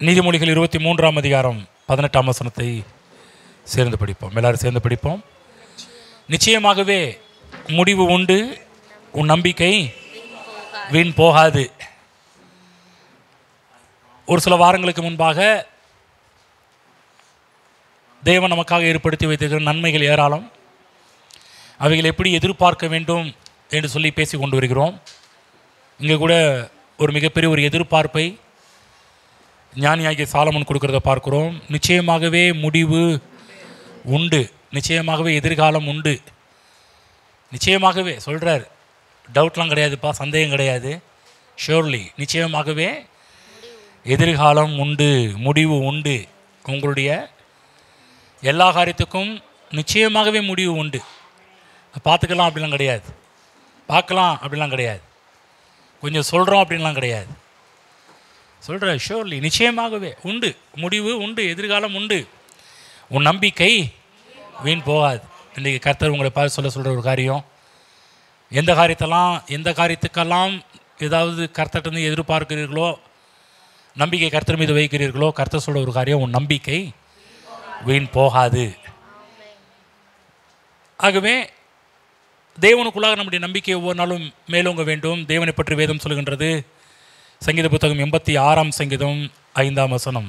நீதிமொழிகள் 23ஆம் அதிகாரம் 18ஆம் வசனத்தை சேர்ந்து படிப்போம். எல்லாரும் சேர்ந்து படிப்போம். நிச்சயமாகவே முடிவு உண்டு, உன் நம்பிக்கை வீண் போகாது. ஒரு சில வாரங்களுக்கு முன்பாக தேவன் நமக்காக ஏற்படுத்தி வைத்திருக்கிற நன்மைகள் ஏராளம், அவைகள் எப்படி எதிர்பார்க்க வேண்டும் என்று சொல்லி பேசி கொண்டு வருகிறோம். இங்கே கூட ஒரு மிகப்பெரிய ஒரு எதிர்பார்ப்பை ஞானியாகிய சாலமன் கொடுக்கிறத பார்க்கிறோம். நிச்சயமாகவே முடிவு உண்டு, நிச்சயமாகவே எதிர்காலம் உண்டு. நிச்சயமாகவே சொல்கிறார், டவுட்லாம் கிடையாதுப்பா, சந்தேகம் கிடையாது. ஷியோர்லி, நிச்சயமாகவே எதிர்காலம் உண்டு, முடிவு உண்டு. உங்களுடைய எல்லா காரியத்துக்கும் நிச்சயமாகவே முடிவு உண்டு. பார்த்துக்கலாம் அப்படிலாம் கிடையாது, பார்க்கலாம் அப்படிலாம் கிடையாது, கொஞ்சம் சொல்கிறோம் அப்படின்லாம் கிடையாது. சொல்கிற ஷோர்லி நிச்சயமாகவே உண்டு, முடிவு உண்டு, எதிர்காலம் உண்டு, உன் நம்பிக்கை வீண் போகாது. இன்றைக்கி கர்த்தர் உங்களை பார்த்து சொல்கிற ஒரு காரியம், எந்த காரியத்துக்கெல்லாம் ஏதாவது கர்த்தர்கிட்ட எதிர்பார்க்கிறீர்களோ, நம்பிக்கை கர்த்தர் மீது வைக்கிறீர்களோ, கர்த்தர் சொல்கிற ஒரு காரியம், உன் நம்பிக்கை வீண் போகாது. ஆகவே தேவனுக்குள்ளாக நம்முடைய நம்பிக்கை ஒவ்வொரு நாளும் மேலோங்க வேண்டும். தேவனை பற்றி வேதம் சொல்கின்றது. சங்கீத புத்தகம் 86ஆம் சங்கீதம் 5ஆம் வசனம்.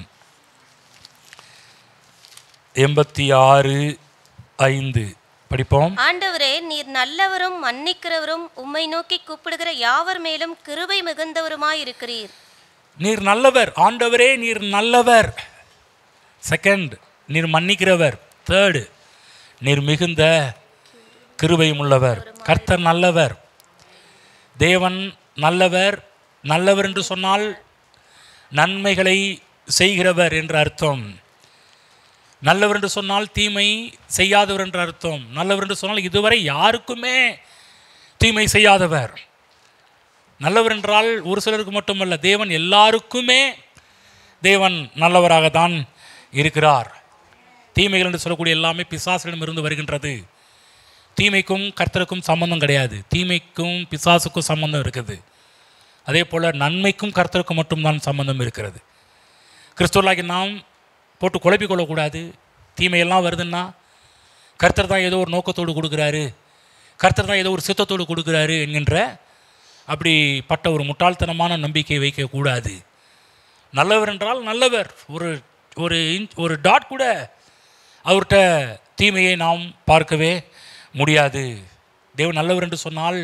86:5 படிப்போம். ஆண்டவரே, நீர் நல்லவரும் மன்னிக்கிறவரும், உம்மை நோக்கி கூப்பிடுகிற யாவர் மேலும் கிருபை மிகுந்தவருமாய் இருக்கிறீர். நீர் நல்லவர். ஆண்டவரே நீர் நல்லவர். செகண்ட், நீர் மன்னிக்கிறவர். தேர்டு, நீர் மிகுந்த கிருபையும் உள்ளவர். கர்த்தர் நல்லவர், தேவன் நல்லவர். நல்லவர் என்று சொன்னால் நன்மைகளை செய்கிறவர் என்ற அர்த்தம். நல்லவர் என்று சொன்னால் தீமை செய்யாதவர் என்ற அர்த்தம். நல்லவர் என்று சொன்னால் இதுவரை யாருக்குமே தீமை செய்யாதவர். நல்லவர் என்றால் ஒரு சிலருக்கு மட்டுமல்ல, தேவன் எல்லாருக்குமே தேவன் நல்லவராகத்தான் இருக்கிறார். தீமைகள் என்று சொல்லக்கூடிய எல்லாமே பிசாசிடமிருந்து வருகின்றது. தீமைக்கும் கர்த்தருக்கும் சம்பந்தம் கிடையாது, தீமைக்கும் பிசாசுக்கும் சம்பந்தம் இருக்குது. அதே போல் நன்மைக்கும் கர்த்தருக்கும் மட்டும்தான் சம்பந்தம் இருக்கிறது. கிறிஸ்துவர்களாகி நாம் போட்டு குழப்பிக்கொள்ளக்கூடாது. தீமையெல்லாம் வருதுன்னா கர்த்தர் தான் ஏதோ ஒரு நோக்கத்தோடு கொடுக்குறாரு, கர்த்தர் தான் ஏதோ ஒரு சித்தத்தோடு கொடுக்குறாரு என்கின்ற அப்படிப்பட்ட ஒரு முட்டாள்தனமான நம்பிக்கை வைக்கக்கூடாது. நல்லவர் என்றால் நல்லவர். ஒரு டாட் கூட அவர்கிட்ட தீமையை நாம் பார்க்கவே முடியாது. தேவன் நல்லவர் என்று சொன்னால்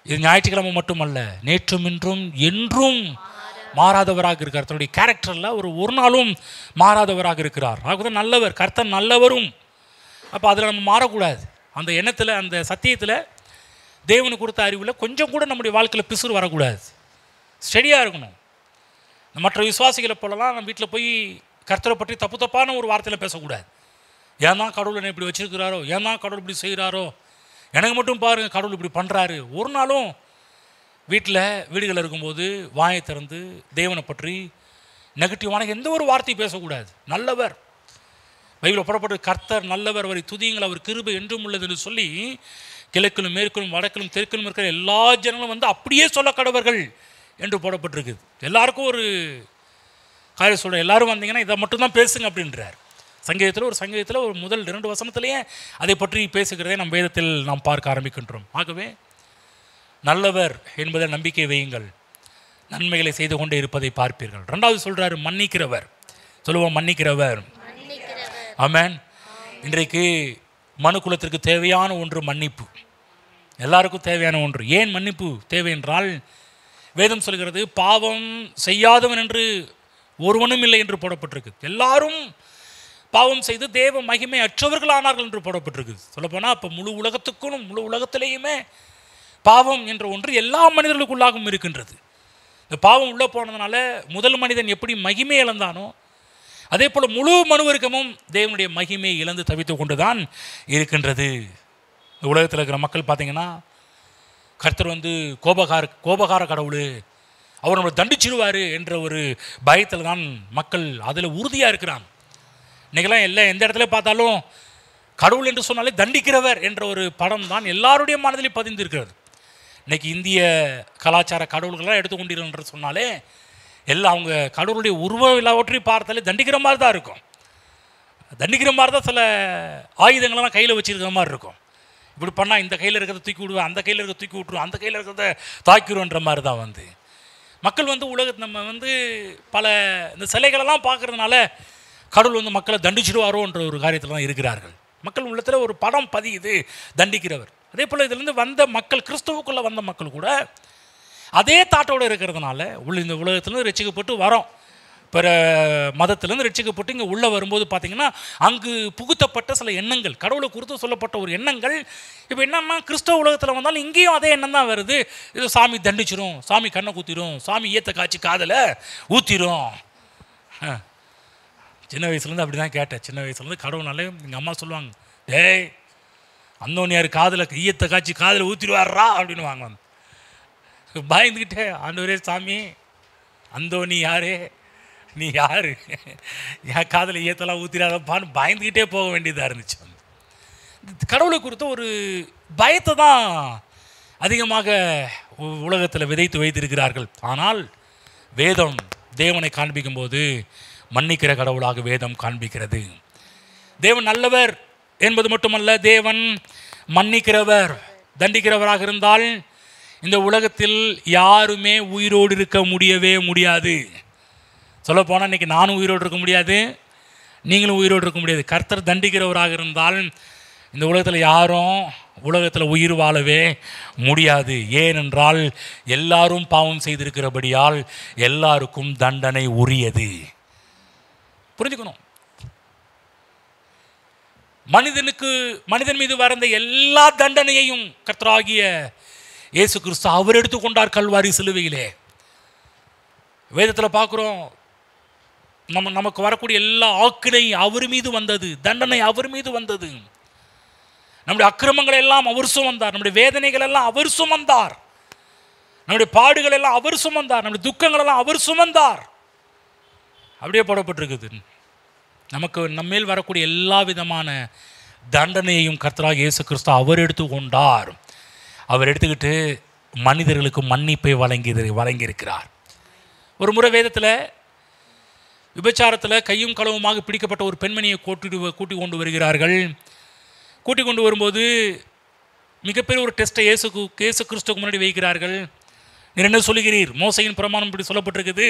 இது ஞாயிற்றுக்கிழமை மட்டுமல்ல, நேற்றும் இன்றும் என்றும் மாறாதவராக இருக்கிறார். தன்னுடைய கேரக்டரில் ஒரு நாளும் மாறாதவராக இருக்கிறார். ஆகவே நல்லவர், கர்த்தர் நல்லவரும். அப்போ அதில் நம்ம மாறக்கூடாது. அந்த எண்ணத்தில், அந்த சத்தியத்தில், தேவனுக்கு கொடுத்த அறிவில் கொஞ்சம் கூட நம்முடைய வாழ்க்கையில் பிசுறு வரக்கூடாது. ஸ்டெடியாக இருக்கணும். மற்ற விசுவாசிகளை போலலாம் நம்ம வீட்டில் போய் கர்த்தரை பற்றி தப்பான ஒரு வார்த்தையில் பேசக்கூடாது. ஏன் தான் கடவுள் என்னை இப்படி வச்சுருக்கிறாரோ, ஏன் தான் கடவுள் இப்படி செய்கிறாரோ, எனக்கு மட்டும் பாருங்கள் கடவுள் இப்படி பண்ணுறாரு. ஒரு நாளும் வீடுகளில் இருக்கும்போது வாயை திறந்து தேவனை பற்றி நெகட்டிவான எந்த ஒரு வார்த்தையும் பேசக்கூடாது. நல்லவர், பைபிளில் புறப்பட்டு கர்த்தர் நல்லவர், அவரை துதியுங்கள், அவர் கிருபை என்றும் உள்ளது என்று சொல்லி கிழக்கிலும் மேற்கிலும் வடக்கிலும் தெற்கிலும் இருக்கிற எல்லா ஜனங்களும் அப்படியே சொல்ல கடவர்கள் என்று போடப்பட்டிருக்குது. எல்லாருக்கும் ஒரு காரியம் சொல்கிறேன், எல்லோரும் வந்தீங்கன்னா இதை மட்டும்தான் பேசுங்க அப்படின்றார். சங்கீதத்தில் ஒரு முதல் 2 வசனத்திலேயே அதை பற்றி பேசுகிறதை நம் வேதத்தில் நாம் பார்க்க ஆரம்பிக்கின்றோம். ஆகவே நல்லவர் என்பதை நம்பிக்கை வையுங்கள், நன்மைகளை செய்து கொண்டே இருப்பதை பார்ப்பீர்கள். 2வது சொல்கிறாரு, மன்னிக்கிறவர். சொல்லுவோம், மன்னிக்கிறவர். ஆமென். இன்றைக்கு மனுக்குலத்திற்கு தேவையான ஒன்று மன்னிப்பு. எல்லாருக்கும் தேவையான ஒன்று. ஏன் மன்னிப்பு தேவை என்றால், வேதம் சொல்கிறது பாவம் செய்யாதவன் என்று ஒருவனும் இல்லை என்று போடப்பட்டிருக்கு. எல்லாரும் பாவம் செய்து தேவ மகிமை அற்றவர்கள் ஆனார்கள் என்று போடப்பட்டிருக்குது. சொல்லப்போனால் அப்போ முழு உலகத்திலேயுமே பாவம் என்ற ஒன்று எல்லா மனிதர்களுக்குள்ளாகவும் இருக்கின்றது. இந்த பாவம் உள்ளே போனதுனால முதல் மனிதன் எப்படி மகிமை இழந்தானோ, அதே போல் முழு மனுவர்க்கமும் தேவனுடைய மகிமையை இழந்து தவித்து கொண்டு தான் இருக்கின்றது. இந்த உலகத்தில் இருக்கிற மக்கள் பார்த்திங்கன்னா, கர்த்தர் கோபகார கடவுள், அவர் நம்மளை தண்டிச்சிடுவார் என்ற ஒரு பயத்தில் தான் மக்கள் அதில் உறுதியாக இருக்கிறாங்க. இன்றைக்கெல்லாம் எந்த இடத்துல பார்த்தாலும் கடவுள் என்று சொன்னாலே தண்டிக்கிறவர் என்ற ஒரு படம் தான் எல்லாருடைய மனதிலே பதிந்திருக்கிறது. இன்றைக்கி இந்திய கலாச்சார கடவுள்கள்லாம் எடுத்துக்கொண்டீர்கள் என்று சொன்னாலே எல்லாம் அவங்க கடவுளுடைய உருவம் எல்லாவற்றையும் பார்த்தாலே தண்டிக்கிற மாதிரி தான் இருக்கும். தண்டிக்கிற மாதிரி தான் சில ஆயுதங்களெல்லாம் கையில் வச்சுருக்கிற மாதிரி இருக்கும். இப்படி பண்ணால் இந்த கையில் இருக்கிறத தூக்கி விடுவேன், அந்த கையில் இருக்கிறத தூக்கி விட்ருவோம், அந்த கையில் இருக்கிறத தாக்கிடுவோன்ற மாதிரி தான் மக்கள் உலகத்தை நம்ம பல இந்த சிலைகளெல்லாம் பார்க்குறதுனால கடவுள் மக்களை தண்டிச்சிடுவாரோன்ற ஒரு காரியத்தில் தான் இருக்கிறார்கள். மக்கள் உள்ளத்தில் ஒரு படம் பதியுது தண்டிக்கிறவர். அதே போல் இதிலேருந்து வந்த மக்கள், கிறிஸ்துவுக்குள்ளே வந்த மக்கள் கூட அதே தாட்டோடு இருக்கிறதுனால இந்த உலகத்துலேருந்து ரட்சிக்கப்பட்டு வரோம். பிற மதத்திலேருந்து ரட்சிக்கப்பட்டு இங்கே உள்ளே வரும்போது பார்த்திங்கன்னா அங்கு புகுத்தப்பட்ட சில எண்ணங்கள், கடவுளை குறித்து சொல்லப்பட்ட ஒரு எண்ணங்கள் இப்போ என்னன்னா கிறிஸ்தவ உலகத்தில் வந்தாலும் இங்கேயும் அதே எண்ணம் தான் வருது. இது சாமி தண்டிச்சிரும், சாமி கண்ணை ஊற்றிடும், சாமி ஈயத்தை காய்ச்சி காதில் ஊற்றிடும். சின்ன வயசுலேருந்து அப்படி தான் கேட்டேன். சின்ன வயசுலேருந்து கடவுள்னாலே எங்கள் அம்மா சொல்லுவாங்க, டேய் அந்தோனியார் காதில் ஈயத்தை காய்ச்சி காதில் ஊற்றிடுவாரா அப்படின்னு வாங்குவாங்க. பயந்துக்கிட்டே, ஆண்டவரே சாமி அந்தோனி யாரே, நீ யார், என் காதில் ஈயத்தெல்லாம் ஊற்றிடாதப்பான்னு பயந்துக்கிட்டே போக வேண்டியதாக இருந்துச்சு. கடவுளை குறித்த ஒரு பயத்தை தான் அதிகமாக உலகத்தில் விதைத்து வைத்திருக்கிறார்கள். ஆனால் வேதம் தேவனை காண்பிக்கும்போது மன்னிக்கிற கடவுளாக வேதம் காண்பிக்கிறது. தேவன் நல்லவர் என்பது மட்டுமல்ல, தேவன் மன்னிக்கிறவர். தண்டிக்கிறவராக இருந்தால் இந்த உலகத்தில் யாருமே உயிரோடு இருக்க முடியாது. சொல்லப்போனால் இன்றைக்கி நானும் உயிரோடு இருக்க முடியாது, நீங்களும் உயிரோடு இருக்க முடியாது. கர்த்தர் தண்டிக்கிறவராக இருந்தால் இந்த உலகத்தில் யாரும் உலகத்தில் உயிர் வாழவே முடியாது. ஏனென்றால் எல்லாரும் பாவம் செய்திருக்கிறபடியால் எல்லாருக்கும் தண்டனை உரியது. புரிஞ்சுக்கணும். மனிதன் மீது வந்த எல்லா தண்டனையையும் கர்த்தராகிய இயேசு கிறிஸ்து அவர் எடுத்துக்கொண்டார் கல்வாரி சிலுவையிலே. வேதத்தில் பார்க்குறோம், நமக்கு வரக்கூடிய எல்லா ஆக்கினை அவர் மீது வந்தது, தண்டனை அவர் மீது வந்தது. நம்முடைய அக்கிரமங்களை எல்லாம் அவர் சுமந்தார், நம்முடைய வேதனைகள் எல்லாம் அவர் சுமந்தார், நம்முடைய பாடுகள் எல்லாம் அவர் சுமந்தார், நம்முடைய துக்கங்கள் எல்லாம் அவர் சுமந்தார். அப்படியே போடப்பட்டிருக்குது. நமக்கு நம்மேல் வரக்கூடிய எல்லா விதமான தண்டனையையும் கர்த்தராகிய இயேசு கிறிஸ்து அவர் எடுத்துக்கொண்டார். அவர் எடுத்துக்கிட்டு மனிதர்களுக்கு மன்னிப்பை வழங்கியிருக்கிறார். ஒரு முறை வேதத்தில் விபச்சாரத்தில் கையும் களவுமாக பிடிக்கப்பட்ட ஒரு பெண்மணியை கூட்டி கொண்டு வருகிறார்கள். கூட்டி கொண்டு வரும்போது மிகப்பெரிய ஒரு டெஸ்ட்டை இயேசு கிறிஸ்துக்கு முன்னாடி வைக்கிறார்கள். நீர் என்ன சொல்லுகிறீர்? மோசையின் பிரமாணம் இப்படி சொல்லப்பட்டிருக்குது,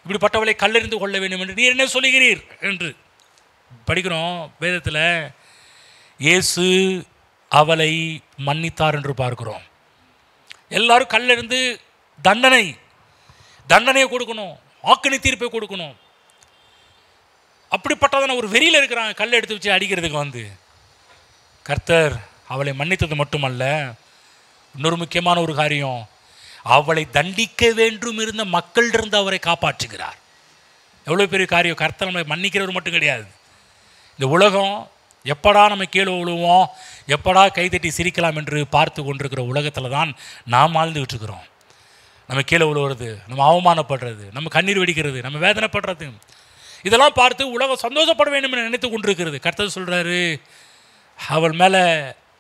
இப்படிப்பட்டவளை கல்லெறிந்து கொள்ள வேண்டும் என்று நீர் என்ன சொல்லுகிறீர் என்று படிக்கிறோம். வேதத்தில் இயேசு அவளை மன்னித்தார் என்று பார்க்கிறோம். எல்லாரும் கல்லெறிந்து தண்டனையை கொடுக்கணும், ஆக்கினை தீர்ப்பை கொடுக்கணும். அப்படிப்பட்டதான ஒரு வெறியில் இருக்கிறாங்க, கல்லை எடுத்து வச்சு அடிக்கிறதுக்கு. கர்த்தர் அவளை மன்னித்தது மட்டுமல்ல, இன்னொரு முக்கியமான ஒரு காரியம், அவளை தண்டிக்க வேண்டும் இருந்த மக்களிலிருந்து அவரை காப்பாற்றுகிறார். எவ்வளோ பெரிய காரியம்! கர்த்தர் நம்மளை மன்னிக்கிறவர் மட்டும் கிடையாது. இந்த உலகம் எப்படா நம்ம கீழே விழுவோம், எப்படா கைதட்டி சிரிக்கலாம் என்று பார்த்து கொண்டிருக்கிற உலகத்தில் தான் நாம் வாழ்ந்துக்கிட்டு இருக்கிறோம். நம்ம கீழே விழுவுறது, நம்ம அவமானப்படுறது, நம்ம கண்ணீர் வெடிக்கிறது, நம்ம வேதனைப்படுறது, இதெல்லாம் பார்த்து உலகம் சந்தோஷப்பட வேண்டும் என்று நினைத்து கொண்டிருக்கிறது. கர்த்தர் சொல்கிறாரு, அவள் மேலே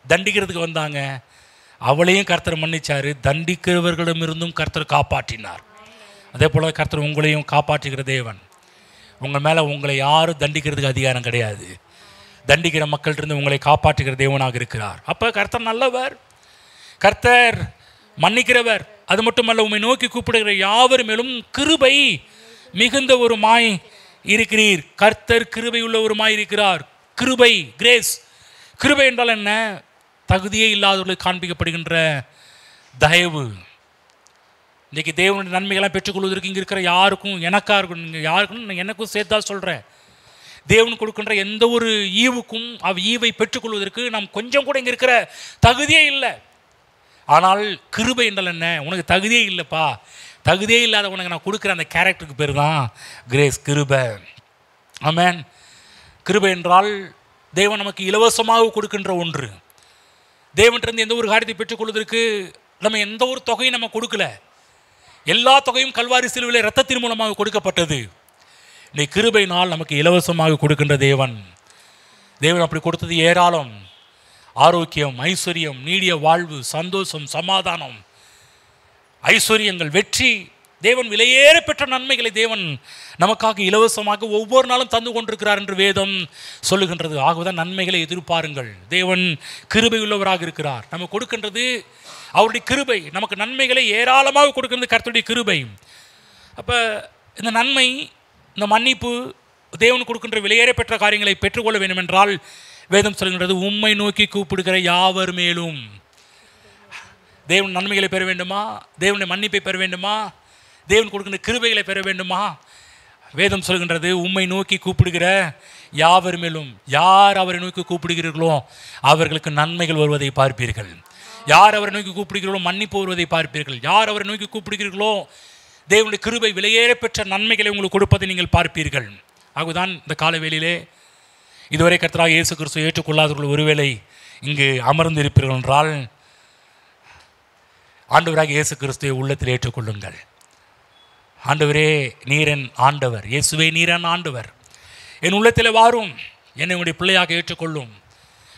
தண்டிக்கிறதுக்கு வந்தாங்க, அவளையும் கர்த்தர் மன்னிச்சார், தண்டிக்கிறவர்களிடமிருந்தும் கர்த்தர் காப்பாற்றினார். அதே போல் கர்த்தர் உங்களையும் காப்பாற்றுகிற தேவன். உங்கள் மேலே உங்களை யாரும் தண்டிக்கிறதுக்கு அதிகாரம் கிடையாது. தண்டிக்கிற மக்கள்கிட்ட உங்களை காப்பாற்றுகிற தேவனாக இருக்கிறார். அப்போ கர்த்தர் நல்லவர், கர்த்தர் மன்னிக்கிறவர். அது மட்டுமல்ல, உம்மை நோக்கி கூப்பிடுகிற யாவர் மேலும் கிருபை மிகுந்த ஒரு மாய் இருக்கிறீர். கர்த்தர் கிருபை உள்ள ஒரு மாய் இருக்கிறார். கிருபை, கிரேஸ். கிருபை என்றால் என்ன? தகுதியே இல்லாதவர்களுக்கு காண்பிக்கப்படுகின்ற தயவு. இன்றைக்கி தேவனுடைய நன்மைகள்லாம் பெற்றுக்கொள்வதற்கு இங்கே இருக்கிற யாருக்கும், யாருக்கும் எனக்கும் சேர்த்தா சொல்கிறேன், தேவன் கொடுக்கின்ற எந்த ஒரு ஈவுக்கும் ஈவை பெற்றுக்கொள்வதற்கு நாம் கொஞ்சம் கூட இங்கே இருக்கிற தகுதியே இல்லை. ஆனால் கிருபை என்றால் என்ன? உனக்கு தகுதியே இல்லைப்பா, தகுதியே இல்லாத உனக்கு நான் கொடுக்குற அந்த கேரக்டருக்கு பேர் தான் கிரேஸ், கிருபை. ஆமென். கிருபை என்றால் தேவன் நமக்கு இலவசமாக கொடுக்கின்ற ஒன்று. தேவன்கிட்ட எந்த ஒரு காரியத்தை பெற்றுக்கொள்வதற்கு நம்ம எந்த ஒரு தொகையும் நம்ம கொடுக்கல. எல்லா தொகையும் கல்வாரி சிலுவையிலே இரத்தத்தின் மூலமாக கொடுக்கப்பட்டது. இந்த கிருபையினால் நமக்கு இலவசமாக கொடுக்கின்ற தேவன் அப்படி கொடுத்தது ஏராளம். ஆரோக்கியம், ஐஸ்வர்யம், நீடிய வாழ்வு, சந்தோஷம், சமாதானம், ஐஸ்வர்யங்கள், வெற்றி தேவன் விலையேற பெற்ற நன்மைகளை தேவன் நமக்காக இலவசமாக ஒவ்வொரு நாளும் தந்து கொண்டிருக்கிறார் என்று வேதம் சொல்லுகின்றது. ஆகவேதான் நன்மைகளை எதிர்பாருங்கள். தேவன் கிருபை உள்ளவராக இருக்கிறார். நம்ம கொடுக்கின்றது அவருடைய கிருபை. நமக்கு நன்மைகளை ஏராளமாக கொடுக்கின்றது கர்த்தருடைய கிருபை. அப்போ இந்த நன்மை, இந்த மன்னிப்பு, தேவன் கொடுக்கின்ற விலையேற பெற்ற காரியங்களை பெற்றுக்கொள்ள வேண்டும் என்றால் வேதம் சொல்கின்றது, உம்மை நோக்கி கூப்பிடுகிற யாவர் மேலும். தேவன் நன்மைகளை பெற வேண்டுமா? தேவனுடைய மன்னிப்பை பெற வேண்டுமா? தேவன் கொடுக்கின்ற கிருபைகளை பெற வேண்டுமா? வேதம் சொல்கின்றது, உம்மை நோக்கி கூப்பிடுகிற யாவர் மேலும். யார் அவரை நோக்கி கூப்பிடுகிறீர்களோ அவர்களுக்கு நன்மைகள் வருவதை பார்ப்பீர்கள். யார் அவரை நோக்கி கூப்பிடுகிறீர்களோ மன்னிப்பு வருவதை பார்ப்பீர்கள். யார் அவரை நோக்கி கூப்பிடுகிறீர்களோ தேவனுடைய கிருபை விலையேற பெற்ற நன்மைகளை உங்களுக்கு கொடுப்பதை நீங்கள் பார்ப்பீர்கள். ஆகதான் இந்த காலவேளையிலே இதுவரை கர்த்தராகிய இயேசு கிறிஸ்துவை ஏற்றுக்கொள்ளாதவர்கள் ஒருவேளை இங்கு அமர்ந்து இருப்பீர்கள் என்றால், ஆண்டவராகிய இயேசு கிறிஸ்துவை உள்ளத்தில் ஏற்றுக்கொள்ளுங்கள். ஆண்டவரே நீரன் ஆண்டவர், இயேசுவே நீரன் ஆண்டவர், என் உள்ளத்தில் வாரும், என்னை உங்களுடைய பிள்ளையாக ஏற்றுக்கொள்ளும்.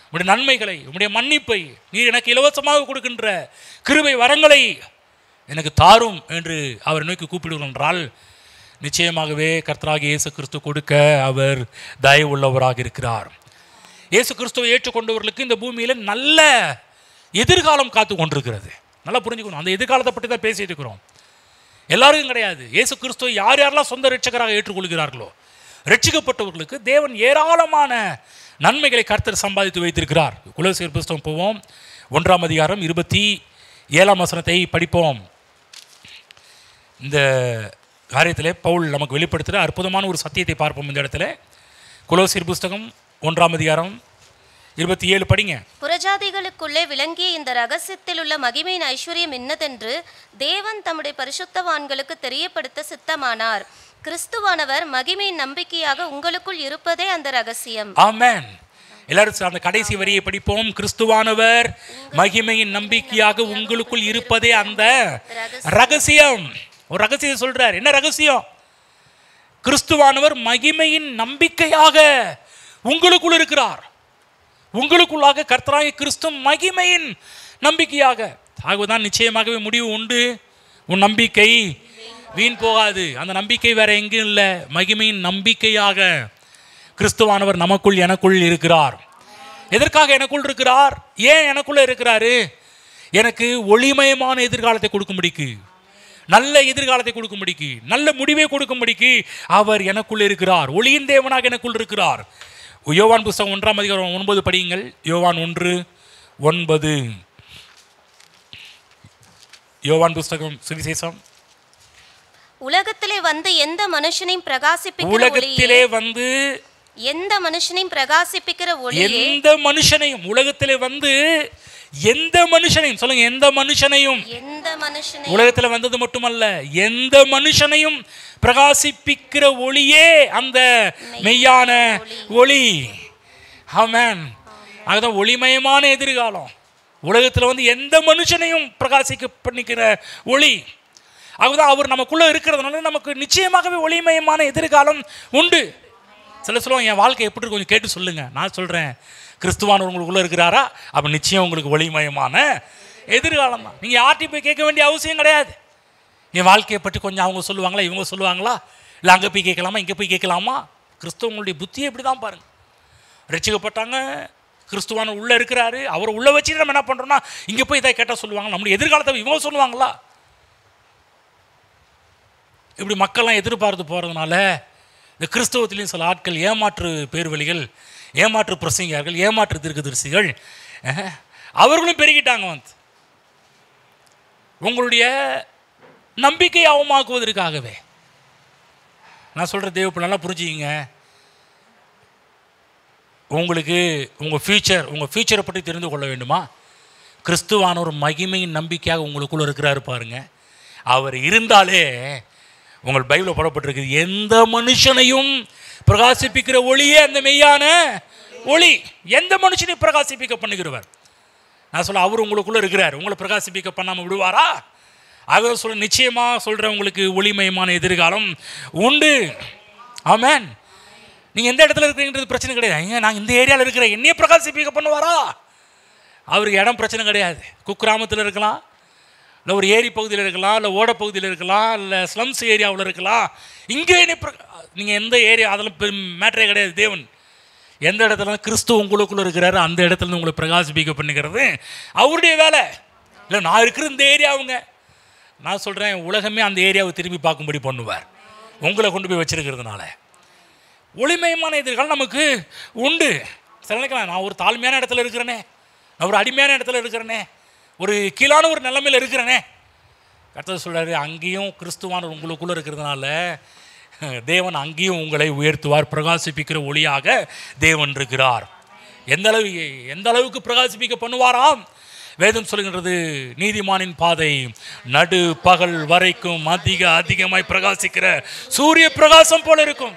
உங்களுடைய நன்மைகளை, உங்களுடைய மன்னிப்பை, நீர் எனக்கு இலவசமாக கொடுக்கின்ற கிருபை வரங்களை எனக்கு தாரும் என்று அவரை நோக்கி கூப்பிடுவோம் என்றால் நிச்சயமாகவே கர்த்தராகிய இயேசு கிறிஸ்து கொடுக்க அவர் தயவு உள்ளவராக இருக்கிறார். இயேசு கிறிஸ்துவை ஏற்றுக்கொண்டவர்களுக்கு இந்த பூமியில் நல்ல எதிர்காலம் காத்து கொண்டிருக்கிறது. நல்லா புரிஞ்சுக்கணும். அந்த எதிர்காலத்தை பற்றி தான் பேசிட்டு இருக்கிறோம். எல்லாருக்கும் கிடையாது. இயேசு கிறிஸ்துவை யார் யாரெல்லாம் சொந்த இரட்சகராக ஏற்றுக்கொள்கிறார்களோ ரட்சிக்கப்பட்டவர்களுக்கு தேவன் ஏராளமான நன்மைகளை கர்த்தர் சம்பாதித்து வைத்திருக்கிறார். கொலோசியர் புத்தகம் போவோம், 1ஆம் அதிகாரம் 27ஆம் வசனத்தை படிப்போம். இந்த காரியத்தில் பவுல் நமக்கு வெளிப்படுத்துகிற அற்புதமான ஒரு சத்தியத்தை பார்ப்போம். இந்த இடத்துல கொலோசியர் புத்தகம் 1ஆம் அதிகாரம் 27 படிங்க. புறஜாதிகளுக்குள்ளே விளங்கிய இந்த ரகசியத்தில் உள்ள மகிமையின் ஐஸ்வர்யம் என்னதென்று தேவன் தம்முடைய பரிசுத்தவான்களுக்கு தெரியப்படுத்த சித்தமானார். கிறிஸ்துவானவர் மகிமையின் நம்பிக்கையாக உங்களுக்குள் இருப்பதே அந்த ரகசியம். ஆமென். எல்லாரும் அந்த கடைசி வரியை படிப்போம். கிறிஸ்துவானவர் மகிமையின் நம்பிக்கையாக உங்களுக்குள் இருப்பதே அந்த ரகசியம். ஒரு ரகசியம் சொல்றார். என்ன ரகசியம்? கிறிஸ்துவானவர் மகிமையின் நம்பிக்கையாக உங்களுக்குள் இருக்கிறார். உங்களுக்குள்ளாக கர்த்தராகிய கிறிஸ்து மகிமையின் நம்பிக்கையாக. ஆகவேதான் நிச்சயமாகவே முடிவு உண்டு. உன் நம்பிக்கை வீண் போகாது. அந்த நம்பிக்கை வேற எங்கேயும் இல்லை. மகிமையின் நம்பிக்கையாக கிறிஸ்துவானவர் நமக்குள் எனக்குள் இருக்கிறார். எதற்காக எனக்குள் இருக்கிறார்? ஏன் எனக்குள்ள இருக்கிறாரு? எனக்கு ஒளிமயமான எதிர்காலத்தை கொடுக்கும்படிக்கு, நல்ல எதிர்காலத்தை கொடுக்கும்படிக்கு, நல்ல முடிவை கொடுக்கும்படிக்கு அவர் எனக்குள் இருக்கிறார். ஒளியின் தேவனாக எனக்குள் இருக்கிறார். யோவான் புத்தகம் 1ஆம் அதிகாரம் 9 படியுங்கள். யோவான் 1:9. யோவான் புத்தகம் சுவிசேஷம். உலகத்திலே வந்து எந்த மனுஷனையும் பிரகாசிப்பிக்கிற உலகத்திலே வந்து எந்த மனுஷனையும் பிரகாசிப்பிக்கிற ஒளியே, எந்த மனுஷனையும், உலகத்திலே வந்து எந்த மனுஷனையும், சொல்லுங்க, எந்த மனுஷனையும், எந்த மனுஷனையும், உலகத்தில் வந்தது மட்டுமல்ல, எந்த மனுஷனையும் பிரகாசிப்பிக்கிற ஒளியே அந்த மெய்யான ஒளி. ஆமென். அதுதான் ஒளிமயமான எதிர்காலம். உலகத்தில் வந்து எந்த மனுஷனையும் பிரகாசிக்க பண்ணிக்கிற ஒளி. அதுதான் அவர் நமக்குள்ளே இருக்கிறதுனால நமக்கு நிச்சயமாகவே ஒளிமயமான எதிர்காலம் உண்டு. சில சொல்லுவாங்க, என் வாழ்க்கை எப்படி கொஞ்சம் கேட்டு சொல்லுங்க. நான் சொல்கிறேன், கிறிஸ்துவானவர் உங்களுக்குள்ளே இருக்கிறாரா? அப்போ நிச்சயம் உங்களுக்கு ஒளிமயமான எதிர்காலம் தான். நீங்கள் யார்ட்டையும் போய் கேட்க வேண்டிய அவசியம் கிடையாது. என் வாழ்க்கையை பற்றி கொஞ்சம் அவங்க சொல்லுவாங்களா, இவங்க சொல்லுவாங்களா, இல்லை அங்கே போய் கேட்கலாமா, இங்கே போய் கேட்கலாமா? கிறிஸ்துவங்களுடைய புத்தியை எப்படி தான் பாருங்கள். ரட்சிக்கப்பட்டாங்க, கிறிஸ்துவானவர் உள்ளே இருக்கிறாரு, அவரை உள்ளே வச்சுட்டு நம்ம என்ன பண்ணுறோம்னா இங்கே போய் இதை கேட்டால் சொல்லுவாங்க. நம்மளுடைய எதிர்காலத்தை இவங்க சொல்லுவாங்களா? இப்படி மக்கள்லாம் எதிர்பார்த்து போகிறதுனால இந்த கிறிஸ்தவத்திலையும் சில ஆட்கள் ஏமாற்று பேர்வழிகள், ஏமாற்று பிரசங்கியார்கள், ஏமாற்று தீர்க்கதரிசிகள் அவர்களும் பெருகிட்டாங்க. வந்து உங்களுடைய நம்பிக்கையை அவமாக்குவதற்காகவே. நான் சொல்கிற தேவப்பிள்ளை நல்லா புரிஞ்சுக்கிங்க. உங்களுக்கு உங்கள் ஃபியூச்சரை பற்றி தெரிந்து கொள்ள வேண்டுமா? கிறிஸ்துவான ஒரு மகிமையின் நம்பிக்கையாக உங்களுக்குள்ளே இருக்கிறாரு பாருங்க. அவர் இருந்தாலே, உங்கள் பைபிளில் போடப்பட்டிருக்கு, எந்த மனுஷனையும் பிரகாசிப்பிக்கிற ஒளியே அந்த மெய்யான ஒளி. எந்த மனுஷனையும் பிரகாசிப்பிக்க பண்ணுகிறவர். நான் சொல்ல, அவர் உங்களுக்குள்ளே இருக்கிறார். உங்களை பிரகாசிப்பிக்க பண்ணாமல் விடுவாரா? ஆக சொல்ல, நிச்சயமாக சொல்கிறேன், உங்களுக்கு ஒளிமயமான எதிர்காலம் உண்டு. ஆமென். நீங்கள் எந்த இடத்துல இருக்கிறீங்கிறது பிரச்சனை கிடையாது. ஏங்க, நான் இந்த ஏரியாவில் இருக்கிறேன், என்னையே பிரகாசிப்பிக்க பண்ணுவாரா? அவருக்கு இடம் பிரச்சனை கிடையாது. குக்கிராமத்தில் இருக்கலாம், இல்லை ஒரு ஏரி பகுதியில் இருக்கலாம், இல்லை ஓட பகுதியில் இருக்கலாம், இல்லை ஸ்லம்ஸ் ஏரியாவில் இருக்கலாம். இங்கே நீங்கள் எந்த ஏரியா அதெல்லாம் மேட்டரே கிடையாது. தேவன் எந்த இடத்துல கிறிஸ்து உங்களுக்குள்ளே இருக்கிறாரு அந்த இடத்துல உங்களை பிரகாசிப்பிக்க பண்ணிக்கிறது அவருடைய வேலை. இல்லை நான் இருக்கிற இந்த ஏரியாவுங்க, நான் சொல்கிறேன் உலகமே அந்த ஏரியாவை திரும்பி பார்க்கும்படி பண்ணுவார் உங்களை கொண்டு போய் வச்சிருக்கிறதுனால. ஒளிமயமான எதிர்காலம் நமக்கு உண்டு. சில நினைக்கலாம் நான் ஒரு தாழ்மையான இடத்துல இருக்கிறேனே, நான் ஒரு அடிமையான இடத்துல இருக்கிறேனே, ஒரு கீழான ஒரு நிலைமையில் இருக்கிறேனே. கர்த்தர் சொல்கிறாரு அங்கேயும் கிறிஸ்துவான உங்களுக்குள்ளே இருக்கிறதுனால தேவன் அங்கேயும் உங்களை உயர்த்துவார். பிரகாசிப்பிக்கிற ஒளியாக தேவன் இருக்கிறார். எந்த அளவுக்கு பிரகாசிப்பிக்க பண்ணுவாராம்? வேதம் சொல்கின்றது நீதிமானின் பாதை நடு பகல் வரைக்கும் அதிகமாய் பிரகாசிக்கிற சூரிய பிரகாசம் போல இருக்கும்.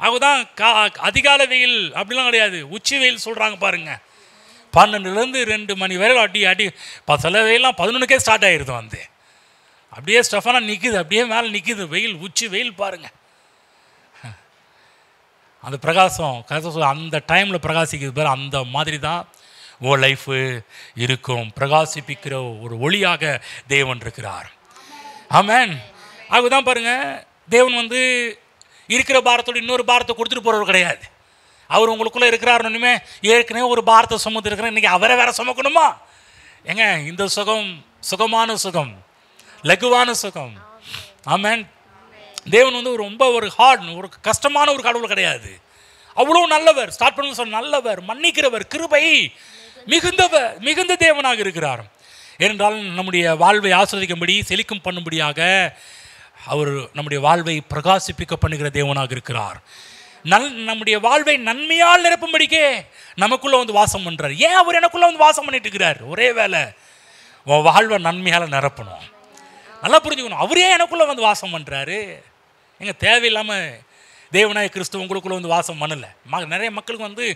அதுதான் அதிகால வெயில் அப்படிலாம் கிடையாது, உச்சி வெயில் சொல்கிறாங்க பாருங்க. 12லேருந்து 2 மணி வரை அடி சில வெயிலாம் 11க்கே ஸ்டார்ட் ஆகிடுது. வந்து அப்படியே ஸ்டஃபானாக நிற்குது, அப்படியே மேலே நிற்குது வெயில், உச்சி வெயில் பாருங்க. அந்த பிரகாசம் அந்த டைமில் பிரகாசிக்கிறது பேர். அந்த மாதிரி தான் ஓ லைஃபு இருக்கும். பிரகாசிப்பிக்கிற ஒரு ஒளியாக தேவன் இருக்கிறார். ஆமென். அதுதான் பாருங்கள், தேவன் வந்து இருக்கிற பாரத்தோடு இன்னொரு பாரத்தை கொடுத்துட்டு போகிறவர் கிடையாது. அவர் உங்களுக்குள்ளே இருக்கிறாருன்னுமே ஏற்கனவே ஒரு பாரத்தை சுமந்து இருக்கிறேன், இன்றைக்கி அவரை வேற சுமக்கணுமா? ஏங்க இந்த சுகம் சுகமான சுகம், லகுவான சுகம். ஆமென். தேவன் வந்து ரொம்ப ஒரு கஷ்டமான ஒரு கடவுள் கிடையாது. அவ்வளோ நல்லவர். ஸ்டார்ட் பண்ண சொல்ல நல்லவர், மன்னிக்கிறவர், கிருபை மிகுந்த தேவனாக இருக்கிறார். ஏனென்றால் நம்முடைய வாழ்வை ஆஸ்வதிக்கும்படி செழிக்கும் பண்ணும்படியாக அவர் நம்முடைய வாழ்வை பிரகாசிப்பிக்க பண்ணுகிற தேவனாக இருக்கிறார். நம்முடைய வாழ்வை நன்மையால் நிரப்பும்படிக்கே நமக்குள்ளே வந்து வாசம் பண்ணுறார். ஏன் அவர் எனக்குள்ளே வந்து வாசம் பண்ணிட்டு இருக்கிறார்? ஒரே வேலை, உன் வாழ்வை நன்மையால் நிரப்பணும். நல்லா புரிஞ்சுக்கணும். அவரே எனக்குள்ளே வந்து வாசம் பண்ணுறாரு. எங்கள் தேவையில்லாமல் தேவனாய கிறிஸ்து உங்களுக்குள்ளே வந்து வாசம் பண்ணலை. நிறைய மக்களுக்கு வந்து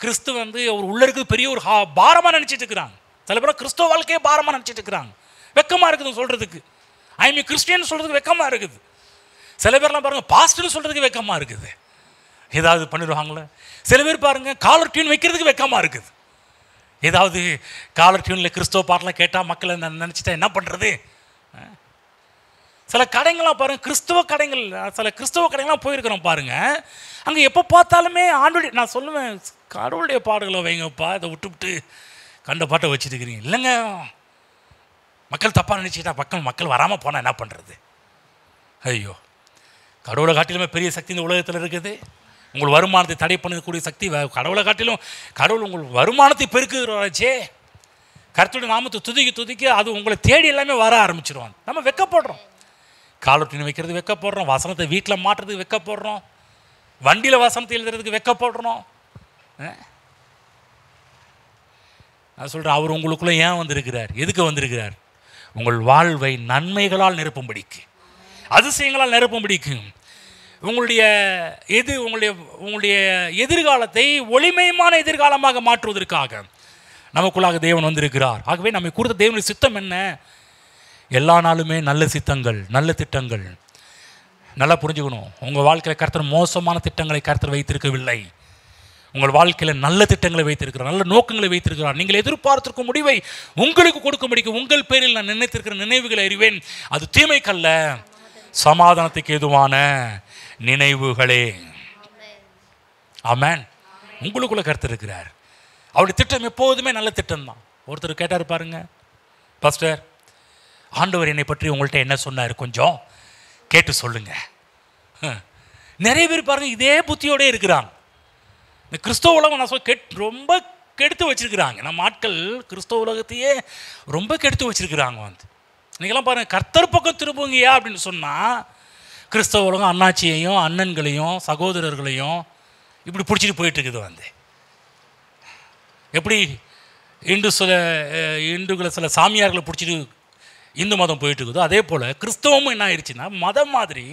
கிறிஸ்து வந்து அவர் உள்ளே இருக்கிறது பெரிய ஒரு பாரமாக நினச்சிட்டு இருக்கிறாங்க. சில பேர் கிறிஸ்துவ வாழ்க்கையே பாரமாக நினச்சிட்டு இருக்கிறாங்க. வெக்கமாக இருக்குது சொல்கிறதுக்கு. ஐஎம் கிறிஸ்டியன் சொல்கிறதுக்கு வெக்கமாக இருக்குது. சில பேர்லாம் பாருங்கள் பாஸ்டர்னு சொல்கிறதுக்கு வெக்கமாக இருக்குது. ஏதாவது பண்ணிடுவாங்களே. சில பேர் பாருங்கள் காலர் டியூன் வைக்கிறதுக்கு வெக்கமாக இருக்குது. ஏதாவது காலர் டியூனில் கிறிஸ்துவ பாட்டெலாம் கேட்டால் மக்களை நினச்சிட்டா என்ன பண்ணுறது? சில கடைங்கள்லாம் பாருங்கள், கிறிஸ்துவ கடைகள், சில கிறிஸ்துவ கடைகள்லாம் போயிருக்கிறோம் பாருங்கள். அங்கே எப்போ பார்த்தாலுமே ஆண்டோடைய, நான் சொல்லுவேன் கடவுளுடைய பாடுகளை வைங்கப்பா, இதை விட்டு கண்ட பாட்டை வச்சுட்டு இருக்கிறீங்க. இல்லைங்க, மக்கள் தப்பாக நினச்சிட்டா மக்கள் வராமல் போனால் என்ன பண்ணுறது? ஐயோ, கடவுளை காட்டிலுமே பெரிய சக்தி இந்த உலகத்தில் இருக்குது. உங்கள் வருமானத்தை தடை பண்ணக்கூடிய சக்தி கடவுளை காட்டிலும். கடவுள் உங்கள் வருமானத்தை பெருக்குகிறாச்சே. கர்த்தருடைய நாமத்தை துதிக்க அது உங்களை தேடி எல்லாமே வர ஆரம்பிச்சிடுவாங்க. நம்ம வெக்கப்படுறோம். காலொட்டின்னு வைக்கிறது வெக்கப்படுறோம், வசனத்தை வீட்டில் மாட்டுறதுக்கு வெக்கப்படுறோம், வண்டியில் வசனத்தை எழுதுறதுக்கு வெக்கப்படுறோம். நான் சொல்கிறேன், அவர் உங்களுக்குள்ளே ஏன் வந்திருக்கிறார்? எதுக்கு வந்திருக்கிறார்? உங்கள் வாழ்வை நன்மைகளால் நிரப்பும்படிக்கு, அதிசயங்களால் நிரப்பும்படிக்கு, உங்களுடைய எதிர்காலத்தை ஒளிமயமான எதிர்காலமாக மாற்றுவதற்காக நமக்குள்ளாக தேவன் வந்திருக்கிறார். ஆகவே நம்மை கொடுத்த தேவனுடைய சித்தம் என்ன? எல்லா நாளுமே நல்ல சித்தங்கள், நல்ல திட்டங்கள். நல்லா புரிஞ்சுக்கணும். உங்கள் வாழ்க்கையில் கர்த்தர் மோசமான திட்டங்களை கர்த்தர் வைத்திருக்கவில்லை. உங்கள் வாழ்க்கையில் நல்ல திட்டங்களை வைத்திருக்கிறார், நல்ல நோக்கங்களை வைத்திருக்கிறார். நீங்கள் எதிர்பார்த்திருக்கும் முடிவை உங்களுக்கு கொடுக்கும்படிக்கு உங்கள் பேரில் நான் நினைத்திருக்கிற நினைவுகளை அறிவேன். அது தீமைக்கல்ல, சமாதானத்துக்கு ஏதுவான நினைவுகளே. ஆமென். உங்களுக்குள்ள கர்த்தர் இருக்கிறார். அவருடைய திட்டம் எப்போதுமே நல்ல திட்டம் தான். ஒருத்தர் கேட்டார் பாருங்க, பாஸ்டர் ஆண்டவர் என்னை பற்றி உங்கள்கிட்ட என்ன சொன்னார், கொஞ்சம் கேட்டு சொல்லுங்க. நிறைய பேர் பாருங்க இதே புத்தியோட இருக்கிறாங்க. இந்த கிறிஸ்தவ உலகம் நான் ரொம்ப கெடுத்து வச்சிருக்கிறாங்க. நம்ம ஆட்கள் கிறிஸ்தவ உலகத்தையே ரொம்ப கெடுத்து வச்சிருக்கிறாங்க. வந்து இன்றைக்கெல்லாம் பாருங்கள், கர்த்தர் பக்கம் திரும்புங்கயா அப்படின்னு சொன்னால் கிறிஸ்தவ உலகம் அண்ணாச்சியையும் அண்ணன்களையும் சகோதரர்களையும் இப்படி பிடிச்சிட்டு போயிட்டுருக்குது. வந்து எப்படி இந்துக்களை சில சாமியார்களை பிடிச்சிட்டு இந்து மதம் போயிட்டுருக்குதோ, அதே போல் கிறிஸ்தவமும் என்ன ஆயிடுச்சுன்னா மதம் மாதிரி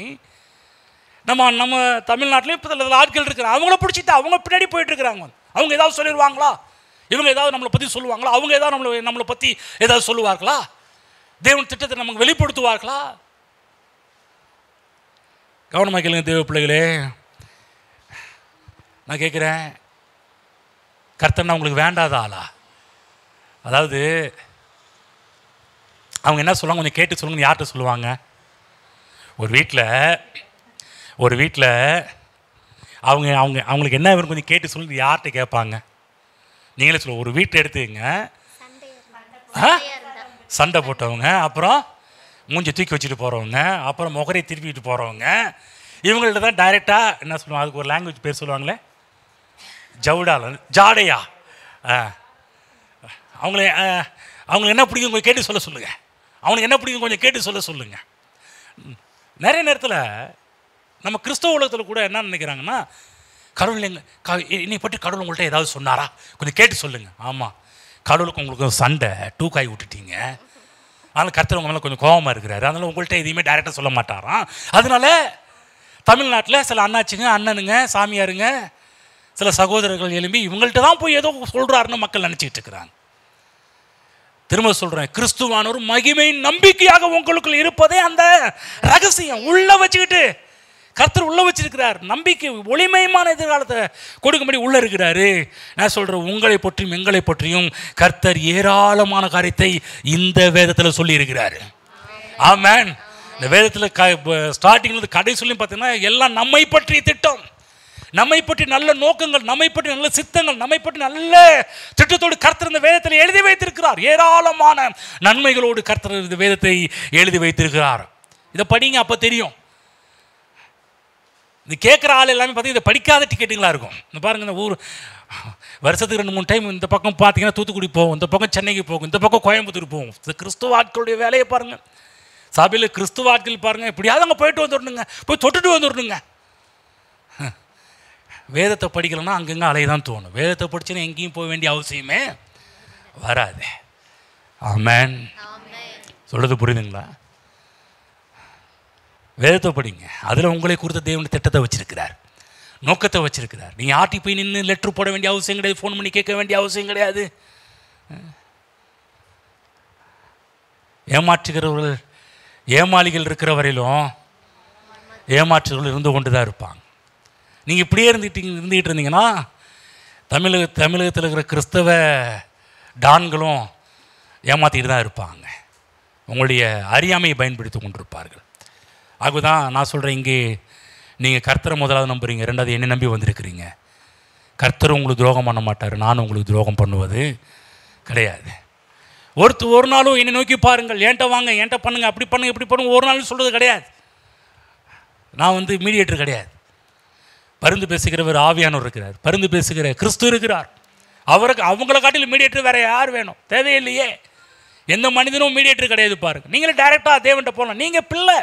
நம்ம தமிழ்நாட்டிலையும் இப்போ சில ஆட்கள் இருக்கிறாங்க, அவங்கள பிடிச்சிட்டு அவங்க பின்னாடி போயிட்டுருக்குறாங்க. அவங்க ஏதாவது சொல்லிடுவாங்களா? இவங்க ஏதாவது நம்மளை பற்றி சொல்லுவாங்களா? அவங்க ஏதாவது நம்மளை பற்றி ஏதாவது சொல்லுவார்களா? தேவன் திட்டத்தை நமக்கு வெளிப்படுத்துவார்களா? கவனமாக கேளுங்க தேவ பிள்ளைகளே. நான் கேட்குறேன், கர்த்தர்னா உங்களுக்கு வேண்டாத ஆளா? அதாவது அவங்க என்ன சொல்லுவாங்க, கொஞ்சம் கேட்டு சொல்லுங்க. யார்கிட்ட சொல்லுவாங்க? ஒரு வீட்டில் அவங்க அவங்க அவங்களுக்கு என்ன வேணும் கொஞ்சம் கேட்டு சொல்லுங்க. யார்கிட்ட கேட்பாங்க? நீங்களே சொல்லுவோம். ஒரு வீட்டை எடுத்துங்க, சண்டை போட்டவங்க, அப்புறம் மூஞ்சி தூக்கி வச்சுட்டு போகிறவங்க, அப்புறம் முகரை திருப்பிட்டு போகிறவங்க, இவங்கள்ட்ட தான் டைரெக்டாக என்ன சொல்லுவாங்க, அதுக்கு ஒரு லாங்குவேஜ் பேர் சொல்லுவாங்களே, ஜாடையா. அவங்களுக்கு என்ன பிடிக்கும் கொஞ்சம் கேட்டு சொல்ல சொல்லுங்கள். அவனுக்கு என்ன பிடிக்கும் கொஞ்சம் கேட்டு சொல்ல சொல்லுங்கள். நிறைய நேரத்தில் நம்ம கிறிஸ்தவ உலகத்தில் கூட என்ன நினைக்கிறாங்கன்னா, கடவுள் என்னை பற்றி கடவுள் உங்கள்கிட்ட ஏதாவது சொன்னாரா, கொஞ்சம் கேட்டு சொல்லுங்கள். ஆமாம், கடவுளுக்கு உங்களுக்கு சண்டை டூக்காய் விட்டுட்டீங்க, அதனால் கர்த்தர் உங்க மேலே கொஞ்சம் கோபமாக இருக்கிறாரு, அதனால் உங்கள்கிட்ட எதையுமே டைரெக்டாக சொல்ல மாட்டாராம். அதனால தமிழ்நாட்டில் சில அண்ணாச்சிங்க, அண்ணனுங்க, சாமியாருங்க, சில சகோதரர்கள் எழும்பி இவங்கள்ட்ட தான் போய் ஏதோ சொல்கிறாருன்னு மக்கள் நினச்சிக்கிட்டு இருக்கிறாங்க. திரும்ப சொல்கிறேன், கிறிஸ்துவானவர் மகிமை நம்பிக்கையாக உங்களுக்குள் இருப்பதே அந்த ரகசியம். உள்ள வச்சுக்கிட்டு கர்த்தர் உள்ள வச்சிருக்கிறார். நம்பிக்கை ஒளிமயமான எதிர்காலத்தை கொடுக்கும்படி உள்ள இருக்கிறாரு. நான் சொல்கிறேன், உங்களை பற்றியும் எங்களை பற்றியும் கர்த்தர் ஏராளமான காரியத்தை இந்த வேதத்தில் சொல்லி இருக்கிறாரு. ஆமென். இந்த வேதத்தில் ஸ்டார்டிங்லேருந்து கடைசிலையும் பார்த்தீங்கன்னா எல்லாம் நம்மை பற்றிய திட்டம், நம்மை பற்றி நல்ல நோக்கங்கள், நம்மை பற்றி நல்ல சித்தங்கள், நம்மை பற்றி நல்ல திட்டத்தோடு கர்த்தர் இந்த வேதத்தில் எழுதி வைத்திருக்கிறார். ஏராளமான நன்மைகளோடு கர்த்தர் இந்த வேதத்தை எழுதி வைத்திருக்கிறார். இதை படிங்க, அப்போ தெரியும். இது கேட்குற ஆள் எல்லாமே பார்த்தீங்கன்னா இதை படிக்காத டிக்கெட்டுங்களாக இருக்கும். இந்த பாருங்கள், இந்த ஊர் வருஷத்துக்கு 2-3 டைம் இந்த பக்கம் பார்த்தீங்கன்னா தூத்துக்குடி போகும், இந்த பக்கம் சென்னைக்கு போகும், இந்த பக்கம் கோயம்புத்தூர் போகும். இந்த கிறிஸ்துவ ஆட்களுடைய வேலையை பாருங்கள். சபையில் கிறிஸ்துவ ஆட்கள் பாருங்கள், எப்படியாவது அங்கே போயிட்டு வந்துடணுங்க, போய் தொட்டுட்டு வந்துடணுங்க. வேதத்தை படிக்கலைன்னா அங்கங்கே அலையதான் தோணும். வேதத்தை படிச்சுன்னா எங்கேயும் போக வேண்டிய அவசியமே வராது. ஆமென். சொல்கிறது புரியுதுங்களா? வேதத்தை படிங்க, அதில் உங்களை குறித்த தேவனுடைய திட்டத்தை வச்சிருக்கிறார், நோக்கத்தை வச்சிருக்கிறார். நீங்கள் ஆட்டி போய் நின்று லெட்ரு போட வேண்டிய அவசியம் கிடையாது, ஃபோன் பண்ணி கேட்க வேண்டிய அவசியம் கிடையாது. ஏமாற்றுகிறவர்கள், ஏமாளிகள் இருக்கிற வரையிலும் ஏமாற்றுகள் இருந்து கொண்டு தான் இருப்பாங்க. நீங்கள் இப்படியே இருந்துகிட்டு இருந்தீங்கன்னா தமிழகத்தில் இருக்கிற கிறிஸ்தவ டான்களும் ஏமாற்றிட்டு தான் இருப்பாங்க. உங்களுடைய அறியாமையை பயன்படுத்தி கொண்டிருப்பார்கள். அதுதான் நான் சொல்கிறேன், இங்கே நீங்கள் கர்த்தரை முதலாவது நம்புறீங்க, ரெண்டாவது என்னை நம்பி வந்திருக்கிறீங்க. கர்த்தர் உங்களுக்கு துரோகம் பண்ண மாட்டார், நானும் உங்களுக்கு துரோகம் பண்ணுவது கிடையாது. ஒரு நாளும் என்னை நோக்கி பாருங்கள், என்கிட்ட வாங்க, என்கிட்ட பண்ணுங்கள், அப்படி பண்ணுங்கள், இப்படி பண்ணுங்கள் ஒரு நாள் சொல்கிறது கிடையாது. நான் மீடியேட்டர் கிடையாது. பரிந்து பேசுகிறவர் ஆவியானவர் இருக்கிறார், பரிந்து பேசுகிற கிறிஸ்து இருக்கிறார். அவங்கள காட்டிலும் மீடியேட்டர் வேறு யார் வேணும்? தேவையில்லையே. எந்த மனிதனும் மீடியேட்டர் கிடையாது. பாருங்கள், நீங்களே டைரெக்டாக தேவன்கிட்ட போகலாம். நீங்கள் பிள்ளை,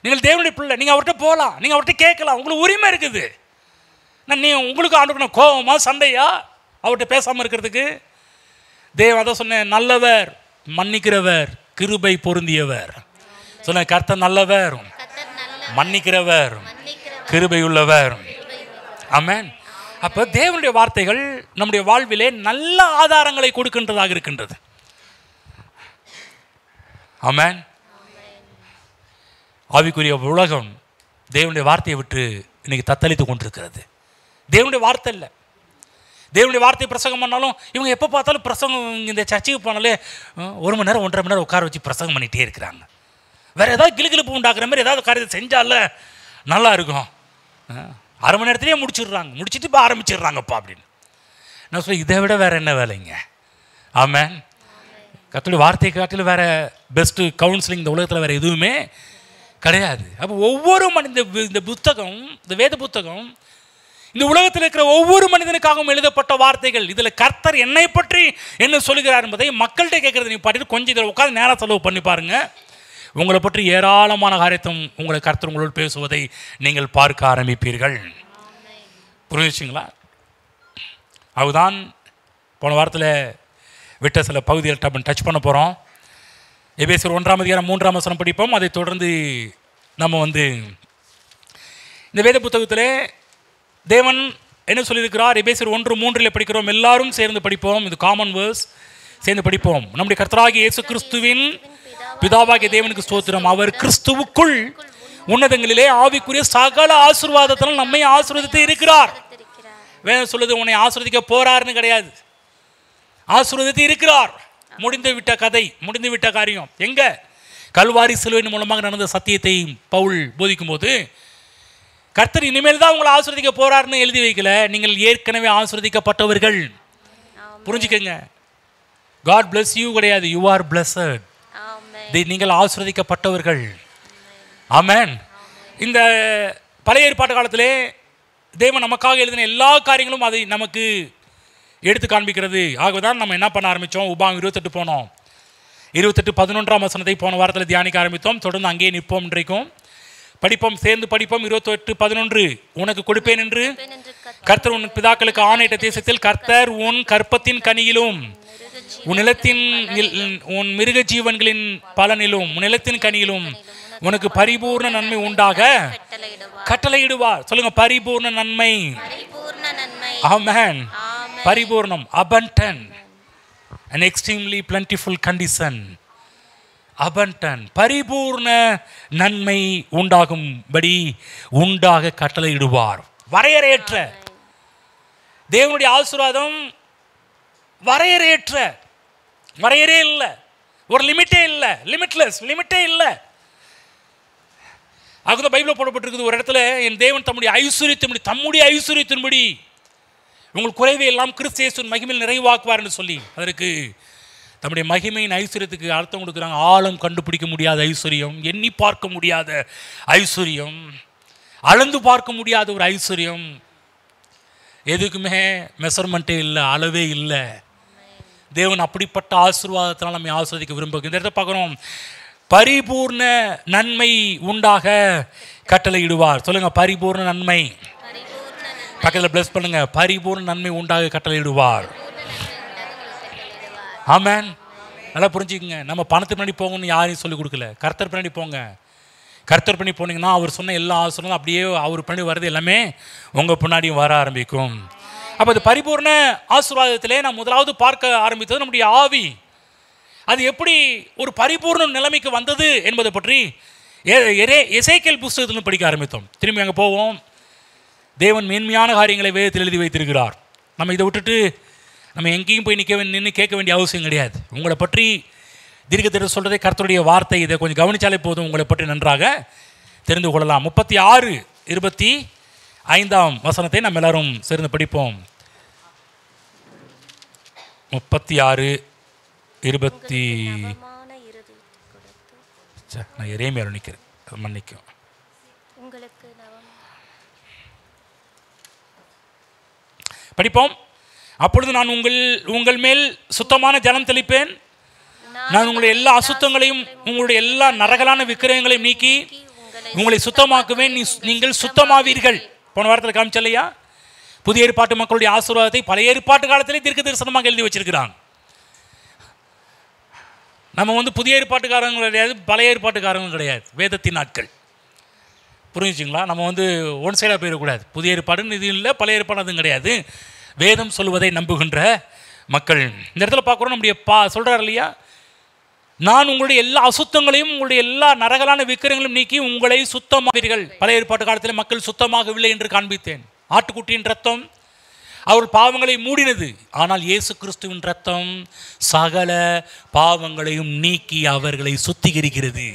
நீங்கள் தேவனுடைய பிள்ளை, நீங்கள் அவர்கிட்ட போகலாம், நீங்கள் அவர்கிட்ட கேட்கலாம், உங்களுக்கு உரிமை இருக்குது. உங்களுக்கு ஆண்டுக்கணும் கோபமா சண்டையா அவர்கிட்ட பேசாமல் இருக்கிறதுக்கு? தேவன் அதை சொன்னேன், நல்லவர், மன்னிக்கிறவர், கிருபை பொருந்தியவர். சொன்ன கர்த்தர் நல்லவர், மன்னிக்கிறவர், கிருபை உள்ளவர். ஆமென். அப்போ தேவனுடைய வார்த்தைகள் நம்முடைய வாழ்விலே நல்ல ஆதாரங்களை கொடுக்கின்றதாக இருக்கின்றது. ஆமென். ஆவிக்குரிய உலகம் தேவனுடைய வார்த்தையை விட்டு இன்னைக்கு தத்தளித்து கொண்டிருக்கிறது. தேவனுடைய வார்த்தை இல்லை. தேவனுடைய வார்த்தை பிரசங்கம் பண்ணாலும் இவங்க எப்போ பார்த்தாலும் பிரசங்கம், இந்த சர்ச்சைக்கு போனாலே 1 மணி நேரம் 1.5 மணி நேரம் உட்கார வச்சு பிரசங்கம் பண்ணிகிட்டே இருக்கிறாங்க. வேறு ஏதாவது கிளுகிழப்பு உண்டாக்குற மாதிரி ஏதாவது காரியத்தை செஞ்சால நல்லா இருக்கும். 1/2 மணி நேரத்துலேயே முடிச்சிடுறாங்க, முடிச்சுட்டு இப்போ ஆரம்பிச்சிடுறாங்கப்பா அப்படின்னு. நான் சொல்ல, இதை விட வேறு என்ன வேலைங்க? ஆமென். கர்த்தருடைய வார்த்தையை காட்டிலும் வேறு பெஸ்ட்டு கவுன்சிலிங் இந்த உலகத்தில் வேறு எதுவுமே கிடையாது. அப்போ ஒவ்வொரு இந்த புத்தகம், இந்த வேத புத்தகம் இந்த உலகத்தில் இருக்கிற ஒவ்வொரு மனிதனுக்காகவும் எழுதப்பட்ட வார்த்தைகள். இதில் கர்த்தர் என்னை பற்றி என்ன சொல்லுகிறார் என்பதை மக்கள்கிட்ட கேட்குறது நீங்கள் பாட்டிட்டு கொஞ்சம் இதில் உட்காந்து நேரம் செலவு பண்ணி பாருங்கள். உங்களை பற்றி ஏராளமான காரியத்தும் உங்களை கர்த்தர் உங்களோடு பேசுவதை நீங்கள் பார்க்க ஆரம்பிப்பீர்கள். புரிஞ்சுச்சிங்களா? அதுதான் போன வாரத்தில் விட்ட சில பகுதிகள் டச் பண்ண போகிறோம். எபேசியர் 1:3 படிப்போம். அதை தொடர்ந்து நம்ம இந்த வேத புத்தகத்தில் தேவன் என்ன சொல்லியிருக்கிறார்? எபேசியர் 1:3 படிக்கிறோம். எல்லாரும் சேர்ந்து படிப்போம். இது காமன் வேர்ஸ், சேர்ந்து படிப்போம். நம்முடைய கர்த்தராகிய இயேசு கிறிஸ்துவின் பிதாவாகிய தேவனுக்கு ஸ்தோத்திரம். அவர் கிறிஸ்துவுக்குள் உன்னதங்களிலே ஆவிக்குரிய சகல ஆசீர்வாதத்தால் நம்மை ஆசீர்வதித்து இருக்கிறார். வேதம் சொல்லுது, உன்னை ஆசீர்வதிக்க போறாருன்னு கிடையாது, ஆசீர்வதித்து இருக்கிறார். முடிந்து விட்ட கதை, முடிந்து விட்ட காரியம். எங்க? கல்வாரி சிலுவையின் மூலமாக நடந்த சத்தியத்தை பவுல் போதிக்கும் போது, கர்த்தர் இனிமேல் தான் உங்களை ஆசீர்வதிக்க போறாருன்னு எழுதி வைக்கல. நீங்கள் ஏற்கனவே ஆசீர்வதிக்கப்பட்டவர்கள். புரிஞ்சுக்கங்க. God bless you கிடையாது, you are blessed. நீங்கள் ஆசீர்வதிக்கப்பட்டவர்கள். ஆமென். இந்த பழைய ஏற்பாட்டு காலத்திலே தேவன் நமக்காக எழுதின எல்லா காரியங்களும் அதை நமக்கு எடுத்து காண்பிக்கிறது. ஆகவேதான் நம்ம என்ன பண்ண ஆரம்பித்தோம்? உபாகம் 28 போனோம். 28:11 வசனத்தை போன வாரத்தில் தியானிக்க ஆரம்பித்தோம். தொடர்ந்து அங்கேயே நிற்போம். இன்றைக்கும் படிப்போம், சேர்ந்து படிப்போம். 28:11 உனக்கு கொடுப்பேன் என்று கர்த்தர் உன் பிதாக்களுக்கு ஆணையிட்ட தேசத்தில் கர்த்தர் உன் கற்பத்தின் கனியிலும் உன் நிலத்தின் உன் மிருக ஜீவன்களின் பலனிலும் உன் நிலத்தின் கனியிலும் உனக்கு பரிபூர்ண நன்மை உண்டாக கட்டளையிடுவார். சொல்லுங்க, பரிபூர்ண நன்மை. ஆமென். பரிபூர்ணம், abundant, an extremely plentiful condition. abundant, பரிபூர்ண நன்மை உண்டாகும்படி உண்டாக கட்டளையிடுவார். வரையறையற்ற தேவனுடைய ஆசீர்வாதம், வரையறையற்ற, வரையறே இல்லை, ஒரு லிமிட்டே இல்லை, லிமிட்லெஸ், லிமிட்டே இல்லை. அதுதான் பைபிளில் போடப்பட்டிருக்குது ஒரு இடத்துல, என் தேவன் தம்முடைய ஐஸ்வர்யத்தின்படி உங்கள் குறைவை எல்லாம் கிறிஸ்து இயேசுவின் மகிமையில் நிறைவாக்குவார் என்று சொல்லி, அதற்கு தம்முடைய மகிமையின் ஐஸ்வர்யத்துக்கு அர்த்தம் கொடுக்குறாங்க. ஆழம் கண்டுபிடிக்க முடியாத ஐஸ்வர்யம், எண்ணி பார்க்க முடியாத ஐஸ்வர்யம், அளந்து பார்க்க முடியாத ஒரு ஐஸ்வர்யம், எதுக்குமே மெஷர்மெண்ட்டே இல்லை, அளவே இல்லை. தேவன் அப்படிப்பட்ட ஆசீர்வாதத்தினால் நம்மை ஆசீர்வதிக்க விரும்புகிறோம். இந்த இடத்த பார்க்குறோம், பரிபூர்ண நன்மை உண்டாக கட்டளையிடுவார். சொல்லுங்க, பரிபூர்ண நன்மை. பக்கத்தில் பிளஸ் பண்ணுங்க, பரிபூர்ண நன்மை உண்டாக கட்டளையிடுவார். ஆமென். நல்லா புரிஞ்சுக்கங்க. நம்ம பணத்துக்கு பின்னாடி போகணும்னு யாரையும் சொல்லிக் கொடுக்கல. கர்த்தர் பின்னாடி போங்க. கர்த்தர் பண்ணி போனீங்கன்னா அவர் சொன்ன எல்லா ஆசீர்வாதம் அப்படியே அவர் பின்னாடி வர்றது எல்லாமே உங்கள் பின்னாடியும் வர ஆரம்பிக்கும். அப்போ அது பரிபூர்ண ஆசீர்வாதத்திலே நான் முதலாவது பார்க்க ஆரம்பித்தது நம்முடைய ஆவி. அது எப்படி ஒரு பரிபூர்ண நிலைமைக்கு வந்தது என்பதை பற்றி எசேக்கியேல் புஸ்தகத்திலும் படிக்க ஆரம்பித்தோம். திரும்பி அங்கே போவோம். தேவன் மேன்மையான காரியங்களை வேதத்தில் எழுதி வைத்திருக்கிறார். நம்ம இதை விட்டுட்டு நம்ம எங்கேயும் போய் நின்று கேட்க வேண்டிய அவசியம் கிடையாது. உங்களை பற்றி தீர்க்கதரிசி சொல்கிறதே கர்த்தருடைய வார்த்தை. இதை கொஞ்சம் கவனித்தாலே போதும், உங்களை பற்றி நன்றாக தெரிந்து கொள்ளலாம். 36:25 வசனத்தை நம்ம எல்லாரும் சேர்ந்து படிப்போம். 36:20 நான் எரேமியா நிற்கிறேன், மன்னிக்கும். படிப்போம். அப்பொழுது நான் உங்கள் மேல் சுத்தமான ஜலம் தெளிப்பேன். நான் உங்களுடைய எல்லா அசுத்தங்களையும் உங்களுடைய எல்லா நரகலான விக்கிரகங்களையும் நீக்கி உங்களை சுத்தமாக்குவேன், நீங்கள் சுத்தமாவீர்கள். போன வாரத்தில் காமிச்சல்லையா? புதிய ஏற்பாட்டு மக்களுடைய ஆசீர்வாதத்தை பழைய ஏற்பாட்டு காலத்திலே தீர்க்க தரிசனமாக எழுதி வச்சிருக்கிறாங்க. நம்ம புதிய ஏற்பாட்டுக்காரங்க கிடையாது, பழைய ஏற்பாட்டுக்காரங்க கிடையாது, வேதத்தின் ஆட்கள். புரிஞ்சுங்களா? நம்ம ஒன் சைடாக போயிடக்கூடாது. புதிய ஏற்பாடுன்னு இது இல்லை, பழைய ஏற்பாடு அதுவும் கிடையாது. வேதம் சொல்வதை நம்புகின்ற மக்கள். இந்த இடத்துல பார்க்குறோம், நம்முடைய சொல்கிறார் இல்லையா, நான் உங்களுடைய எல்லா அசுத்தங்களையும் உங்களுடைய எல்லா நரகலான விக்கிரங்களையும் நீக்கி உங்களை சுத்தமாவீர்கள். பழைய ஏற்பாட்டு காலத்தில் மக்கள் சுத்தமாகவில்லை என்று காண்பித்தேன். ஆட்டுக்குட்டியின் ரத்தம் அவர்கள் பாவங்களை மூடினது, ஆனால் இயேசு கிறிஸ்துவின் ரத்தம் சகல பாவங்களையும் நீக்கி அவர்களை சுத்திகரிக்கிறது.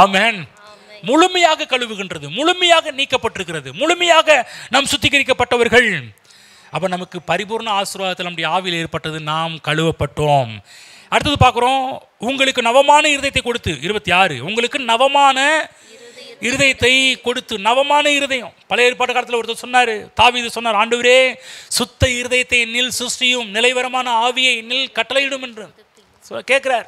ஆமென். முழுமையாக கழுவுகின்றது, முழுமையாக நீக்கப்பட்டிருக்கிறது, முழுமையாக நாம் சுத்திகரிக்கப்பட்டவர்கள். அப்போ நமக்கு பரிபூர்ண ஆசீர்வாதத்தில் நம்முடைய ஆவியில் ஏற்பட்டது, நாம் கழுவப்பட்டோம். அடுத்தது பார்க்குறோம், உங்களுக்கு நவமான இருதயத்தை கொடுத்து 26 உங்களுக்கு நவமான இருதயத்தை கொடுத்து. நவமான இருதயம். பழைய ஏற்பாட்டு காலத்தில் ஒருத்தர் சொன்னார், தாவீது சொன்னார், ஆண்டவரே சுத்த இருதயத்தை என்னில் சிருஷ்டியும் நிலைவரமான ஆவியை என்னில் கட்டளையிடும் என்று கேட்குறார்.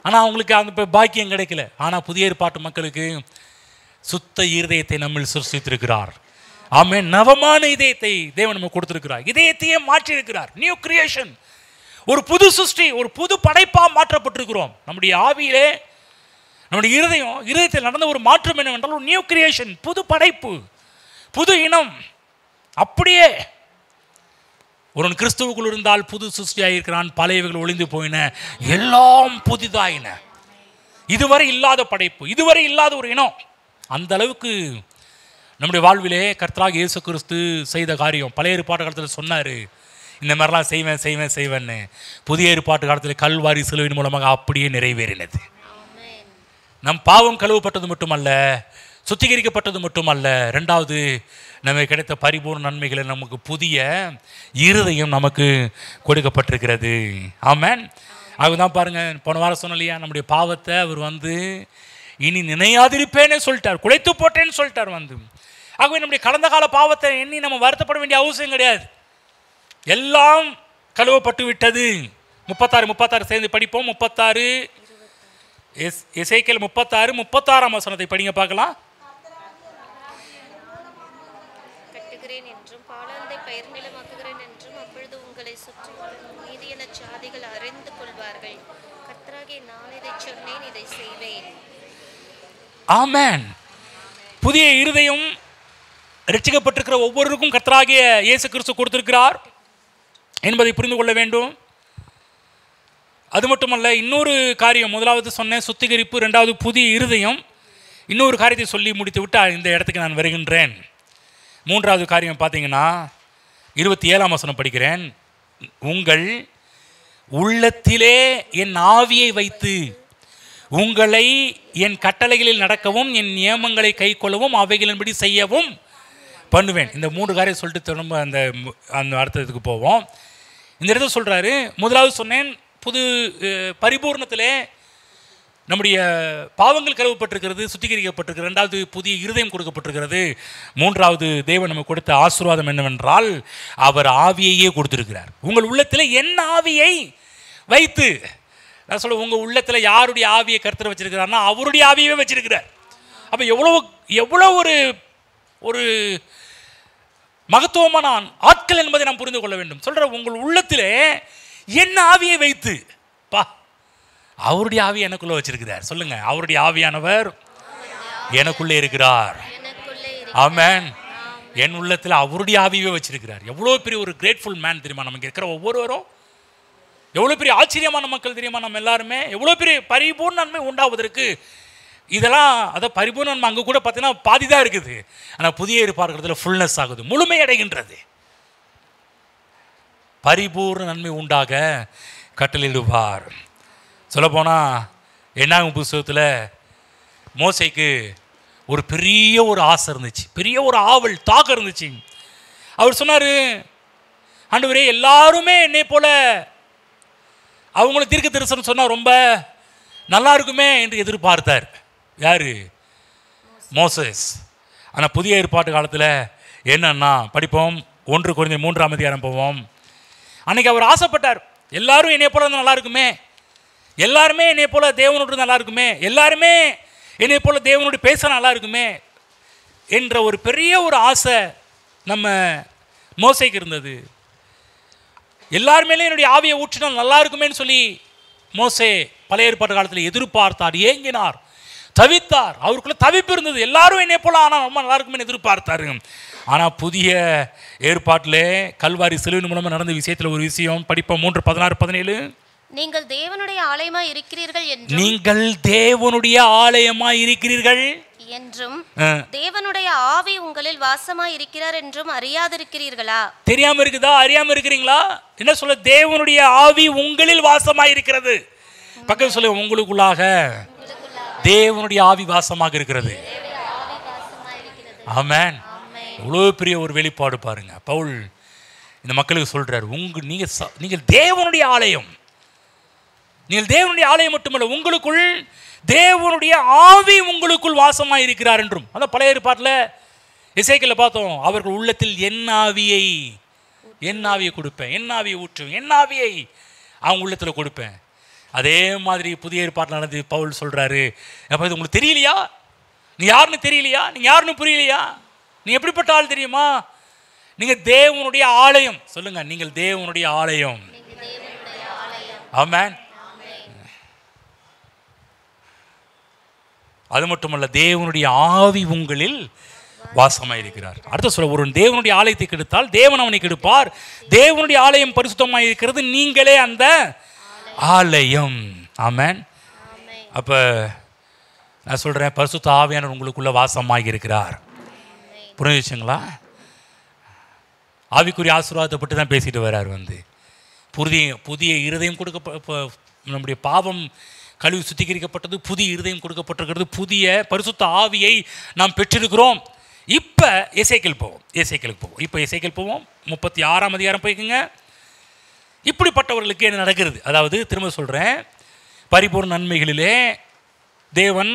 ஆனால் அவங்களுக்கு அந்த பாக்கியம் கிடைக்கல. ஆனால் புதிய ஏற்பாட்டு மக்களுக்கு சுத்த இருதயத்தை நம்மில் சிருஷ்டித்திருக்கிறார். ஆமென். நவமான இதயத்தை தேவன் நம்ம கொடுத்திருக்கிறார். இதயத்தையே மாற்றி இருக்கிறார். நியூ கிரியேஷன், ஒரு புது சிருஷ்டி, ஒரு புது படைப்பாக மாற்றப்பட்டிருக்கிறோம். நம்முடைய ஆவியிலே, நம்முடைய இருதயத்தில் நடந்த ஒரு மாற்றம் என்னவென்றால் ஒரு நியூ கிரியேஷன், புது படைப்பு, புது இனம். அப்படியே ஒருவன் கிறிஸ்துவுக்குள் இருந்தால் புது சிருஷ்டியாக இருக்கிறான், பழையவைகள் ஒளிந்து போயின, எல்லாம் புதிதாயின. இதுவரை இல்லாத படைப்பு, இதுவரை இல்லாத ஒரு இனம். அந்த அளவுக்கு நம்முடைய வாழ்விலே கர்த்தராகிய இயேசு கிறிஸ்து செய்த காரியம். பழைய ஏற்பாட்டு காலத்தில் சொன்னார், இந்த மாதிரிலாம் செய்வேன்னு புதிய ஏற்பாட்டு காலத்தில் கல்வாரி சிலுவையின் மூலமாக அப்படியே நிறைவேறினது. நம் பாவம் கழுவப்பட்டது மட்டுமல்ல, சுத்திகரிக்கப்பட்டது மட்டுமல்ல, ரெண்டாவது நமக்கு கிடைத்த பரிபூர்ண நன்மைகளை நமக்கு புதிய இருதயம் நமக்கு கொடுக்கப்பட்டிருக்கிறது. ஆமென். அதுதான் பாருங்க, போன வாரம் சொன்ன இல்லையா, நம்முடைய பாவத்தை அவர் இனி நினையாதிருப்பேன்னு சொல்லிட்டார், குலைத்து போட்டேன்னு சொல்லிட்டார் ஆகவே நம்முடைய கடந்த கால பாவத்தை எண்ணி நம்ம வருத்தப்பட வேண்டிய அவசியம் கிடையாது. எல்லாம் கழுவப்பட்டு விட்டது. 36 சேர்ந்து படிப்போம். 36 எசேக்கியேல் 36 வசனத்தை படிங்க பார்க்கலாம். கட்டுகிறேன் என்றும் பாலாந்தை பயிர் நிலமாக்குகிறேன் என்றும் அப்பொழுது உங்களை சுற்றிலும் மீதியான ஜாதிகள் அறிந்து கொள்வார்கள். கர்த்தராகிய நான் இதை சொன்னேன், இதை செய்வேன். ஆமென். புதிய இருதயம் ரட்சிக்கப்பட்டிருக்கிற ஒவ்வொருவருக்கும் கர்த்தராகிய இயேசு கிறிஸ்து கொடுத்திருக்கிறார் என்பதை புரிந்து கொள்ள வேண்டும். அது மட்டுமல்ல, இன்னொரு காரியம், முதலாவது சொன்ன சுத்திகரிப்பு, ரெண்டாவது புதிய இருதயம். இன்னொரு காரியத்தை சொல்லி முடித்து விட்டு இந்த இடத்துக்கு நான் வருகின்றேன். மூன்றாவது காரியம் பார்த்தீங்கன்னா 27 வசனம் படிக்கிறேன். உங்கள் உள்ளத்திலே என் ஆவியை வைத்து உங்களை என் கட்டளைகளில் நடக்கவும் என் நியமங்களை கை கொள்ளவும் அவைகளின்படி செய்யவும் பண்ணுவேன். இந்த 3 காரியம் சொல்லிட்டு திரும்ப அந்த அர்த்தத்துக்கு போவோம். இந்த இடத்துல சொல்கிறாரு, முதலாவது சொன்னேன், புது பரிபூர்ணத்திலே நம்முடைய பாவங்கள் கழுவப்பட்டிருக்கிறது, சுத்திகரிக்கப்பட்டிருக்கிறது. ரெண்டாவது புதிய இருதயம் கொடுக்கப்பட்டிருக்கிறது. மூன்றாவது தேவன் நமக்கு கொடுத்த ஆசீர்வாதம் என்னவென்றால் அவர் ஆவியையே கொடுத்திருக்கிறார். உங்கள் உள்ளத்தில் என் ஆவியை வைத்து, நான் சொல்ல, உங்கள் உள்ளத்தில் யாருடைய ஆவியை கர்த்தர் வச்சிருக்கிறார்னா அவருடைய ஆவியவே வச்சிருக்கிறார். அப்போ எவ்வளோ ஒரு மகத்துவமான ஆட்கள் என்பதை நாம் புரிந்து கொள்ள வேண்டும். சொல்கிற, உங்கள் உள்ளத்திலே என் ஆவியை வைத்து, அவருடைய ஆவி எனக்குள்ள வச்சிருக்கிறார். சொல்லுங்க, அவருடைய ஆவியானவர் எனக்குள்ளே இருக்கிறார். ஆமென். என் உள்ளத்தில் அவருடைய ஆவியவே வச்சிருக்கிறார். எவ்வளோ பெரிய ஒரு கிரேட்ஃபுல் மேன் தெரியுமா நமக்கு இருக்கிற ஒவ்வொருவரும்? எவ்வளோ பெரிய ஆச்சரியமான மக்கள் தெரியுமா நம்ம எல்லாருமே? எவ்வளோ பெரிய பரிபூர்ண நன்மை உண்டாவதற்கு இதெல்லாம், அதை பரிபூர்ண நன்மை அங்கே கூட பார்த்தீங்கன்னா பாதி தான் இருக்குது. ஆனால் புதிய ஏற்பாடுகிறதுல ஃபுல்னஸ் ஆகுது, முழுமை அடைகின்றது. பரிபூர்ண நன்மை உண்டாக கட்டளையிடுவார். சொல்லப்போனால் என்னாகும் புத்தகத்தில் மோசேக்கு ஒரு பெரிய ஒரு ஆசை இருந்துச்சு, பெரிய ஒரு ஆவல் தாகம் இருந்துச்சு. அவர் சொன்னார், ஆண்டவரே எல்லாருமே என்னை போல அவங்களும் தீர்க்க தரிசனம் சொன்னால் ரொம்ப நல்லா இருக்குமே என்று எதிர்பார்த்தார். யார்? மோசேஸ். ஆனால் புதிய ஏற்பாட்டு காலத்தில் என்னன்னா படிப்போம். 1 கொரிந்தியர் 3ஆம் அதிகாரம் போவோம். அன்னைக்கு அவர் ஆசைப்பட்டார், எல்லாரும் என்னை போல நல்லா இருக்குமே, எல்லாருமே என்னை போல தேவனோடு நல்லா இருக்குமே, எல்லாருமே என்னை போல தேவனோடு பேச நல்லா இருக்குமே என்ற ஒரு பெரிய ஒரு ஆசை நம்ம மோசேக்கு இருந்தது. எல்லாருமே என்னுடைய ஆவியை ஊற்றினால் நல்லா இருக்குமேன்னு சொல்லி மோசே பழைய ஏற்பாட்டு காலத்தில் எதிர்பார்த்தார், ஏங்கினார், தவித்தார். அவருக்குள்ள தவிப்பு இருந்தது. எல்லாரும் என்னை போல ஆனால் ரொம்ப நல்லா இருக்குமே எதிர்பார்த்தாரு. ஆனால் புதிய ஏற்பாட்டிலே கல்வாரி சிலுவையின் மூலமாக நடந்த விஷயத்தில் ஒரு விஷயம் படிப்போம். 3:16-17. நீங்கள் தேவனுடைய ஆலயமாய் இருக்கிறீர்கள் என்றும், நீங்கள் தேவனுடைய ஆலயமாய் இருக்கிறீர்கள் என்றும் தேவனுடைய ஆவி உங்களில் வாசமாய் இருக்கிறார் என்றும் அறியாதிருக்கிறீர்களா? தெரியாம இருக்குதா? அறியாம இருக்கிறீங்களா? என்ன சொல்ல? தேவனுடைய ஆவி உங்களில் வாசமாய் இருக்கிறது. பக்கத்துல சொல்ல, உங்களுக்குள்ளாக தேவனுடைய ஆவி வாசமாக இருக்கிறது. ஆமென். எவ்வளோ பெரிய ஒரு வெளிப்பாடு பாருங்க. பவுல் இந்த மக்களுக்கு சொல்றாரு, நீங்கள் தேவனுடைய ஆலயம். நீங்கள் தேவனுடைய ஆலயம் மட்டுமல்ல, உங்களுக்குள் தேவனுடைய ஆவி உங்களுக்குள் வாசமாக இருக்கிறார் என்றும். அதான் பழைய ஏற்பாட்டில் எசேக்கியேலில் பார்த்தோம், அவர்கள் உள்ளத்தில் என் ஆவியை கொடுப்பேன், என் ஆவியை ஊற்றுவேன், என் ஆவியை அவங்க உள்ளத்தில் கொடுப்பேன். அதே மாதிரி புதிய ஏற்பாட்டில் நடந்து பவுல் சொல்றாரு, அப்போ இது உங்களுக்கு தெரியலையா? நீ யாருன்னு தெரியலையா? நீங்க யாருன்னு புரியலையா? நீ எப்படிப்பட்ட ஆள் தெரியுமா? நீங்க தேவனுடைய ஆலயம். சொல்லுங்க, நீங்கள் தேவனுடைய ஆலயம். ஆமென். அது மட்டுமல்ல, தேவனுடைய ஆவி உங்களில் வாசமாக இருக்கிறார். அடுத்த சொல்ல, ஒரு தேவனுடைய ஆலயத்தை கெடுத்தால் தேவன் அவனை கெடுப்பார். தேவனுடைய ஆலயம் பரிசுத்தமாக இருக்கிறது, நீங்களே அந்த ஆலயம். ஆமென். அப்ப நான் சொல்றேன், பரிசுத்த ஆவியானவர் உங்களுக்குள்ள வாசமாக இருக்கிறார். புரிஞ்சுச்சுங்களா? ஆவிக்குரிய ஆசீர்வாதத்தை பற்றி தான் பேசிட்டு வர்றார் புதிய புதிய இருதயம் நம்முடைய பாவம் கழுவி சுத்திகரிக்கப்பட்டது, புதிய இருதயம் கொடுக்கப்பட்டிருக்கிறது, புதிய பரிசுத்த ஆவியை நாம் பெற்றிருக்கிறோம். இப்போ எசேக்கியேல் போவோம். இப்போ எசேக்கியேல் போவோம். 36ஆம் அதிகாரம் போய்க்குங்க. இப்படிப்பட்டவர்களுக்கு என்ன நடக்கிறது? அதாவது திரும்ப சொல்கிறேன், பரிபூர்ண நன்மைகளிலே தேவன்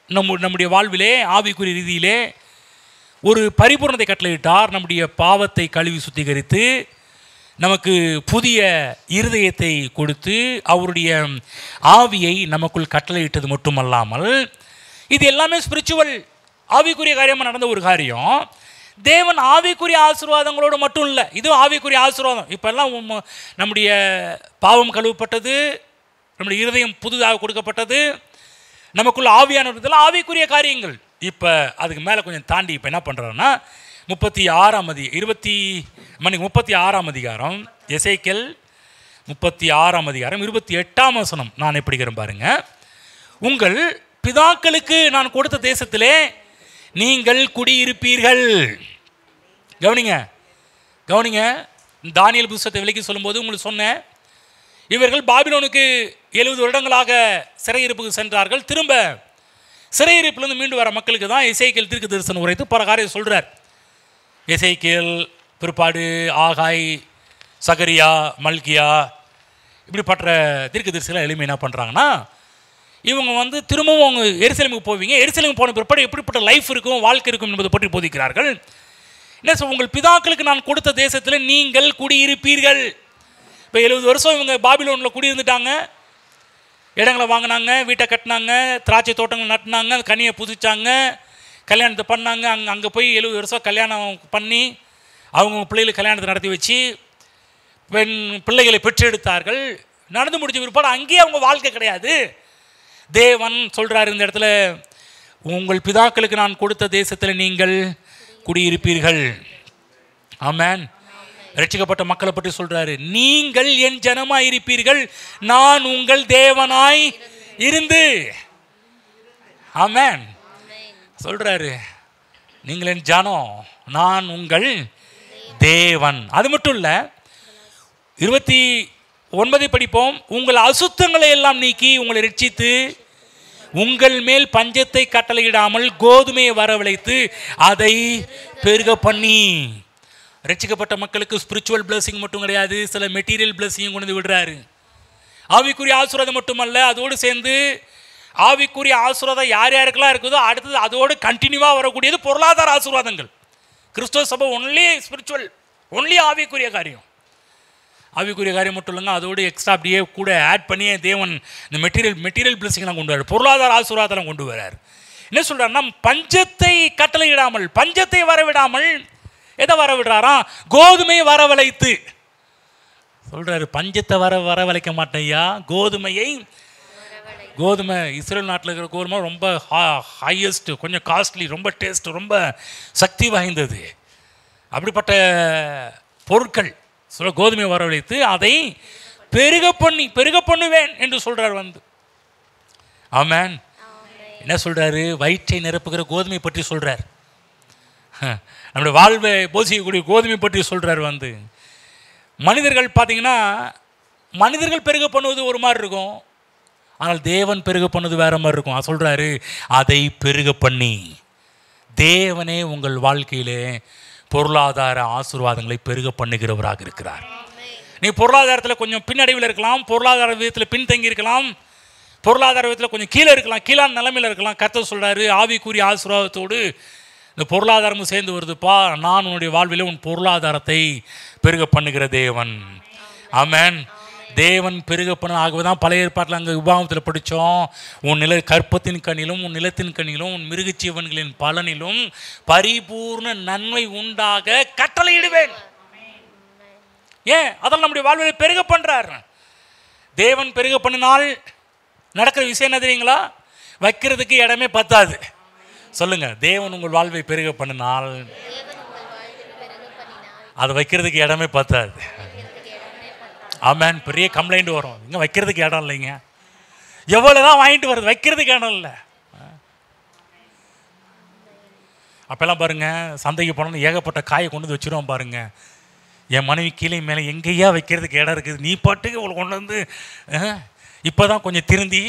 நம்முடைய வாழ்விலே ஆவிக்குரிய ரீதியிலே ஒரு பரிபூர்ணத்தை கட்டளையிட்டார். நம்முடைய பாவத்தை கழுவி சுத்திகரித்து நமக்கு புதிய இருதயத்தை கொடுத்து அவருடைய ஆவியை நமக்குள் கட்டளையிட்டது மட்டுமல்லாமல், இது எல்லாமே ஸ்பிரிச்சுவல் ஆவிக்குரிய காரியமாக நடந்த ஒரு காரியம். தேவன் ஆவிக்குரிய ஆசீர்வாதங்களோடு மட்டும் இல்லை, இது ஆவிக்குரிய ஆசீர்வாதம். இப்போல்லாம் நம்முடைய பாவம் கழுவப்பட்டது, நம்முடைய இருதயம் புதுதாக கொடுக்கப்பட்டது, நமக்குள்ள ஆவியானவர்கள் ஆவிக்குரிய காரியங்கள். இப்போ அதுக்கு மேலே கொஞ்சம் தாண்டி இப்போ என்ன பண்ணுறாருன்னா 36ஆம் அதிகாரம் எசேக்கியேல் 36ஆம் அதிகாரம் 28ஆம் வசனம் நான் எப்படிக்கிறேன் பாருங்க. உங்கள் பிதாக்களுக்கு நான் கொடுத்த தேசத்திலே நீங்கள் குடியிருப்பீர்கள். கவனிங்க. தானியேல் புத்தகத்தை விலக்கி சொல்லும்போது உங்களுக்கு சொன்னேன், இவர்கள் பாபிலோனுக்கு 70 வருடங்களாக சிறையிருப்புக்கு சென்றார்கள். திரும்ப சிறையிருப்பிலிருந்து மீண்டு வர மக்களுக்கு தான் எசேக்கியேல் தீர்க்க தரிசனம் உரைத்து பல காரியம் சொல்கிறார். எசேக்கியேல் பிற்பாடு ஆகாய், சகரியா, மல்கியா, இப்படிப்பட்ட தீர்க்க தரிசனம் எளிமை என்ன பண்ணுறாங்கன்னா, இவங்க திரும்பவும் அவங்க எருசலேமுக்கு போவீங்க, எருசலேமுக்கு போன பிற்பாடு எப்படிப்பட்ட லைஃப் இருக்கும், வாழ்க்கை இருக்கும் என்பதை பற்றி போதிக்கிறார்கள். என்ன சொல், உங்கள் பிதாக்களுக்கு நான் கொடுத்த தேசத்தில் நீங்கள் குடியிருப்பீர்கள். இப்போ 70 வருஷம் இவங்க பாபிலோனில் குடியிருந்துட்டாங்க, இடங்களை வாங்கினாங்க, வீட்டை கட்டினாங்க, திராட்சை தோட்டங்கள் நட்டினாங்க, கனியை புதிச்சாங்க, கல்யாணத்தை பண்ணாங்க. அங்கே போய் 70 வருஷம் கல்யாணம் பண்ணி அவங்க பிள்ளைகளுக்கு கல்யாணத்தை நடத்தி வச்சு பிள்ளைகளை பெற்றெடுத்தார்கள். நடந்து முடிச்ச பிற்பாடு அங்கேயே அவங்க வாழ்க்கை கிடையாது. தேவன் சொல்கிறார் இந்த இடத்துல, உங்கள் பிதாக்களுக்கு நான் கொடுத்த தேசத்தில் நீங்கள் குடியிருப்பீர்கள். ஆமென். ரட்சிக்கப்பட்ட மக்களை பற்றி சொல்கிறாரு, நீங்கள் என் ஜனமாய் இருப்பீர்கள், நான் உங்கள் தேவனாய் இருந்து. ஆமென் சொல்கிறாரு, நீங்கள் என் ஜனம், நான் உங்கள் தேவன். அது மட்டும் இல்லை, 29 படிப்போம். உங்கள் அசுத்தங்களை எல்லாம் நீக்கி உங்களை ரட்சித்து உங்கள் மேல் பஞ்சத்தை கட்டளையிடாமல் கோதுமையை வரவழைத்து அதை பெருக பண்ணி. ரட்சிக்கப்பட்ட மக்களுக்கு ஸ்பிரிச்சுவல் பிளஸிங் மட்டும் கிடையாது, சில மெட்டீரியல் பிளஸிங் கொண்டு விடுறாரு. ஆவிக்குரிய ஆசீர்வாதம் மட்டுமல்ல, அதோடு சேர்ந்து ஆவிக்குரிய ஆசீர்வாதம் யார் யாருக்கெல்லாம் இருக்குதோ அடுத்தது அதோடு கண்டினியூவாக வரக்கூடியது பொருளாதார ஆசீர்வாதங்கள். கிறிஸ்துவ சபை ஒன்லி ஸ்பிரிச்சுவல், ஒன்லி ஆவிக்குரிய காரியம். ஆவிக்குரிய காரியம் மட்டும் இல்லைங்க, அதோடு எக்ஸ்ட்ரா அப்படியே கூட ஆட் பண்ணியே தேவன் இந்த மெட்டீரியல் பிளஸிங்லாம் கொண்டு வர்றார், பொருளாதார ஆசீர்வாதம் கொண்டு வர்றார். என்ன சொல்கிறாருன்னா, பஞ்சத்தை கட்டளையிடாமல், பஞ்சத்தை வரவிடாமல் எதை வரவிடுறாராம்? கோதுமையை வரவழைத்து சொல்கிறாரு. பஞ்சத்தை வரவழைக்க மாட்டேயா, கோதுமை இஸ்ரேல் நாட்டில் இருக்கிற கோதுமை ரொம்ப ஹையஸ்ட்டு, கொஞ்சம் காஸ்ட்லி, ரொம்ப டேஸ்ட், ரொம்ப சக்தி வாய்ந்தது. அப்படிப்பட்ட பொருட்கள் சொல்ல கோதுமையை வரவழைத்து அதை பெருக பண்ணுவேன் என்று சொல்கிறார் ஆமென். என்ன சொல்கிறாரு? வயிற்றை நிரப்புகிற கோதுமை பற்றி சொல்கிறார். நம்முடைய வாழ்வை போஷிக்கக்கூடிய கோதுமை பற்றி சொல்கிறார். மனிதர்கள் பார்த்தீங்கன்னா, மனிதர்கள் பெருக பண்ணுவது ஒரு மாதிரி இருக்கும், ஆனால் தேவன் பெருக பண்ணது வேற மாதிரி இருக்கும். சொல்கிறாரு, அதை பெருக பண்ணி தேவனே உங்கள் வாழ்க்கையிலே பொருளாதார ஆசீர்வாதங்களை பெருக பண்ணுகிறவராக இருக்கிறார். நீ பொருளாதாரத்தில் கொஞ்சம் பின்னடைவில் இருக்கலாம், பொருளாதார விதத்தில் பின்தங்கி இருக்கலாம், பொருளாதார விதத்தில் கொஞ்சம் கீழே இருக்கலாம், கீழான நிலைமையில் இருக்கலாம். கர்த்தர் சொல்கிறாரு, ஆவிக்குரிய ஆசீர்வாதத்தோடு இந்த பொருளாதாரமும் சேர்ந்து வருதுப்பா, நான் உன்னுடைய வாழ்வில் உன் பொருளாதாரத்தை பெருக பண்ணுகிற தேவன். ஆமென். தேவன் பெருக பண்ண. ஆகவே தான் பழைய ஏற்பாட்டில் அங்கே உபாகமத்தில் படித்தோம், உன் கற்பத்தின் கண்ணிலும் உன் நிலத்தின் கண்ணிலும் உன் மிருகஜீவன்களின் பலனிலும் பரிபூர்ண நன்மை உண்டாக கட்டளையிடுவேன். ஏன்? அதெல்லாம் நம்முடைய வாழ்வில் பெருக பண்ணுறார். தேவன் பெருக பண்ணினால் நடக்கிற விஷயம் என்ன தெரியுங்களா? வைக்கிறதுக்கு இடமே பத்தாது. சொல்லுங்க, தேவன் உங்கள் வாழ்வை பெருக பண்ணினால் அதை வைக்கிறதுக்கு இடமே பத்தாது. ஆமென். பெரிய கம்ப்ளைண்ட் வரும், இங்கே வைக்கிறதுக்கு இடம் இல்லைங்க, எவ்வளோதான் வாங்கிட்டு வருது, வைக்கிறதுக்கு இடம் இல்லை. அப்போல்லாம் பாருங்கள், சந்தைக்கு போனோம்னு ஏகப்பட்ட காயை கொண்டு வந்து வச்சுருவோம் பாருங்கள். என் மனைவி கீழே மேலே எங்கேயா வைக்கிறதுக்கு இடம் இருக்குது, நீ பாட்டுக்கு அவளை கொண்டு வந்து இப்போ தான் கொஞ்சம் திருந்தி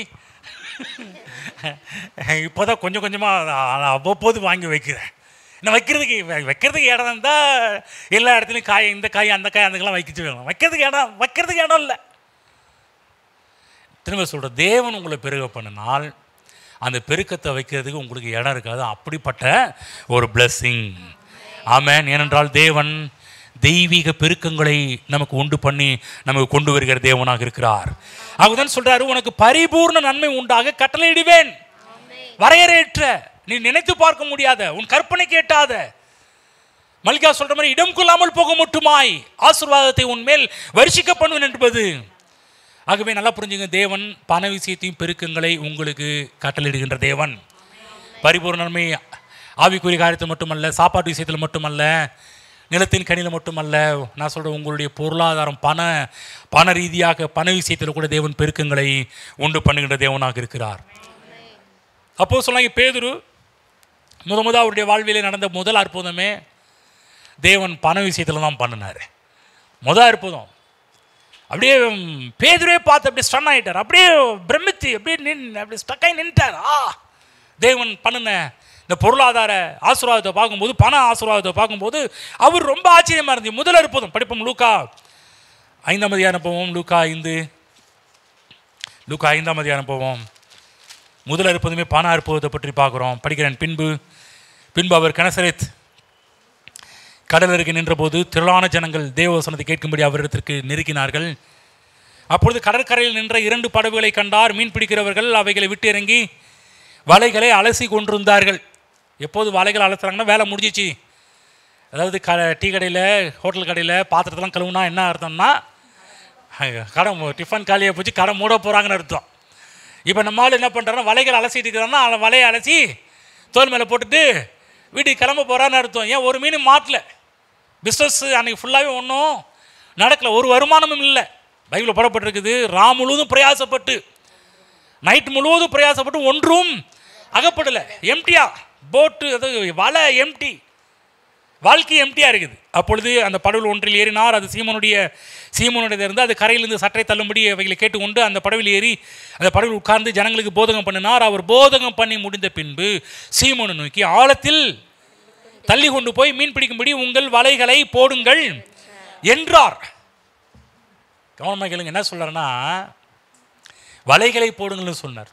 இப்போ தான் கொஞ்சம் கொஞ்சமாக அவ்வப்போது வாங்கி வைக்கிறேன். நான் வைக்கிறதுக்கு இடம் இருந்தால் எல்லா இடத்துலையும் காய், இந்த காய் அந்த காய் அதுக்கெல்லாம் வைக்கிச்சு வேணும். வைக்கிறதுக்கு இடம் இல்லை. திரும்ப சொல்கிற, தேவன் உங்களை பெருக பண்ணினால் அந்த பெருக்கத்தை வைக்கிறதுக்கு உங்களுக்கு இடம் இருக்காது. அப்படிப்பட்ட ஒரு பிளெஸ்ஸிங். ஆமென். ஏனென்றால் தேவன் தெய்வீக பெருக்கங்களை நமக்கு உண்டு பண்ணி நமக்கு கொண்டு வருகிற தேவனாக இருக்கிறார். அவர்தான் சொல்றாரு, உனக்கு பரிபூர்ண நன்மை உண்டாக கட்டளையிடுவேன். வரையறையற்ற, நீ நினைத்து பார்க்க முடியாத, உன் கற்பனைக்கு எட்டாத, மல்கியா சொல்ற மாதிரி இடம் கொள்ளாமல் போக மட்டுமாய் ஆசீர்வாதத்தை உன் மேல் வருஷிக்க பண்ணுவேன் என்பது. ஆகவே நல்லா புரிஞ்சுங்க, தேவன் பண விஷயத்தையும் பெருக்கங்களை உங்களுக்கு கட்டளையிடுகின்ற தேவன். பரிபூர்ண நன்மை ஆவிக்குரிய காரியத்தில் மட்டுமல்ல, சாப்பாட்டு விஷயத்தில் மட்டுமல்ல, நிலத்தின் கனியில் மட்டுமல்ல, நான் சொல்கிறேன் உங்களுடைய பொருளாதாரம் பண ரீதியாக பண விஷயத்தில் கூட தேவன் பெருக்கங்களை உண்டு பண்ணுகின்ற தேவனாக இருக்கிறார். அப்போ சொன்னாங்க, பேதுரு அவருடைய வாழ்விலே நடந்த முதல் அற்புதமே தேவன் பண விஷயத்தில் தான் பண்ணினார். முதல் அற்புதம். அப்படியே பேதுருவே பார்த்து அப்படியே ஸ்டன் ஆகிட்டார். அப்படியே பிரமித்து அப்படியே ஸ்டக்காகி நின்ட்டார். தேவன் பண்ணின இந்த பொருளாதார ஆசீர்வாதத்தை பார்க்கும்போது, பண ஆசீர்வாதத்தை பார்க்கும்போது அவர் ரொம்ப ஆச்சரியமாக இருந்தது. முதல் அற்புதம் படிப்போம். லூக்கா 5ஆம் அதிகாரம் போவோம். லூக்கா 5ஆம் அதிகாரம் போவோம். முதல் அற்புதமே பண அற்புதத்தை பற்றி பார்க்குறோம். படிக்கிறேன். பின்பு அவர் கனசரேத் கடலருக்கு நின்றபோது திரளான ஜனங்கள் தேவவசனத்தை கேட்கும்படி அவரிடத்திற்கு நெருக்கினார்கள். அப்பொழுது கடற்கரையில் நின்ற 2 படகுகளை கண்டார். மீன் பிடிக்கிறவர்கள் அவைகளை விட்டு இறங்கி வலைகளை அலசி கொண்டிருந்தார்கள். எப்போது வலைகள் அலசுறாங்கன்னா வேலை முடிஞ்சிச்சு. அதாவது டீ கடையில், ஹோட்டல் கடையில் பாத்திரத்தெல்லாம் கழுவுனா என்ன அர்த்தம்னா, கடை டிஃபன் காலியாக போச்சு, கடை மூட போகிறாங்கன்னு அர்த்தம். இப்போ நம்மளால் என்ன பண்ணுறாங்கன்னா, வலைகள் அலசிட்டு இருக்கிறாங்கன்னா வலையை அலசி தோல் மேலே போட்டுட்டு வீட்டுக்கு கிளம்ப போகிறான்னு அர்த்தம். ஏன் ஒரு மீன் மாட்டல, பிஸ்னஸ் அன்றைக்கி ஃபுல்லாகவே ஒன்றும் நடக்கலை, ஒரு வருமானமும் இல்லை. பைபிளில் போடப்பட்டிருக்குது, முழுவதும் பிரயாசப்பட்டு, நைட் முழுவதும் பிரயாசப்பட்டு ஒன்றும் அகப்படலை. எம்டியா போட்டு, அது வலை எம்டி, வாழ்க்கை எம்டியாக இருக்குது. அப்பொழுது அந்த படவில் ஒன்றில் ஏறினார். அது சீமோனுடைய இருந்து அது கரையிலிருந்து சற்றை தள்ளும்படி அவைகளை கேட்டுக்கொண்டு அந்த படவில் ஏறி அந்த படவில் உட்கார்ந்து ஜனங்களுக்கு போதகம் பண்ணினார். அவர் போதகம் பண்ணி முடிந்த பின்பு சீமோனை நோக்கி, ஆழத்தில் தள்ளி கொண்டு போய் மீன் பிடிக்கும்படி உங்கள் வலைகளை போடுங்கள் என்றார். கவனமாக கேளுங்க, என்ன சொல்றாருன்னா, வலைகளை போடுங்கள்னு சொன்னார்.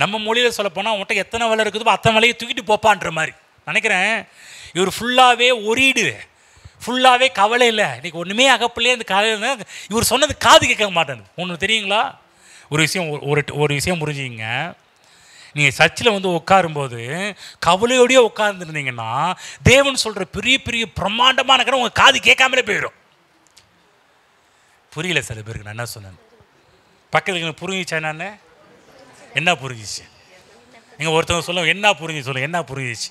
நம்ம மொழியில் சொல்லப்போனால் உன்கிட்ட எத்தனை வலை இருக்குதோ அத்தனை வலையை தூக்கிட்டு போப்பான்ற மாதிரி நினைக்கிறேன். இவர் ஃபுல்லாகவே ஒரீடு, ஃபுல்லாகவே கவலை இல்லை, இன்றைக்கி ஒன்றுமே அகப்பிள்ளையே அந்த கவலை. இவர் சொன்னது காது கேட்க மாட்டேன். ஒன்று தெரியுங்களா, ஒரு விஷயம் புரிஞ்சுங்க. நீங்கள் சர்ச்சில் வந்து உட்காரும்போது கவலையோடையே உட்கார்ந்துருந்தீங்கன்னா தேவன் சொல்கிற பெரிய பெரிய பிரம்மாண்டமான கதை உங்கள் காது கேட்காமலே போயிடும். புரியல சில பேருக்கு நான் என்ன சொன்னேன். பக்கத்துக்கு புரிஞ்சிச்சா? நான் என்ன புரிஞ்சிச்சு? நீங்கள் ஒருத்தவங்க சொல்லுங்க, என்ன புரிஞ்சு சொல்லுங்க, என்ன புரிஞ்சிச்சு?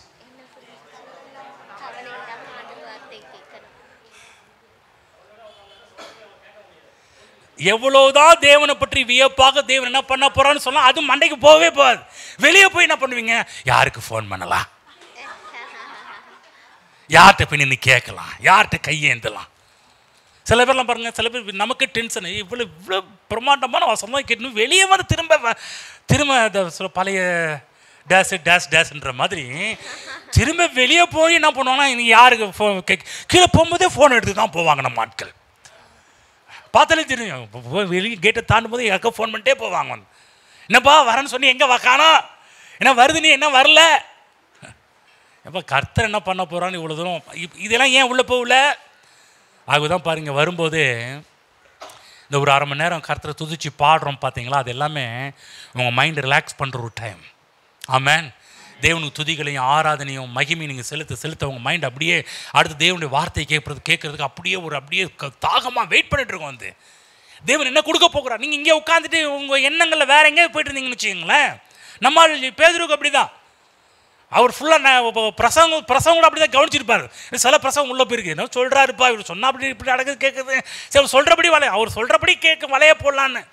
எவ்வளவுதான் தேவனை பற்றி வியப்பாக தேவன் என்ன பண்ண போறான்னு சொல்லலாம், அது மண்டைக்கு போகவே போகாது. வெளியே போய் என்ன பண்ணுவீங்க, யாருக்கு ஃபோன் பண்ணலாம், யார்கிட்ட போய் நின்று கேட்கலாம், யார்கிட்ட கையேந்தலாம். சில பேர்லாம் பாருங்க, சில பேர் நமக்கு டென்ஷன், இவ்வளோ பிரம்மாண்டமான வசமாக கேட்கணும், வெளியே வந்து திரும்ப பழைய டேஷ்ன்ற மாதிரி திரும்ப வெளியே போய் என்ன பண்ணுவாங்கன்னா, இன்னைக்கு யாருக்கு ஃபோன் கீழே போகும்போதே ஃபோன் எடுத்து தான் போவாங்க நம்ம ஆட்கள். பார்த்தாலே தெரியும், வெளியே கேட்டை தாண்டும் போது எங்கே ஃபோன் பண்ணிட்டே போவாங்க. என்னப்பா வரேன்னு சொல்லி எங்கே வக்கானா, என்ன வருது, நீ என்ன வரல, எப்போ கர்த்தர் என்ன பண்ண போகிறான்னு இவ்வளோ தூரம் இதெல்லாம் ஏன் உள்ளே போகல. ஆகுதான் பாருங்க, வரும்போது இந்த ஒரு 1/2 மணி நேரம் கர்த்தரை துதிச்சு பாடுறோம் பார்த்தீங்களா, அது எல்லாமே உங்கள் மைண்டை ரிலாக்ஸ் பண்ணுற ஒரு டைம். ஆமென். தேவனுக்கு துதிகளையும் ஆராதனையும் மகிமையும் நீங்கள் செலுத்த உங்கள் மைண்ட் அப்படியே அடுத்து தேவனுடைய வார்த்தையை கேட்கறதுக்கு அப்படியே தாகமாக வெயிட் பண்ணிட்டு இருக்கோம். வந்து தேவன் என்ன கொடுக்க போகிறார். நீங்கள் இங்கே உட்காந்துட்டு உங்கள் எண்ணங்களில் வேற எங்கேயும் போயிட்டு இருந்தீங்கன்னு வச்சுக்கோங்களேன். நம்ம பேதுருக்கு அப்படி தான், அவர் ஃபுல்லாக பிரசங்கம் கூட அப்படி தான் கவனிச்சிருப்பார். சில பிரசங்கம் உள்ளே போயிருக்கு, என்ன சொல்கிறாருப்பா, இவர் சொன்னால் அப்படி இப்படி நடக்குது கேட்குது, சரி சொல்கிறபடி அவர் சொல்கிறபடி வலைய போடலான்னு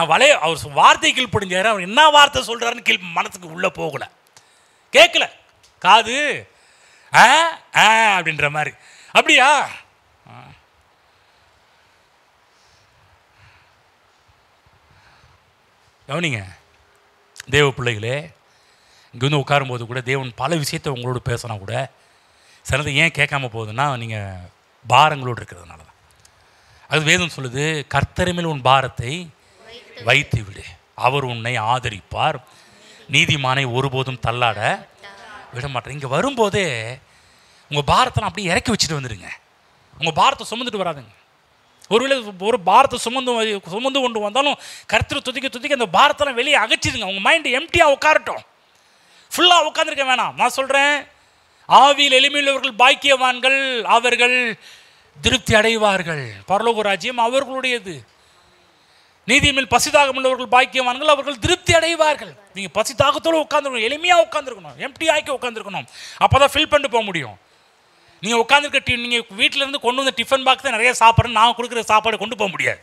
அவர் வார்த்தை கீழ்ப்படிஞ்சார். அவர் என்ன வார்த்தை சொல்கிறாருன்னு மனசுக்கு உள்ளே போகலை, கேட்கல, காது அப்படின்ற மாதிரி. அப்படியா கவனிங்க தேவ பிள்ளைகளே, இங்கே வந்து உட்காரும்போது கூட தேவன் பல விஷயத்தை உங்களோட பேசினா கூட சிலது ஏன் கேட்காம போகுதுன்னா நீங்கள் பாரங்களோடு இருக்கிறதுனால தான். அது வேதம் சொல்லுது, கர்த்தர் மேல் உன் பாரத்தை வைத்து விடு, அவர் உன்னை ஆதரிப்பார், நீதிமானை ஒருபோதும் தள்ளாட விட மாட்டார். இங்கே வரும்போதே உங்கள் பாரத்தை அப்படியே இறக்கி வச்சுட்டு வந்துடுங்க. உங்கள் பாரத்தை சுமந்துட்டு வராதுங்க. ஒருவேளை ஒரு பாரத்தை சுமந்து கொண்டு வந்தாலும் கர்த்தர் துதிக்க அந்த பாரத்தெல்லாம் வெளியே அகற்றிடுங்க. உங்கள் மைண்டு எம்டியாக உட்காரட்டும், ஃபுல்லாக உட்காந்துருக்க வேணாம். நான் சொல்கிறேன், ஆவியில் எளிமையுள்ளவர்கள் பாக்கியவான்கள், அவர்கள் திருப்தி அடைவார்கள், பரலோக ராஜ்யம் அவர்களுடையது. நீதியின் பசிதாகம் உள்ளவர்கள் பாக்கியவான்கள், அவர்கள் திருப்தி அடைவார்கள். நீங்கள் பசிதாகத்தோடு உட்காந்துருக்கணும், எளிமையாக உட்காந்துருக்கணும், எம்டி ஆக்கி உட்காந்துருக்கணும். அப்போ தான் ஃபில் பண்ணிட்டு போக முடியும். நீங்கள் உட்காந்துருக்க நீங்கள் வீட்டிலேருந்து கொண்டு வந்த டிஃபன் பாக்ஸ் தான் நிறைய சாப்பிட்றேன்னு நான் கொடுக்குற சாப்பாடை கொண்டு போக முடியாது.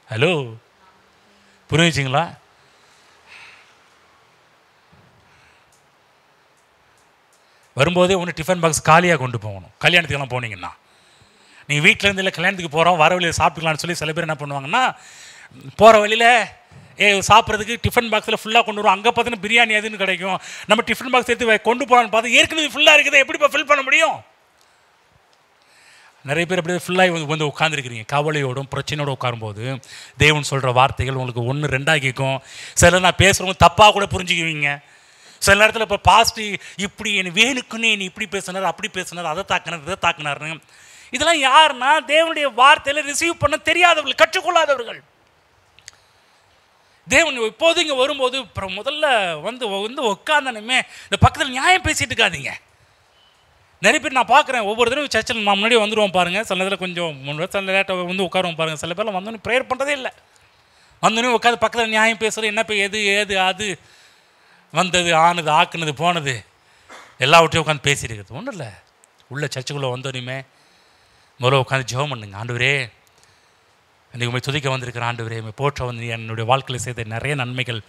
ஹலோ, புரிஞ்சுங்களா? வரும்போதே ஒன்று டிஃபன் பாக்ஸ் காலியாக கொண்டு போகணும். கல்யாணத்துக்கெல்லாம் போனீங்கன்னா நீங்கள் வீட்டிலேருந்து இல்லை கல்யாணத்துக்கு போகிறோம் வர வழியில் சாப்பிட்டுக்கலான்னு சொல்லி சில பேர் என்ன பண்ணுவாங்கன்னா, போகிற வழியில் சாப்பிட்றதுக்கு டிஃபன் பாக்ஸில் ஃபுல்லாக கொண்டு வரும். அங்கே பார்த்தீங்கன்னா பிரியாணி எதுன்னு கிடைக்கும். நம்ம டிஃபன் பாக்ஸ் எடுத்து கொண்டு போகலான்னு பார்த்தா ஏற்கனவே ஃபுல்லாக இருக்குது, எப்படி இப்போ ஃபில் பண்ண முடியும்? நிறைய பேர் அப்படி ஃபுல்லாக வந்து உட்காந்துருக்கிறீங்க. கவலையோடும் பிரச்சனையோடு உட்காரும்போது தேவன் சொல்கிற வார்த்தைகள் உங்களுக்கு 1 2 கேட்கும். சில நான் பேசுகிறவங்க தப்பாக கூட புரிஞ்சுக்குவீங்க. சில நேரத்தில் இப்போ பாஸ்ட்டு இப்படி என் வேணுக்குன்னு என்னை இப்படி பேசினார், அப்படி பேசினார், அதை தாக்கினார், இதை தாக்கினார்னு. இதெல்லாம் யாருன்னா தேவனுடைய வார்த்தையில் ரிசீவ் பண்ண தெரியாதவர்கள், கற்றுக்கொள்ளாதவர்கள். தேவன் இப்போது இங்கே வரும்போது முதல்ல வந்து உட்காந்தனுமே இந்த பக்கத்தில் நியாயம் பேசிட்டு இருக்காதீங்க. நிறைய பேர் நான் பார்க்குறேன், ஒவ்வொரு தடவை சர்ச்சில் நான் முன்னாடி வந்துடுவோம் பாருங்கள். சில நேரத்தில் கொஞ்சம் சில லேட்டாக வந்து உட்காருவோம் பாருங்கள். சில பேர்லாம் வந்தோன்னே ப்ரேயர் பண்ணுறதே இல்லை. வந்தோடனே உட்காந்து பக்கத்தில் நியாயம் பேசுகிறது, என்ன எது அது வந்தது ஆனது ஆக்குனது போனது எல்லாவற்றையும் உட்காந்து பேசிட்டு இருக்கிறது ஒன்றும் இல்லை. உள்ள சர்ச்சுக்குள்ளே வந்தோடனே முதல்ல உட்காந்து ஜெபம் பண்ணுங்க. ஆண்டவரே, இன்றைக்கு உண்மை துதிக்க வந்திருக்கிற ஆண்டவரே, போற்ற வந்து என்னுடைய வாழ்க்கையில் செய்த நிறைய நன்மைகள்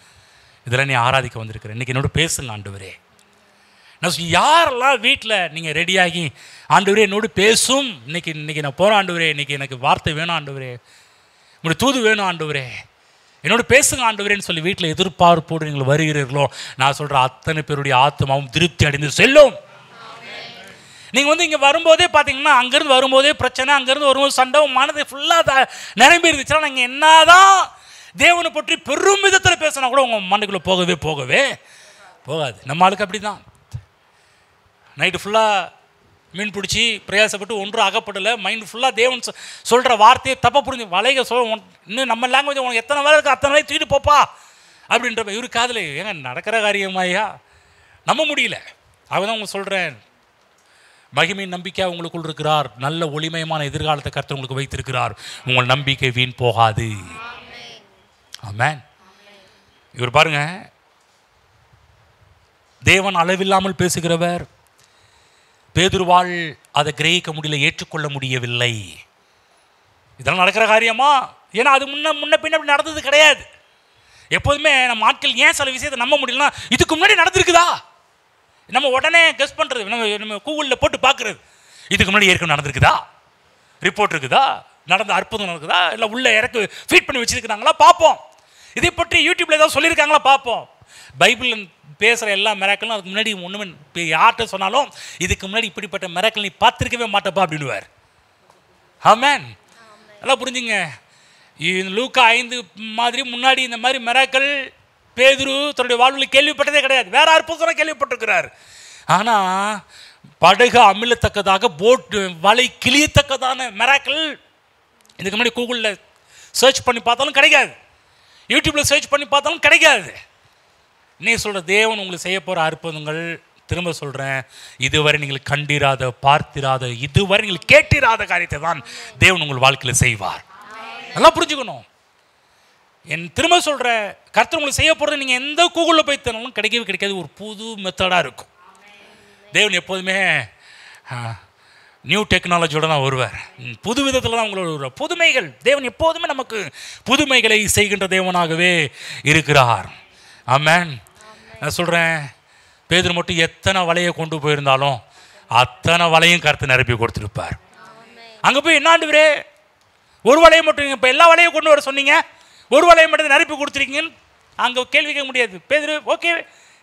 இதெல்லாம் நீ ஆராதிக்க வந்திருக்கிறேன், இன்றைக்கி என்னோட பேசுங்க ஆண்டவரே. நான் யாரெல்லாம் வீட்டில் நீங்கள் ரெடியாகி ஆண்டவரே என்னோடு பேசும், இன்றைக்கி நான் போகிறேன் ஆண்டவரே, இன்றைக்கி எனக்கு வார்த்தை வேணும் ஆண்டவரே, உங்களுடைய தூது வேணும் ஆண்டவரே, என்னோட பேசுங்க ஆண்டவரேன்னு சொல்லி வீட்டில் எதிர்பார்ப்போடு நீங்கள் வருகிறீர்களோ, நான் சொல்கிற அத்தனை பேருடைய ஆத்மாவும் திருப்தி அடைந்து செல்லும். நீங்கள் வந்து இங்கே வரும்போதே பார்த்தீங்கன்னா, அங்கேருந்து வரும்போதே பிரச்சனை, அங்கேருந்து வரும்போது சண்டை, மனது ஃபுல்லாக நிரம்பி இருந்துச்சுன்னா நீங்கள் என்னதான் தேவனை பற்றி பெரும் விதத்தில் பேசினா கூட உங்கள் மண்ணுக்குள்ளே போகவே போகாது. நம்ம ஆளுக்கு அப்படி தான். நைட்டு ஃபுல்லாக மீன் பிடிச்சி பிரயாசப்பட்டு ஒன்றும் அகப்படலை, மைண்டு ஃபுல்லாக தேவன் சொல்கிற வார்த்தையை தப்பாக புரிஞ்சு வலைக இன்னும் நம்ம லாங்குவேஜ் உனக்கு எத்தனை வேலை இருக்குது அத்தனை வேலை தூக்கிட்டு போப்பா அப்படின்றப்ப இவரு காதில் ஏங்க நடக்கிற காரியமாயா நம்ப முடியல. அவதான் உங்களுக்கு சொல்கிறேன், மகிமை நம்பிக்கையாக உங்களுக்குள் இருக்கிறார், நல்ல ஒளிமயமான எதிர்காலத்தை கர்த்தர் உங்களுக்கு வைத்திருக்கிறார், உங்கள் நம்பிக்கை வீண் போகாது. ஆமென். இவர் பாருங்க, தேவன் அளவில்லாமல் பேசுகிறவர். பேதுருவாள் அதை கிரகிக்க முடியல, ஏற்றுக்கொள்ள முடியவில்லை. இதெல்லாம் நடக்கிற காரியமா? ஏன்னா அது முன்ன பின்ன அப்படி நடந்தது கிடையாது. எப்போதுமே நம்ம ஆட்கள் ஏன் சில விஷயத்தை நம்ப முடியலன்னா, இதுக்கு முன்னாடி நடந்திருக்குதா நம்ம உடனே கெஸ் பண்ணுறது, நம்ம கூகுளில் போட்டு பார்க்குறது, இதுக்கு முன்னாடி ஏற்கனவே நடந்திருக்குதா, ரிப்போர்ட் இருக்குதா, நடந்த அற்புதம் நடக்குதா, இல்லை உள்ள இறக்கு ஃபீட் பண்ணி வச்சுருக்கிறாங்களா பார்ப்போம். இதை பற்றி யூடியூப்பில் ஏதாவது சொல்லியிருக்காங்களா பார்ப்போம். பைபிள் பேசுகிற எல்லா மிராக்களும் அதுக்கு முன்னாடி ஒன்றுமே யார்கிட்ட சொன்னாலும் இதுக்கு முன்னாடி இப்படிப்பட்ட மிராக்கள் நீ பார்த்துருக்கவே மாட்டப்பா அப்படின்னுவார். ஆமென். நல்லா புரிஞ்சுங்க. லூக்கா 5 மாதிரி முன்னாடி இந்த மாதிரி மிராக்கள் பேதுரு தன்னுடைய வாழ்வில் கேள்விப்பட்டதே கிடையாது. வேற அற்புதம் கேள்விப்பட்டிருக்கிறார். ஆனால் படகு அமிழத்தக்கதாக போட்டு வலை கிளியத்தக்கதான மிராக்கள் இதுக்கு முன்னாடி கூகுளில் சர்ச் பண்ணி பார்த்தாலும் கிடைக்காது, யூடியூப்பில் சர்ச் பண்ணி பார்த்தாலும் கிடைக்காது. நீ சொல்கிற தேவன் உங்களுக்கு செய்ய போகிற அற்புதங்கள், திரும்ப சொல்கிறேன், இதுவரை நீங்கள் கண்டிராத பார்த்திராத இதுவரை நீங்கள் கேட்டிராத காரியத்தை தான் தேவன் உங்கள் வாழ்க்கையில் செய்வார். நல்லா புரிஞ்சுக்கணும். என் திரும்ப சொல்கிறேன், கர்த்தர் உங்களுக்கு செய்ய போகிறது நீங்கள் எந்த கூகுளில் போய் தரணும் கிடைக்கவே கிடைக்காது. ஒரு புது மெத்தடாக இருக்கும். தேவன் எப்போதுமே நியூ டெக்னாலஜியோடு தான் வருவார், புது விதத்தில் தான் உங்களோட வருவார். புதுமைகள், தேவன் எப்போதுமே நமக்கு புதுமைகளை செய்கின்ற தேவனாகவே இருக்கிறார். ஆமென். நான் சொல்கிறேன், பேதுரு மட்டும் எத்தனை வலையை கொண்டு போயிருந்தாலும் அத்தனை வலையும் கர்த்தர் நிரப்பி கொடுத்துருப்பார். அங்கே போய் என்ன ஆண்டவரே ஒரு வலையை மட்டும் இப்போ எல்லா வலையும் கொண்டு வர சொன்னீங்க, ஒரு வலையை மட்டும் நிரப்பி கொடுத்துருக்கீங்கன்னு அங்கே கேள்வி கேட்க முடியாது. பேதுரு ஓகே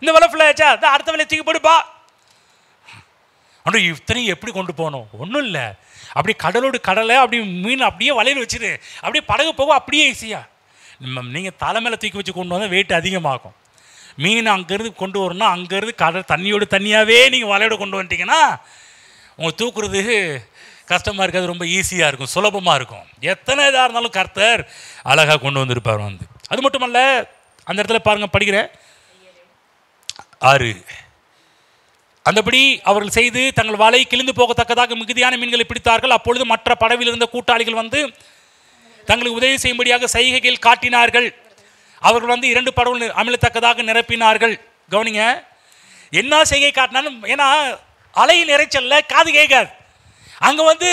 இந்த வலை ஃபுல்லாக ஆச்சா, அதான் அடுத்த வேலையை தூக்கி போடுப்பா. ஆனால் இத்தனையும் எப்படி கொண்டு போகணும்? ஒன்றும் இல்லை, அப்படி கடலோடு கடலை அப்படி மீன் அப்படியே வலையில் வச்சுரு, அப்படியே படகு போகும் அப்படியே ஈஸியாக. நீங்கள் தலை மேலே தூக்கி வச்சு கொண்டு வந்தால் வெயிட் அதிகமாகும். மீன் அங்கேருந்து கொண்டு வரணும்னா அங்கேருந்து கடல் தண்ணியோடு தண்ணியாகவே நீங்கள் வலையோடு கொண்டு வந்துட்டீங்கன்னா உங்கள் தூக்குறது கஷ்டமாக இருக்காது, ரொம்ப ஈஸியாக இருக்கும், சுலபமாக இருக்கும். எத்தனை இதாக இருந்தாலும் கர்த்தர் அழகாக கொண்டு வந்திருப்பார் வந்து. அது மட்டும் அல்ல, அந்த இடத்துல பாருங்கள், படிக்கிறேன் 6. அந்தபடி அவர்கள் செய்து தங்கள் வலை கிழிந்து போகத்தக்கதாக மிகுதியான மீன்களை பிடித்தார்கள். அப்பொழுது மற்ற படவில் இருந்த கூட்டாளிகள் வந்து தங்களுக்கு உதவி செய்யும்படியாக சைகைகள் காட்டினார்கள். அவர்கள் வந்து 2 படவுகள் அமிழத்தக்கதாக நிரப்பினார்கள். கவனிங்க, என்ன செய்கை காட்டினாலும், ஏன்னா அலை நிறைச்சல்ல காது கேட்காது. அங்கே வந்து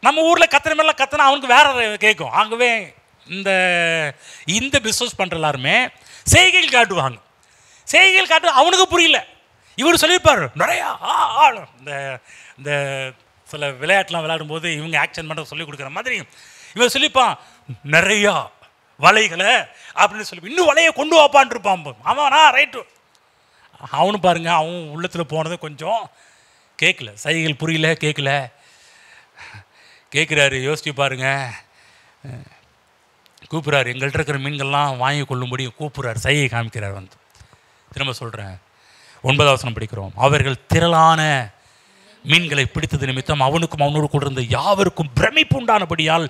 நம்ம ஊரில் கத்துற மாதிரிலாம் கத்துனா அவனுக்கு வேற கேட்கும். ஆகவே இந்த பிஸ்னஸ் பண்ணுற எல்லாருமே செய்கைகள் காட்டுவாங்க. செய்கைகள் காட்டு அவனுக்கு புரியல. இவர் சொல்லியிருப்பார் நிறையா இந்த சில விளையாட்டுலாம் விளையாடும்போது இவங்க ஆக்ஷன் பண்ணுற சொல்லி கொடுக்குற மாதிரி இவன் சொல்லிப்பான் நிறையா வலைகளை அப்படின்னு சொல்லி, இன்னும் வலையை கொண்டு வாப்பான் இருப்பான். அவனா ரைட்டு, அவனு பாருங்க, அவன் உள்ளத்தில் போனது கொஞ்சம் கேட்கல, சைகைகள் புரியல, கேட்கல. கேட்குறாரு, யோசிச்சு பாருங்க, கூப்பிட்றாரு, எங்கள்கிட்ட இருக்கிற மீன்கள்லாம் வாங்கி கொள்ளும்படி கூப்பிட்றாரு, சைகை காமிக்கிறார் வந்து. திரும்ப சொல்கிறேன், 9வது வசனம் படிக்கிறோம். அவர்கள் திரளான மீன்களை பிடித்தது நிமித்தம் அவனுக்கும் அவனோடு கூட இருந்த யாவருக்கும் பிரமிப்பு உண்டானபடியால்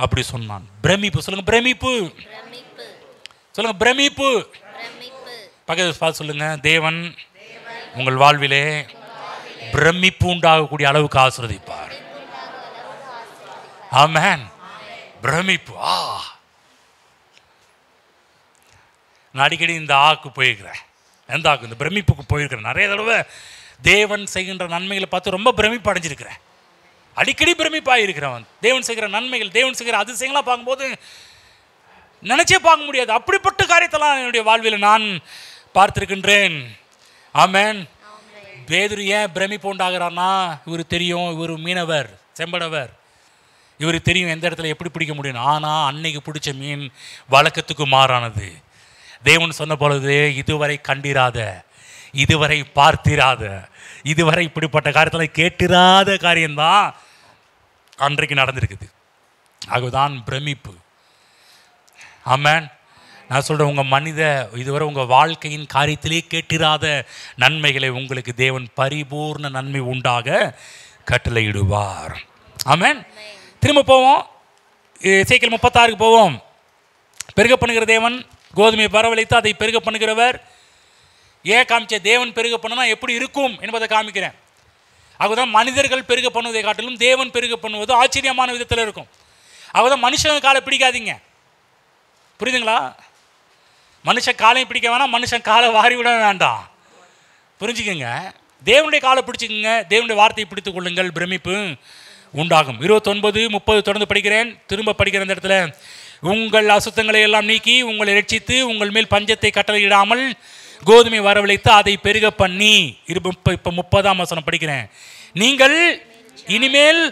அப்படி சொன்னான். பிரமிப்பு சொல்லுங்க, பிரமிப்பு சொல்லுங்க, பிரமிப்பு. பக்கத்தில் பார்த்து சொல்லுங்க, தேவன் உங்கள் வாழ்விலே பிரமிப்பு உண்டாகக்கூடிய அளவுக்கு ஆசீர்வதிப்பார். ஆமென். பிரமிப்பு. நான் அடிக்கடி இந்த ஆக்கு போயிருக்கிறேன். எந்த ஆக்கு? இந்த பிரமிப்புக்கு போயிருக்கிறேன். நிறைய தடவை தேவன் செய்கின்ற நன்மைகளை பார்த்து ரொம்ப பிரமிப்பு அடைஞ்சிருக்கிறேன். அடிக்கடி பிரமிப்பாக இருக்கிறவன். தேவன் செய்கிற நன்மைகள், தேவன் செய்கிற அதிசயங்களாக பார்க்கும்போது நினைச்சே பார்க்க முடியாது. அப்படிப்பட்ட காரியத்தெல்லாம் என்னுடைய வாழ்வில் நான் பார்த்திருக்கின்றேன். ஆமென். பேதுரு ஏன் பிரமிப்பு உண்டாகிறார்னா, இவர் தெரியும், இவர் மீனவர், செம்படவர், இவருக்கு தெரியும் எந்த இடத்துல எப்படி பிடிக்க முடியும். ஆனால் அன்னைக்கு பிடிச்ச மீன் வழக்கத்துக்கு மாறானது. தேவன் சொன்ன பொழுது, இதுவரை கண்டிராத, இதுவரை பார்த்திராத, இதுவரை இப்படிப்பட்ட காரியத்தில் கேட்டிராத காரியம்தான் அன்றைக்கு நடந்திருக்குது. அதுதான் பிரமிப்பு. ஆமென். நான் சொல்கிறேன், உங்கள் இதுவரை உங்கள் வாழ்க்கையின் காரியத்திலே கேட்டிராத நன்மைகளை உங்களுக்கு தேவன் பரிபூர்ண நன்மை உண்டாக கட்டளையிடுவார். ஆமென். திரும்ப போவோம், எசேக்கியேல் 36 போவோம். பெருக பண்ணுகிற தேவன் கோதுமையை பரவழைத்து அதை பெருக பண்ணுகிறவர். ஏன் காமிச்ச? தேவன் பெருக பண்ணுனா எப்படி இருக்கும் என்பதை காமிக்கிறேன். அதுதான் மனிதர்கள் பெருக பண்ணுவதை காட்டிலும் தேவன் பெருக பண்ணுவது ஆச்சரியமான விதத்தில் இருக்கும். அதுதான் மனுஷன் காலை பிடிக்காதீங்க, புரியுதுங்களா? மனுஷன் காலையும் பிடிக்க வேணாம், மனுஷன் காலை வாரி விட வேண்டாம், புரிஞ்சுக்கோங்க. தேவனுடைய காலை பிடிச்சிக்கோங்க, தேவனுடைய வார்த்தையை பிடித்துக் கொள்ளுங்கள், பிரமிப்பு உண்டாகும். 29, 30 தொடர்ந்து படிக்கிறேன், திரும்ப படிக்கிற அந்த இடத்துல, உங்கள் அசுத்தங்களை எல்லாம் நீக்கி உங்களை ரட்சித்து உங்கள் மேல் பஞ்சத்தை கட்டளையிடாமல் கோதுமை வரவழைத்து அதை பெருக பண்ணி. இப்போ 30ஆம் வசனம் படிக்கிறேன். நீங்கள் இனிமேல்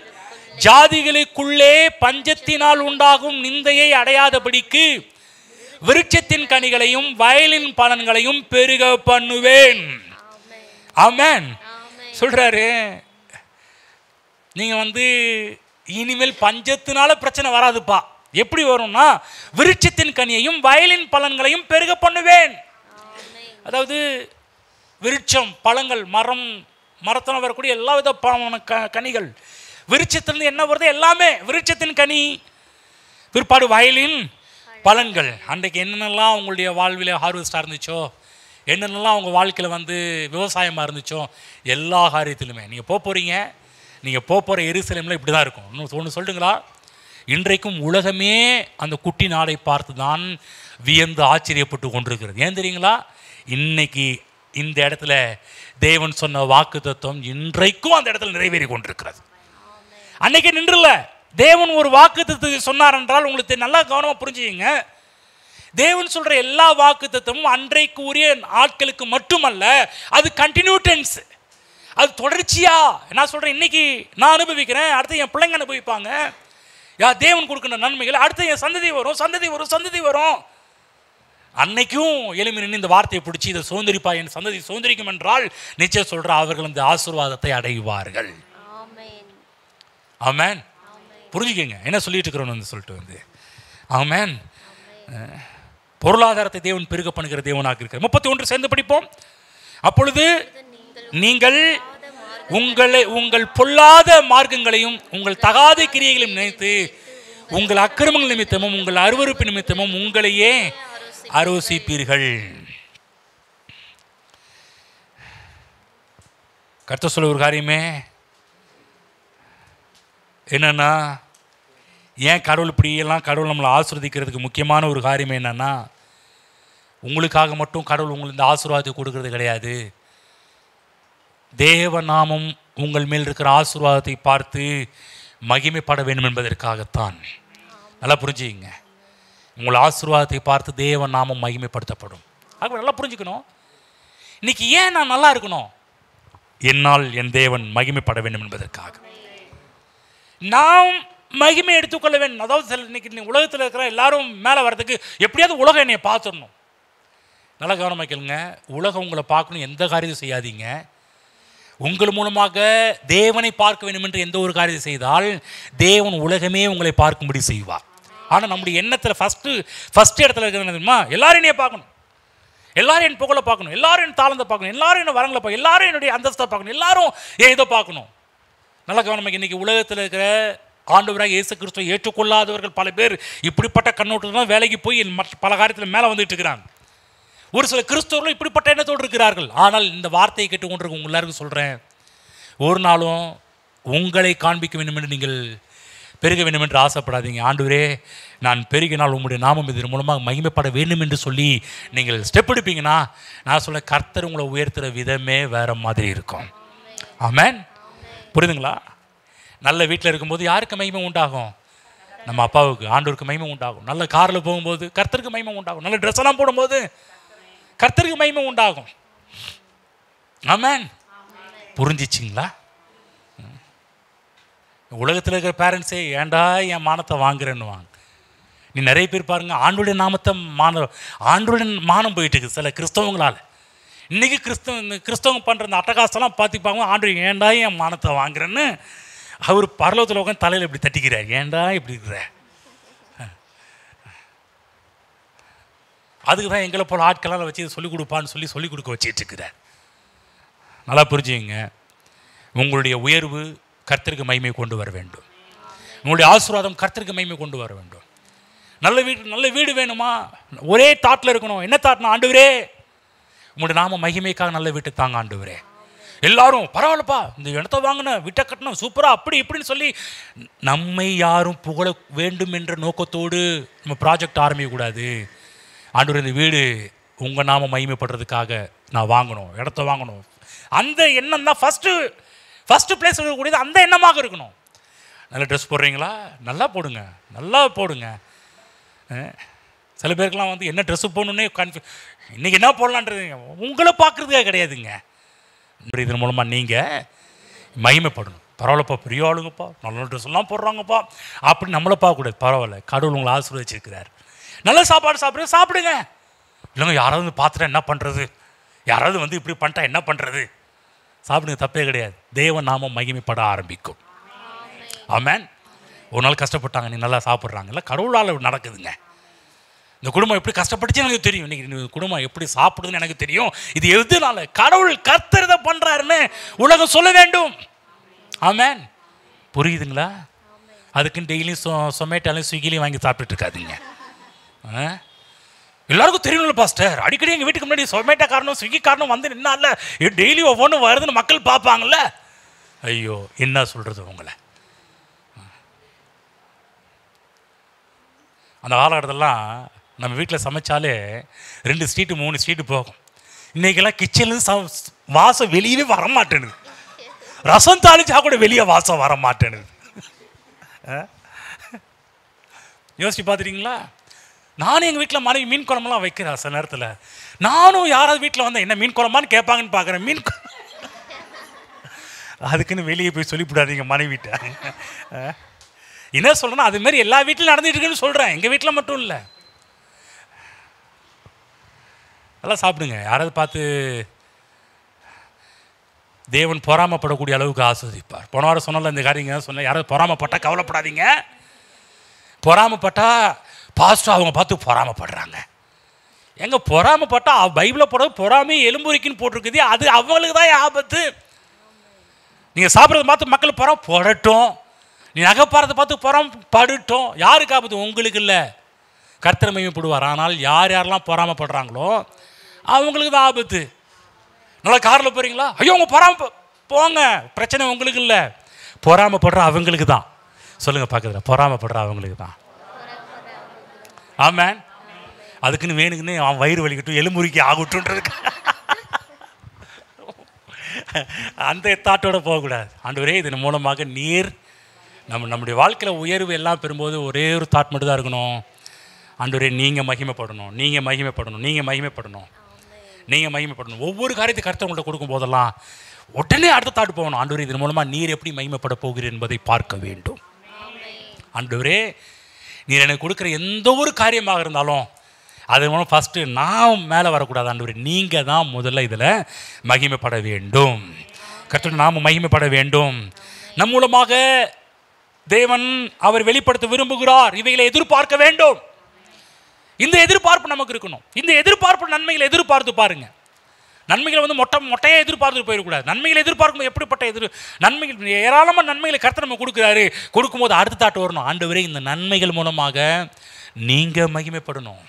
ஜாதிகளுக்குள்ளே பஞ்சத்தினால் உண்டாகும் நிந்தையை அடையாதபடிக்கு விருட்சத்தின் கனிகளையும் வயலின் பலன்களையும் பெருக பண்ணுவேன். ஆமென். சொல்றாரு, நீங்க இனிமேல் பஞ்சத்தினால பிரச்சனை வராதுப்பா. எப்படி வரும்னா, விருட்சத்தின் கனியையும் வயலின் பலன்களையும் பெருக பண்ணுவேன். அதாவது விருட்சம், பழங்கள், மரத்தில் வரக்கூடிய எல்லா வித கனிகள், விருட்சத்திலிருந்து என்ன வருது எல்லாமே விருட்சத்தின் கனி. பிற்பாடு வயலின் பலன்கள். அன்றைக்கு என்னென்னலாம் உங்களுடைய வாழ்வில் ஹார்வெஸ்டாக இருந்துச்சோ, என்னென்னலாம் உங்கள் வாழ்க்கையில் விவசாயமாக இருந்துச்சோ, எல்லா காரியத்திலுமே நீங்கள் போகிறீங்க. நீங்கள் போகிற எருசலேமில் இப்படி தான் இருக்கும். ஒன்று சொல்லுங்களா, இன்றைக்கும் உலகமே அந்த குட்டி நாடை பார்த்து தான் வியந்து ஆச்சரியப்பட்டு கொண்டிருக்கிறது. ஏன் தெரியுங்களா? இன்னைக்கு இந்த இடத்துல தேவன் சொன்ன வாக்கு தத்துவம் இன்றைக்கும் அந்த இடத்துல நிறைவேறி கொண்டிருக்கிறது. அன்னைக்கு நின்றுல தேவன் ஒரு வாக்கு தத்துவத்தை சொன்னார் என்றால் உங்களுக்கு நல்லா கவனமாக புரிஞ்சுங்க. தேவன் சொல்ற எல்லா வாக்கு தத்துவமும் அன்றைக்கு உரிய ஆட்களுக்கு மட்டுமல்ல, அது கண்டினியூட்டன்ஸ், அது தொடர்ச்சியா. நான் சொல்றேன், இன்னைக்கு நான் அனுபவிக்கிறேன், அடுத்து என் பிள்ளைங்க அனுபவிப்பாங்க. தேவன் கொடுக்கிற நன்மைகள் அடுத்து என் சந்ததி வரும், சந்ததி வரும், சந்ததி வரும். அன்னைக்கும் எளிமை நின்று இந்த வார்த்தையை பிடிச்சி இதை சுதந்திரிப்பா, என் சந்ததி சுதந்திரிக்கும் என்றால் நிச்சயம் சொல்ற அவர்கள் இந்த ஆசீர்வாதத்தை அடைவார்கள். ஆமென். புரிஞ்சுக்கங்க என்ன சொல்லிட்டு இருக்கிறோன்னு சொல்லிட்டு வந்து ஆமென். பொருளாதாரத்தை தேவன் பெருக பண்ணுகிற தேவனாக இருக்கிறார். 31 சேர்ந்து படிப்போம். அப்பொழுது நீங்கள் உங்கள் பொல்லாத மார்க்கங்களையும் உங்கள் தகாத கிரியைகளையும் நினைத்து உங்கள் அக்கிரமங்கள் நிமித்தமும் உங்கள் அருவருப்பு நிமித்தமும் உங்களையே ஆரோசிப்பீர்கள். கர்த்தர் சொல்ல ஒரு காரியமே என்னன்னா, ஏன் கடவுள் இப்படியெல்லாம் கடவுள் நம்மளை ஆசீர்வதிக்கிறதுக்கு முக்கியமான ஒரு காரியமே என்னன்னா, உங்களுக்காக மட்டும் கடவுள் உங்களுக்கு இந்த ஆசீர்வாதத்தை கொடுக்கறது கிடையாது. தேவநாமம் உங்கள் மேல் இருக்கிற ஆசீர்வாதத்தை பார்த்து மகிமைப்பட வேண்டும் என்பதற்காகத்தான். நல்லா புரிஞ்சுங்க. உங்கள் ஆசீர்வாதத்தை பார்த்து தேவநாமம் மகிமைப்படுத்தப்படும். ஆக நல்லா புரிஞ்சுக்கணும். இன்னைக்கு ஏன் நான் நல்லா இருக்கணும்? என்னால் என் தேவன் மகிமைப்பட வேண்டும் என்பதற்காக நாம் மகிமை எடுத்துக்கொள்ள வேண்டும். அதாவது இன்னைக்கு உலகத்தில் இருக்கிற எல்லாரும் மேலே வர்றதுக்கு எப்படியாவது உலகம் என்னை பார்த்துடணும். நல்லா கவனமாக கேளுங்க. உலகம் உங்களை பார்க்கணும் எந்த காரியத்தையும் செய்யாதீங்க. உங்கள் மூலமாக தேவனை பார்க்க வேண்டும் என்று எந்த ஒரு காரியத்தை செய்தால் தேவன் உலகமே உங்களை பார்க்கும்படி செய்வார். ஆனால் நம்முடைய எண்ணத்தில் ஃபஸ்ட்டு இடத்துல இருக்கிறது தெரியுமா? எல்லாரும் என்னையை பார்க்கணும், எல்லாரும் என் புகழை பார்க்கணும், எல்லாரும் என் தாளந்தை பார்க்கணும், எல்லாரும் என்ன வரங்களை பார்க்கணும், எல்லாரும் என்னுடைய அந்தஸ்தை பார்க்கணும், எல்லாரும் ஏன் இதை பார்க்கணும். நல்லா கவனமாக. இன்றைக்கி உலகத்தில் இருக்கிற ஆண்டவராக இயேசு கிறிஸ்துவை ஏற்றுக்கொள்ளாதவர்கள் பல பேர் இப்படிப்பட்ட கண்ணோட்டத்தில் தான் வேலைக்கு போய் மற்ற பல காரியத்தில் மேலே வந்துட்டு இருக்கிறாங்க. ஒரு சில கிறிஸ்தவர்களும் இப்படிப்பட்ட எண்ணத்தோடு இருக்கிறார்கள். ஆனால் இந்த வார்த்தையை கேட்டுக்கொண்டிருக்க உங்கள் எல்லாருக்கும் சொல்கிறேன், ஒரு நாளும் உங்களை காண்பிக்க வேண்டும் என்று நீங்கள் பெருக வேண்டும் என்று ஆசைப்படாதீங்க. ஆண்டவரே நான் பெருகினால் உங்களுடைய நாமம் இதன் மூலமாக மகிமைப்பட வேண்டும் என்று சொல்லி நீங்கள் ஸ்டெப் எடுப்பீங்கன்னா நான் சொல்ல கர்த்தர் உங்களை உயர்த்துகிற விதமே வேறு மாதிரி இருக்கும். ஆமென். புரியுதுங்களா? நல்ல வீட்டில் இருக்கும்போது யாருக்கு மகிமை உண்டாகும்? நம்ம அப்பாவுக்கு, ஆண்டவருக்கு மகிமை உண்டாகும். நல்ல காரில் போகும்போது கர்த்தருக்கு மகிமை உண்டாகும். நல்ல ட்ரெஸ் எல்லாம் போடும்போது கர்த்தருக்கு மகிமை உண்டாகும். ஆமென். புரிஞ்சிச்சிங்களா? உலகத்தில் இருக்கிற பேரண்ட்ஸே ஏண்டா என் மானத்தை வாங்குறேன்னு வாங்க. நீ நிறைய பேர் பாருங்க, ஆண்டோடைய நாமத்தை ஆண்டோடைய மானம் போயிட்டு இருக்குது சில கிறிஸ்தவங்களால். இன்றைக்கி கிறிஸ்தவங்க பண்ணுற அந்த அட்டகாசெல்லாம் பார்த்துப்பாங்க. ஆண்டு ஏண்டா என் மானத்தை வாங்குறேன்னு அவர் பரலோகத்தில் உட்காந்து தலையில் இப்படி தட்டிக்கிறார். ஏண்டா இப்படி இருக்கிற? அதுக்கு தான் எங்களை போல் ஆட்களால் வச்சு சொல்லிக் கொடுப்பான்னு சொல்லிக் கொடுக்க வச்சுட்டு இருக்கிறார். நல்லா புரிஞ்சுங்க. உங்களுடைய உயர்வு கர்த்தருக்கு மகிமை கொண்டு வர வேண்டும். உங்களுடைய ஆசீர்வாதம் கர்த்தருக்கு மகிமை கொண்டு வர வேண்டும். நல்ல வீடு வேணுமா? ஒரே தாட்டில் இருக்கணும். என்ன தாட்னா, ஆண்டவரே உங்களுடைய நாம மகிமைக்காக நல்ல வீட்டை தாங்க ஆண்டவரே. எல்லாரும் பரவாயில்லப்பா இந்த இடத்த வாங்கின வீட்டை கட்டணும் சூப்பராக அப்படி இப்படின்னு சொல்லி நம்மை யாரும் புகழ வேண்டும் என்ற நோக்கத்தோடு நம்ம ப்ராஜெக்ட் ஆரம்பிக்கக்கூடாது. ஆண்டவரே இந்த வீடு உங்கள் நாம மகிமைப்படுறதுக்காக நான் வாங்கணும், இடத்த வாங்கணும். அந்த எண்ணம் தான் ஃபஸ்ட்டு பிளேஸ் இருக்கக்கூடியது. அந்த எண்ணமாக இருக்கணும். நல்ல ட்ரெஸ் போடுறீங்களா? நல்லா போடுங்க. சில பேருக்கெல்லாம் வந்து என்ன ட்ரெஸ்ஸு போடணுன்னே இன்றைக்கி என்ன போடலான்றது உங்களை பார்க்குறதுக்காக கிடையாதுங்க. இதன் மூலமாக நீங்கள் மகிமைப்படணும். பரவாயில்லப்பா பெரிய ஆளுங்கப்பா, நல்ல ட்ரெஸ் எல்லாம் போடுறாங்கப்பா அப்படி நம்மளை பார்க்கக்கூடாது. பரவாயில்ல, கடவுள் உங்களை ஆசீர்வதிச்சிருக்கிறார். நல்ல சாப்பாடு சாப்பிடுங்க. இல்லைங்க யாராவது வந்து பார்த்துட்டா என்ன பண்ணுறது, யாராவது வந்து இப்படி பண்ணிட்டா என்ன பண்ணுறது? சாப்பிடுங்க, தப்பே கிடையாது. தேவ நாமம் மகிமைப்பட ஆரம்பிக்கும். ஆமென். ஒரு நாள் கஷ்டப்பட்டாங்க, நீ நல்லா சாப்பிட்றாங்கல்ல, கடவுளால் நடக்குதுங்க. இந்த குடும்பம் எப்படி கஷ்டப்பட்டுச்சு எனக்கு தெரியும். இன்றைக்கி குடும்பம் எப்படி சாப்பிடுதுன்னு எனக்கு தெரியும். இது எதுனால? கடவுள் கர்த்தர் இதை பண்ணுறாருன்னு உலகம் சொல்ல வேண்டும். ஆமென். புரியுதுங்களா? அதுக்குன்னு டெய்லியும் சொமேட்டோலையும் ஸ்விக்கிலையும் வாங்கி சாப்பிட்டுட்டு இருக்காதிங்க. எல்லாருக்கும் தெரியணும்ல பாஸ்டர், அடிக்கடி எங்கள் வீட்டுக்கு முன்னாடி சொமேட்டோ காரணம் ஸ்விக்கி காரணம் வந்து நின்னால டெய்லி ஒவ்வொன்றும் வருதுன்னு மக்கள் பார்ப்பாங்கல்ல. ஐயோ என்ன சொல்கிறது உங்களை. அந்த காலகட்டத்திலலாம் நம்ம வீட்டில் சமைச்சாலே 2 ஸ்ட்ரீட்டு 3 ஸ்ட்ரீட்டு போகும். இன்றைக்கெல்லாம் கிச்சன்லேருந்து வாசம் வெளியவே வரமாட்டேனுது. ரசம் தாளிச்சா கூட வெளியே வாசம் வரமாட்டேனுது. யோசிச்சு பார்த்துட்டீங்களா? நானும் எங்கள் வீட்டில் மனைவி மீன் குழம்புலாம் வைக்கிறேன். சில நேரத்தில் நானும் யாராவது வீட்டில் வந்தேன் என்ன மீன் குழம்பான்னு கேட்பாங்கன்னு பார்க்குறேன். அதுக்குன்னு வெளியே போய் சொல்லிவிடாதீங்க மனைவிட்ட. என்ன சொல்கிறேன்னா அதுமாரி எல்லா வீட்டிலும் நடந்துட்டு இருக்குன்னு சொல்கிறேன். எங்கள் வீட்டில் மட்டும் இல்லை. நல்லா சாப்பிடுங்க. யாராவது பார்த்து தேவன் பொறாமப்படக்கூடிய அளவுக்கு ஆஸ்வதிப்பார். போன வாரம் சொன்னால இந்த காரியங்க சொன்ன, யாராவது பொறாமப்பட்டால் கவலைப்படாதீங்க. பொறாமப்பட்டால் பாஸ்டர் அவங்க பார்த்து பொறாமப்படுறாங்க. எங்க பொறாமப்பட்டால் பைபிளில் போட பொறாமை எலும்புரிக்குன்னு போட்டிருக்குது, அது அவங்களுக்கு தான் ஆபத்து. நீங்கள் சாப்பிட்றத பார்த்து மக்கள் படட்டும், நீ நகைப்பாறதை பார்த்து படட்டும், யாருக்கு ஆபத்து? உங்களுக்கு இல்லை, கர்த்தர் மகிமைப்படுவார். ஆனால் யார் யாரெல்லாம் பொறாமப்படுறாங்களோ அவங்களுக்கு தான் ஆபத்து. நல்லா காரில் போகிறீங்களா, ஐயோ அவங்க போங்க, பிரச்சனை உங்களுக்கு இல்லை, பொறாமப்படுற அவங்களுக்கு தான். சொல்லுங்கள் பார்க்குறேன், பொறாமப்படுற அவங்களுக்கு தான். ஆமாம், அதுக்குன்னு வேணுக்குன்னு அவன் வயிறு வலிக்கட்டும் எலும்புரிக்கி ஆகட்டும்ன்றதுக்கு அந்த தாட்டோட போகக்கூடாது. ஆண்டவரே இதன் மூலமாக நீர் நம்முடைய வாழ்க்கையில் உயர்வு எல்லாம் பெறும்போது ஒரே ஒரு தாட் மட்டும் தான் இருக்கணும். ஆண்டவரே நீங்கள் மகிமைப்படணும், நீங்கள் மகிமைப்படணும், நீங்கள் மகிமைப்படணும், நீங்கள் மகிமைப்படணும். ஒவ்வொரு காரியத்தை கர்த்தர் உங்கள்கிட்ட கொடுக்கும் போதெல்லாம் உடனே அடுத்த தாட்டு போகணும். ஆண்டவரே இதன் மூலமாக நீர் எப்படி மகிமைப்பட போகிறீர் என்பதை பார்க்க வேண்டும். ஆண்டவரே நீர் எனக்கு கொடுக்குற எந்த ஒரு காரியமாக இருந்தாலும் அது மூலம் ஃபஸ்ட்டு நான் மேலே வரக்கூடாது. ஆண்டவரே நீங்கள் தான் முதல்ல இதில் மகிமைப்பட வேண்டும். கர்த்தர் நாம மகிமைப்பட வேண்டும். நம் மூலமாக தேவன் அவர் வெளிப்படுத்த விரும்புகிறார். இவைகளை எதிர்பார்க்க வேண்டும். இந்த எதிர்பார்ப்பு நமக்கு இருக்கணும். இந்த எதிர்பார்ப்பு நன்மைகளை எதிர்பார்த்து பாருங்க. நன்மைகளை வந்து மொட்டையாக எதிர்பார்த்து போயிடக்கூடாது. நன்மைகளை எதிர்பார்க்கும்போது எப்படிப்பட்ட நன்மைகள், ஏராளமான நன்மைகளை கர்த்தர் நம்ம கொடுக்குறாரு. கொடுக்கும்போது அடுத்த தாட்டு வரணும், ஆண்டவரே இந்த நன்மைகள் மூலமாக நீங்கள் மகிமைப்படணும்.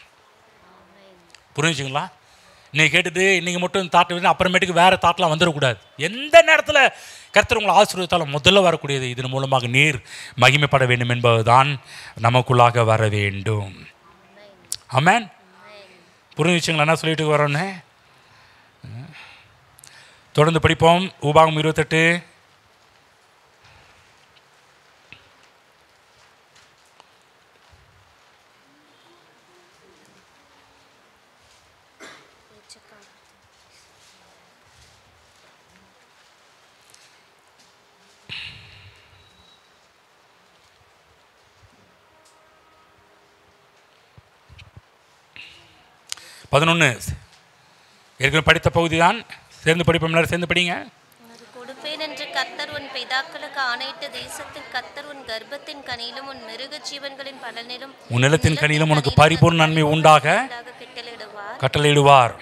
புரிஞ்சுங்களா? இன்னைக்கு கேட்டுட்டு இன்றைக்கி மட்டும் தாட்டு வந்து அப்புறமேட்டுக்கு வேறு தாட்டெலாம் வந்துடக்கூடாது. எந்த நேரத்தில் கர்த்தர் உங்களை ஆசீர்வதித்தாலும் முதல்ல வரக்கூடியது இதன் மூலமாக நீர் மகிமைப்பட வேண்டும் என்பதுதான் நமக்குள்ளாக வர வேண்டும். ஆமென். புரிஞ்சுங்களா என்ன சொல்லிட்டு வரோன்னு? தொடர்ந்து படிப்போம். உபாகம் 28. ஏற்கனவே படித்த பகுதி தான். சேர்ந்து படிப்போம், எல்லாரும் சேர்ந்து படிங்க. கொடுப்பேன் என்று கர்த்தர் உன் பிதாக்களுக்கு ஆணையிட்ட தேசத்தில் கர்த்தர் உன் கர்ப்பத்தின் கனியிலும் உன் மிருக ஜீவன்களின் பலனிலும் உன் நிலத்தின் கனியிலும் உனக்கு பரிபூர்ண நன்மை உண்டாக கட்டளையிடுவார்.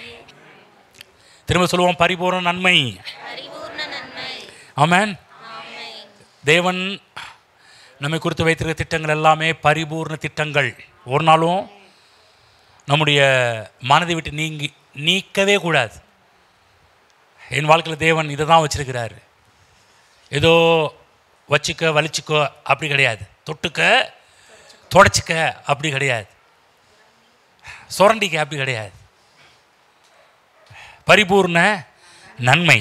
திரும்ப சொல்லுவோம், பரிபூர்ண நன்மை. ஆமென். தேவன் நம்மை குறித்து வைத்திருக்கிற திட்டங்கள் எல்லாமே பரிபூர்ண திட்டங்கள். ஒரு நாளும் நம்முடைய மனதை விட்டு நீக்கவே கூடாது. என் வாழ்க்கையில் தேவன் இதை தான் வச்சிருக்கிறாரு. ஏதோ வச்சுக்க வலிச்சுக்கோ அப்படி கிடையாது, தொட்டுக்க தொடச்சிக்க அப்படி கிடையாது, சுரண்டிக்க அப்படி கிடையாது. பரிபூர்ண நன்மை.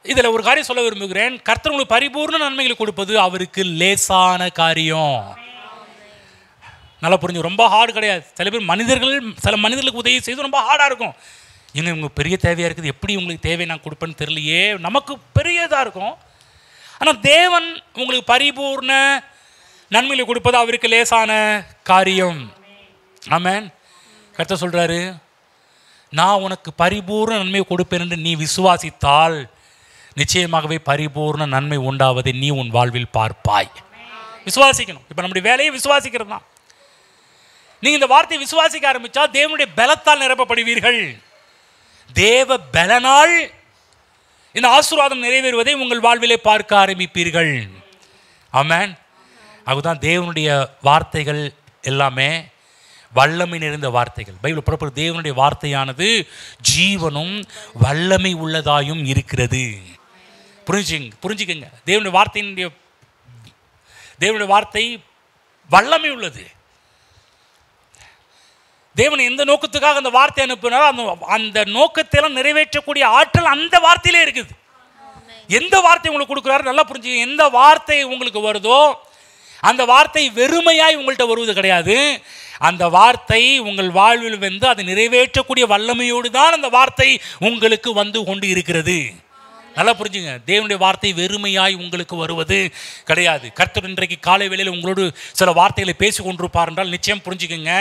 இதில் ஒரு காரியம் சொல்ல விரும்புகிறேன். கர்த்தர் உங்களுக்கு பரிபூர்ண நன்மைகளை கொடுப்பது அவருக்கு லேசான காரியம். நல்லா புரிஞ்சு, ரொம்ப ஹார்டு கிடையாது. சில மனிதர்களுக்கு உதவி செய்து ரொம்ப ஹார்டாக இருக்கும். இவங்க பெரிய தேவையாக இருக்குது, எப்படி உங்களுக்கு தேவை நான் கொடுப்பேன்னு தெரியலையே, நமக்கு பெரியதாக இருக்கும். ஆனால் தேவன் உங்களுக்கு பரிபூர்ண நன்மைகளை கொடுப்பது அவருக்கு லேசான காரியம். ஆமென். கர்த்தர் சொல்கிறாரு, நான் உனக்கு பரிபூர்ண நன்மையை கொடுப்பேன் என்று நீ விசுவாசித்தால் நிச்சயமாகவே பரிபூர்ண நன்மை உண்டாவதை நீ உன் வாழ்வில் பார்ப்பாய். விசுவாசிக்கணும். இப்போ நம்முடைய வேலையை விசுவாசிக்கிறது தான். நீங்கள் இந்த வார்த்தையை விசுவாசிக்க ஆரம்பித்தா தேவனுடைய பலத்தால் நிரப்பப்படுவீர்கள். தேவ பலனால் இந்த ஆசீர்வாதம் நிறைவேறுவதை உங்கள் வாழ்விலே பார்க்க ஆரம்பிப்பீர்கள். ஆமென். அதுதான் தேவனுடைய வார்த்தைகள் எல்லாமே வல்லமை நிறைந்த வார்த்தைகள். பைபிள் புறப்படும் தேவனுடைய வார்த்தையானது ஜீவனும் வல்லமை உள்ளதாயும் இருக்கிறது. புரிஞ்சுக்கங்க. தேவனுடைய வார்த்தை வல்லமை உள்ளது. தேவன் எந்த நோக்கத்துக்காக அந்த வார்த்தை அனுப்பினாரோ அந்த நோக்கத்தையெல்லாம் நிறைவேற்றக்கூடிய ஆற்றல் அந்த வார்த்தையிலே இருக்குது. எந்த வார்த்தை உங்களுக்கு கொடுக்குறாரு நல்லா புரிஞ்சுக்க. எந்த வார்த்தை உங்களுக்கு வருதோ அந்த வார்த்தை வெறுமையாய் உங்கள்கிட்ட வருவது கிடையாது. அந்த வார்த்தை உங்கள் வாழ்வில் வந்து அதை நிறைவேற்றக்கூடிய வல்லமையோடு தான் அந்த வார்த்தை உங்களுக்கு வந்து கொண்டு இருக்கிறது. நல்லா புரிஞ்சுங்க. தேவனுடைய வார்த்தை வெறுமையாய் உங்களுக்கு வருவது கிடையாது. கர்த்தர் இன்றைக்கு காலை வேளையில் உங்களோடு சில வார்த்தைகளை பேசி கொண்டிருப்பார் என்றால் நிச்சயம் புரிஞ்சுக்குங்க,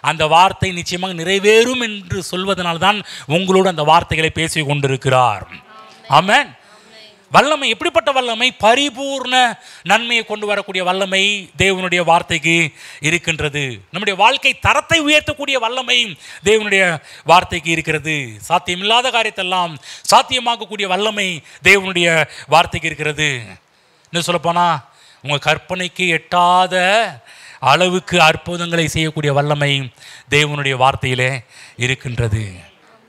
அந்த வார்த்தை நிச்சயமாக நிறைவேறும் என்று சொல்வதனால்தான் உங்களோடு அந்த வார்த்தைகளை பேசி கொண்டிருக்கிறார். ஆமென். வல்லமை எப்படிப்பட்ட வல்லமை? பரிபூர்ண நன்மையை கொண்டு வரக்கூடிய வல்லமை தேவனுடைய வார்த்தைக்கு இருக்கின்றது. நம்முடைய வாழ்க்கை தரத்தை உயர்த்தக்கூடிய வல்லமை தேவனுடைய வார்த்தைக்கு இருக்கிறது. சாத்தியமில்லாத காரியத்தெல்லாம் சாத்தியமாக்கக்கூடிய வல்லமை தேவனுடைய வார்த்தைக்கு இருக்கிறது. இன்னும் சொல்லப்போனால் உங்கள் கற்பனைக்கு எட்டாத அளவுக்கு அற்புதங்களை செய்யக்கூடிய வல்லமை தேவனுடைய வார்த்தையிலே இருக்கின்றது.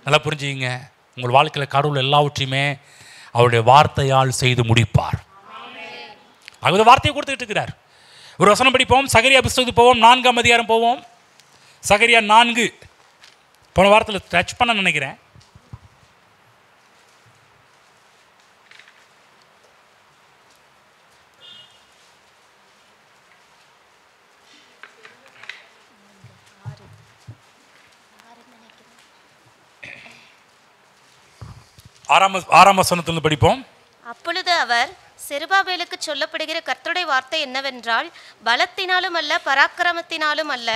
நல்லா புரிஞ்சுங்க. உங்கள் வாழ்க்கையில் கடவுள் எல்லாவற்றையுமே அவருடைய வார்த்தையால் செய்து முடிப்பார். அவர் வார்த்தையை கொடுத்துட்டு இருக்கிறார். ஒரு வசனம் படிப்போம். சகரியா புஸ்தகத்துக்கு போவோம். 4ஆம் அதிகாரம் போவோம். சகரியா 4. போன வாரத்தில் டச் பண்ண நினைக்கிறேன். ஆறாம் வசனத்திலிருந்து படிப்போம். அப்பொழுது அவர், செருபாபேலுக்கு சொல்லப்படுகிற கர்த்தருடைய வார்த்தை என்னவென்றால், பலத்தினாலும் அல்ல பராக்கிரமத்தினாலும் அல்ல,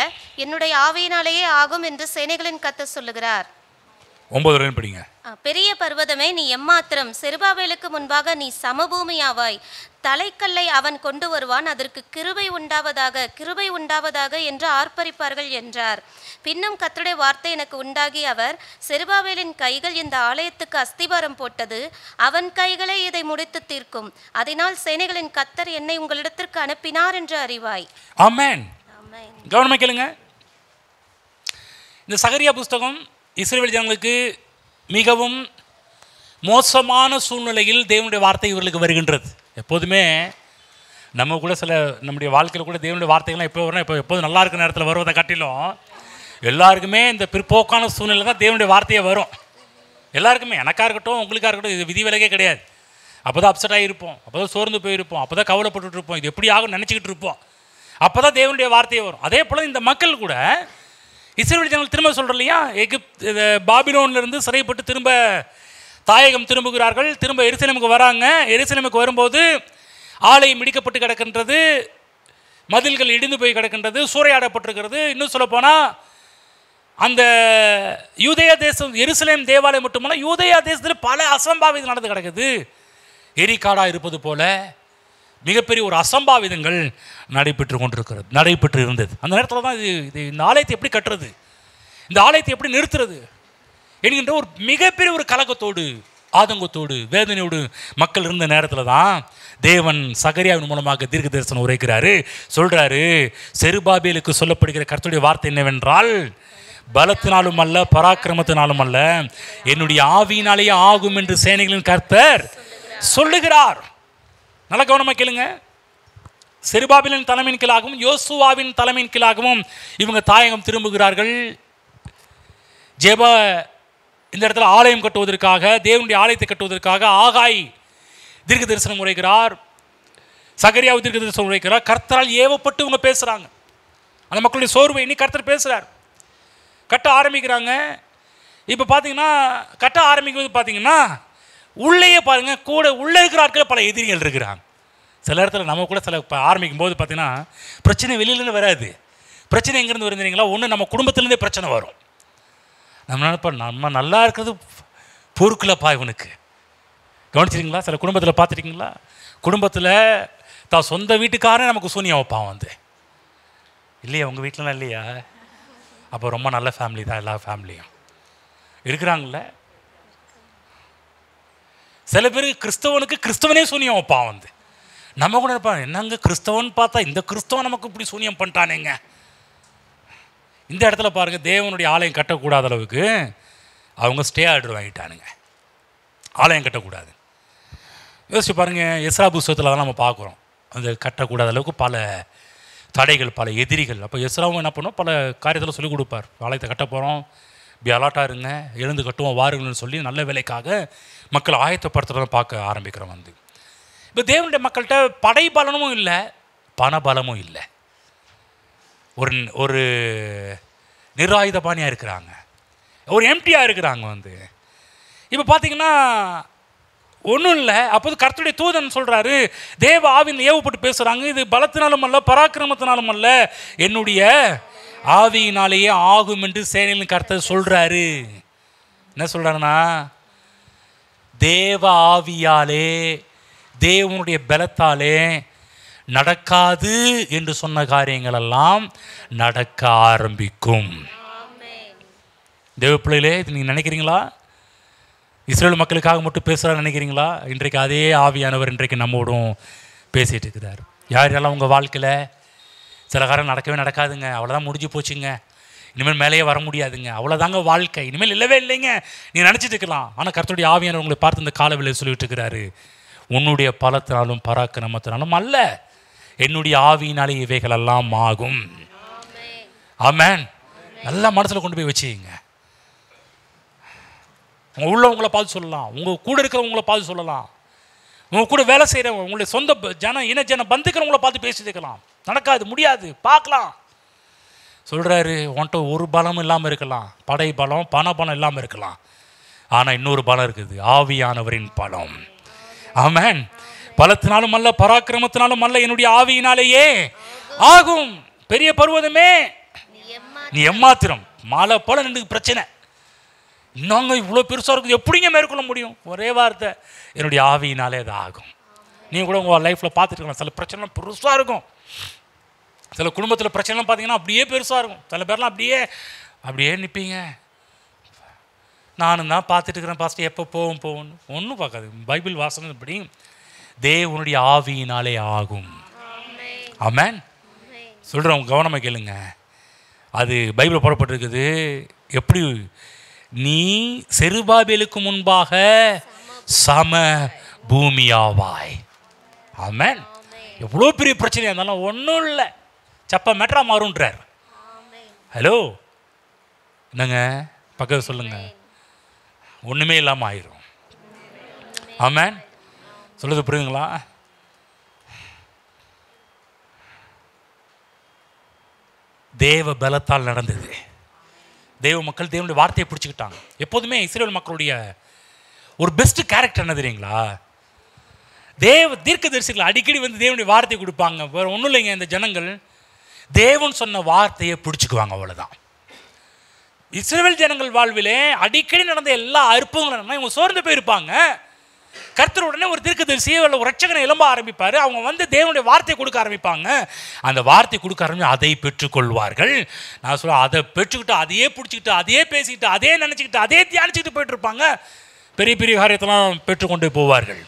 என்னுடைய ஆவியினாலேயே ஆகும் என்று சேனைகளின் கர்த்தர் சொல்லுகிறார். 9 படிங்க. பெரிய பர்வதமே, நீ எம்மாத்திரம்? செருபாபேலுக்கு முன்பாக நீ சமபூமியாவாய். தலைக்கல்லை அவன் கொண்டு வருவான், அதற்கு கிருபை உண்டாவதாக கிருபை உண்டாவதாக என்று ஆர்ப்பரிப்பார்கள் என்றார். பின்னும் கர்த்தருடைய வார்த்தை எனக்கு உண்டாகி, அவர், செருபாபேலின் கைகள் இந்த ஆலயத்துக்கு அஸ்திபாரம் போட்டது, அவன் கைகளே இதை முடித்து தீர்க்கும். அதனால் சேனைகளின் கர்த்தர் என்னை உங்களிடத்திற்கு அனுப்பினார் என்று அறிவாய். ஆமென். கவனமா கேளுங்க. இந்த சகரியா புஸ்தகம் இஸ்ரவேல் ஜனங்களுக்கு மிகவும் மோசமான சூழ்நிலையில் தேவனுடைய வார்த்தை இவர்களுக்கு வருகின்றது. எப்போதுமே நம்ம கூட நம்முடைய வாழ்க்கையில் கூட தேவனுடைய வார்த்தைகள்லாம் எப்போ வரும், எப்போதும் நல்லா இருக்கிற நேரத்தில் வருவதை காட்டிலும் எல்லாருக்குமே இந்த பிற்போக்கான சூழ்நிலை தான் தேவனுடைய வார்த்தையே வரும். எல்லாருக்குமே, எனக்காக இருக்கட்டும் உங்களுக்காக இருக்கட்டும், இது விதி விலகே கிடையாது. அப்போ தான் அப்செட் ஆகியிருப்போம், அப்போ தான் சோர்ந்து போயிருப்போம், அப்போ தான் கவலைப்பட்டு இருப்போம், இது எப்படி ஆகும் நினச்சிக்கிட்டு இருப்போம். அப்போ தான் தேவனுடைய வார்த்தையே வரும். அதே போல் இந்த மக்கள் கூட இஸ்ரவேல் ஜனங்கள் திரும்ப சொல்கிறோம் இல்லையா, பாபிலோன்லேருந்து சிறைப்பட்டு திரும்ப தாயகம் திரும்புகிறார்கள். திரும்ப எருசலேமுக்கு வராங்க. எருசலேமுக்கு வரும்போது ஆலயம் இடிக்கப்பட்டு கிடக்கின்றது, மதில்கள் இடிந்து போய் கிடக்கின்றது, சூறையாடப்பட்டிருக்கிறது. இன்னும் சொல்லப்போனால் அந்த யூதேயா தேசம், எருசலேம் தேவாலயம் மட்டுமல்ல, யூதேயா தேசத்தில் பல அசம்பாவிதம் நடந்து கிடக்குது. எரிக்காடாக இருப்பது போல மிகப்பெரிய ஒரு அசம்பாவிதங்கள் நடைபெற்று இருந்தது. அந்த நேரத்தில் தான் இது இந்த ஆலயத்தை எப்படி கட்டுறது, இந்த ஆலயத்தை எப்படி நிறுத்துறது என்கின்ற ஒரு மிகப்பெரிய ஒரு கலக்கத்தோடு, ஆதங்கத்தோடு, வேதனையோடு மக்கள் இருந்த நேரத்தில் தான் தேவன் சகரியாவின் மூலமாக தீர்க்க தரிசனம் உரைக்கிறாரு. சொல்கிறாரு, செருபாபேலுக்கு சொல்லப்படுகிற கர்த்தருடைய வார்த்தை என்னவென்றால், பலத்தினாலும் அல்ல பராக்கிரமத்தினாலும் அல்ல, என்னுடைய ஆவியினாலேயே ஆகும் என்று சேனைகளின் கர்த்தர் சொல்லுகிறார். நல்ல கவனமாக கேளுங்க. செருபாபேலின் தலைமையின் கீழாகவும் யோசுவாவின் தலைமையின் கீழாகவும் இவங்க தாயகம் திரும்புகிறார்கள். இந்த இடத்துல ஆலயம் கட்டுவதற்காக, தேவனுடைய ஆலயத்தை கட்டுவதற்காக ஆகாய் தீர்க்க தரிசனம் உரைக்கிறார், சகரியாவு தீர்க்க தரிசனம் உரைக்கிறார். கர்த்தரால் ஏவப்பட்டு இவங்க பேசுகிறாங்க. அந்த மக்களுடைய சோர்வை எண்ணி கர்த்தர் பேசுகிறார். கட்ட ஆரம்பிக்கிறாங்க. இப்போ பார்த்தீங்கன்னா கட்ட ஆரம்பிக்கிறது பார்த்தீங்கன்னா உள்ளேயே பாருங்கள், கூட உள்ளே இருக்கிற ஆட்கள் பல எதிரிகள் இருக்கிறாங்க. சில இடத்துல நம்ம கூட ஆரம்பிக்கும் போது பார்த்தீங்கன்னா பிரச்சனை வெளியிலேருந்து வராது. பிரச்சனை எங்கேருந்து வருதுங்களா, ஒன்று நம்ம குடும்பத்திலேருந்தே பிரச்சனை வரும். நம்ம நினைப்பா நம்ம நல்லா இருக்கிறது பொறுக்கலப்பா இவனுக்கு. கவனிச்சிருக்கீங்களா? சில குடும்பத்தில் பார்த்துருக்கீங்களா? குடும்பத்தில் தான் சொந்த வீட்டுக்காரன் நமக்கு சூனியம் வைப்பான் வந்து. இல்லையா உங்கள் வீட்டிலலாம் இல்லையா? அப்போ ரொம்ப நல்ல ஃபேமிலி தான் எல்லா ஃபேமிலியும் இருக்கிறாங்கள. சில பேர் கிறிஸ்தவனுக்கு கிறிஸ்தவனே சூனியம் வைப்பான் வந்து. நம்ம கூட இருப்பான், என்னங்க கிறிஸ்தவன் பார்த்தா இந்த கிறிஸ்தவன் நமக்கு இப்படி சூனியம் பண்ணிட்டானேங்க. இந்த இடத்துல பாருங்கள், தேவனுடைய ஆலயம் கட்டக்கூடாத அளவுக்கு அவங்க ஸ்டே ஆர்டர் வாங்கிட்டானுங்க. ஆலயம் கட்டக்கூடாது. யோசிச்சு பாருங்கள், எஸ்ரா புஸ்தகத்தில் தான் நம்ம பார்க்குறோம். அந்த கட்டக்கூடாத அளவுக்கு பல தடைகள், பல எதிரிகள். அப்போ எஸ்ராவும் என்ன பண்ணுவோம், பல காரியத்தில் சொல்லிக் கொடுப்பார். ஆலயத்தை கட்ட போகிறோம், இப்படி அலாட்டாக இருங்க, எழுந்து கட்டுவோம் வாருங்கள்னு சொல்லி நல்ல வேலைக்காக மக்கள் ஆயத்தப்படுத்துறத பார்க்க ஆரம்பிக்கிறோம் வந்து. இப்போ தேவனுடைய மக்கள்கிட்ட படை பலனும் இல்லை, பண பலமும் இல்லை. ஒரு நிராயுத பாணியாக இருக்கிறாங்க, ஒரு எம்டியாக இருக்கிறாங்க வந்து. இப்போ பார்த்தீங்கன்னா ஒன்றும் இல்லை. அப்போது கர்த்தருடைய தூதன் சொல்கிறாரு, தேவ ஆவியில் ஏவப்பட்டு பேசுகிறாங்க, இது பலத்தினாலும் அல்ல பராக்கிரமத்தினாலும் அல்ல, என்னுடைய ஆவியினாலேயே ஆகும் என்று சேனையின் கர்த்தர் சொல்றாரு. என்ன சொல்றாருன்னா, தேவ ஆவியாலே தேவனுடைய பலத்தாலே நடக்காது என்று சொன்ன காரியங்கள் எல்லாம் நடக்க ஆரம்பிக்கும். தேவ பிள்ளைகளே, இது நீங்கள் நினைக்கிறீங்களா? இஸ்ரேல் மக்களுக்காக மட்டும் பேசுகிறான்னு நினைக்கிறீங்களா? இன்றைக்கு அதே ஆவியானவர் இன்றைக்கு நம்மோடும் பேசிகிட்டு இருக்கிறார். யார் யாரெல்லாம் உங்கள் வாழ்க்கையில் சில காரம் நடக்கவே நடக்காதுங்க, அவ்வளோதான் முடிஞ்சு போச்சுங்க, இனிமேல் மேலேயே வர முடியாதுங்க, அவ்வளோதாங்க வாழ்க்கை, இனிமேல் இல்லவே இல்லைங்க நீ நினச்சிட்டு இருக்கலாம். ஆனால் கர்த்தருடைய ஆவியானவர் உங்களை பார்த்து இந்த காலவெளியில் சொல்லிட்டு இருக்கிறாரு, உன்னுடைய பலத்தினாலும் பராக்கிரமத்தினாலும் அல்ல, என்னுடைய ஆவியினாலே இவைகளெல்லாம் ஆகும். ஆமென். நல்லா மனசில் கொண்டு போய் வச்சுங்க. உங்கள் உள்ளவங்களை பார்த்து சொல்லலாம், உங்கள் கூட இருக்கிறவங்கள பார்த்து சொல்லலாம், உங்கள் கூட வேலை செய்கிறவங்க, உங்களுடைய சொந்த இன பந்துக்கிறவங்கள பார்த்து பேசிட்டுக்கலாம். நடக்காது, முடியாது, பார்க்கலாம் சொல்கிறாரு. உன்ட்ட ஒரு பலம் இல்லாமல் இருக்கலாம், படை பலம் பண பலம் இல்லாமல் இருக்கலாம், ஆனால் இன்னொரு பலம் இருக்குது, ஆவியானவரின் பலம். ஆமென். பலத்தினாலும் அல்ல பராக்கிரமத்தினாலும் அல்ல, என்னுடைய ஆவியினாலேயே ஆகும். பெரிய பர்வதமே நீ எம்மாத்திரம், மழை போல நின்று பிரச்சனை, இன்னொங்க இவ்வளோ பெருசாக இருக்குது, எப்படிங்க மேற்கொள்ள முடியும்? ஒரே வார்த்தை, என்னுடைய ஆவியினாலே அது ஆகும். நீங்கள் கூட உங்கள் லைஃப்பில் பார்த்துட்டு இருக்கலாம், சில பிரச்சனைலாம் பெருசாக இருக்கும், சில குடும்பத்தில் பிரச்சனைலாம் பார்த்தீங்கன்னா அப்படியே பெருசாக இருக்கும், சில பேர்லாம் அப்படியே நிற்பீங்க. நானும் தான் பார்த்துட்டு இருக்கிறேன் பாஸ்டர், எப்போ போவோம்னு ஒன்றும் பார்க்காது. பைபிள் வாசனை இப்படி தேவனுடைய ஆவியினாலே ஆகும். ஆமென். சொல்கிறேன், கவனமாக கேளுங்க. அது பைபிள் போடப்பட்டிருக்குது. எப்படி? நீ செருபாபேலுக்கு முன்பாக சம பூமியாவாய். ஆமென். எவ்வளோ பெரிய பிரச்சனையாக இருந்தாலும் ஒன்றும் இல்லை, சப்ப மேட்டரா மாறுன்றார். ஹலோ, என்னங்க பக்கத்து சொல்லுங்க, ஒன்றுமே இல்லாமல் ஆயிரும். ஆமென். சொல்லுது புரியுதுங்களா? தேவ பலத்தால் நடந்தது. தேவ மக்கள் தேவனுடைய வார்த்தையை பிடிச்சிக்கிட்டாங்க. எப்போதுமே இஸ்ரேல் மக்களுடைய ஒரு பெஸ்ட் கேரக்டர் என்ன தெரியுங்களா? தீர்க்கதரிசிகள் அடிக்கடி வந்து தேவனுடைய வார்த்தையை கொடுப்பாங்க. வேறு ஒன்றும் இல்லைங்க, இந்த ஜனங்கள் தேவன் சொன்ன வார்த்தையை பிடிச்சிக்குவாங்க, அவ்வளோதான். இஸ்ரவேல் ஜனங்கள் வாழ்விலே அடிக்கடி நடந்த எல்லா அற்புதங்களும் இவங்க சோர்ந்து போயிருப்பாங்க. கர்த்தர் உடனே ஒரு தீர்க்கதரிசியை ஒரு ரட்சகனை எழும்ப ஆரம்பிப்பார். அவங்க வந்து தேவனுடைய வார்த்தையை கொடுக்க ஆரம்பிப்பாங்க. அந்த வார்த்தை கொடுக்க ஆரம்பிச்சு அதை பெற்றுக்கொள்வார்கள். நான் சொல்ல, அதை பெற்றுக்கிட்டு அதையே பிடிச்சிக்கிட்டு அதையே பேசிக்கிட்டு அதே நினச்சிக்கிட்டு அதே தியானிச்சுக்கிட்டு போயிட்டு இருப்பாங்க. பெரிய பெரிய காரியத்தெல்லாம் பெற்றுக்கொண்டு போவார்கள்.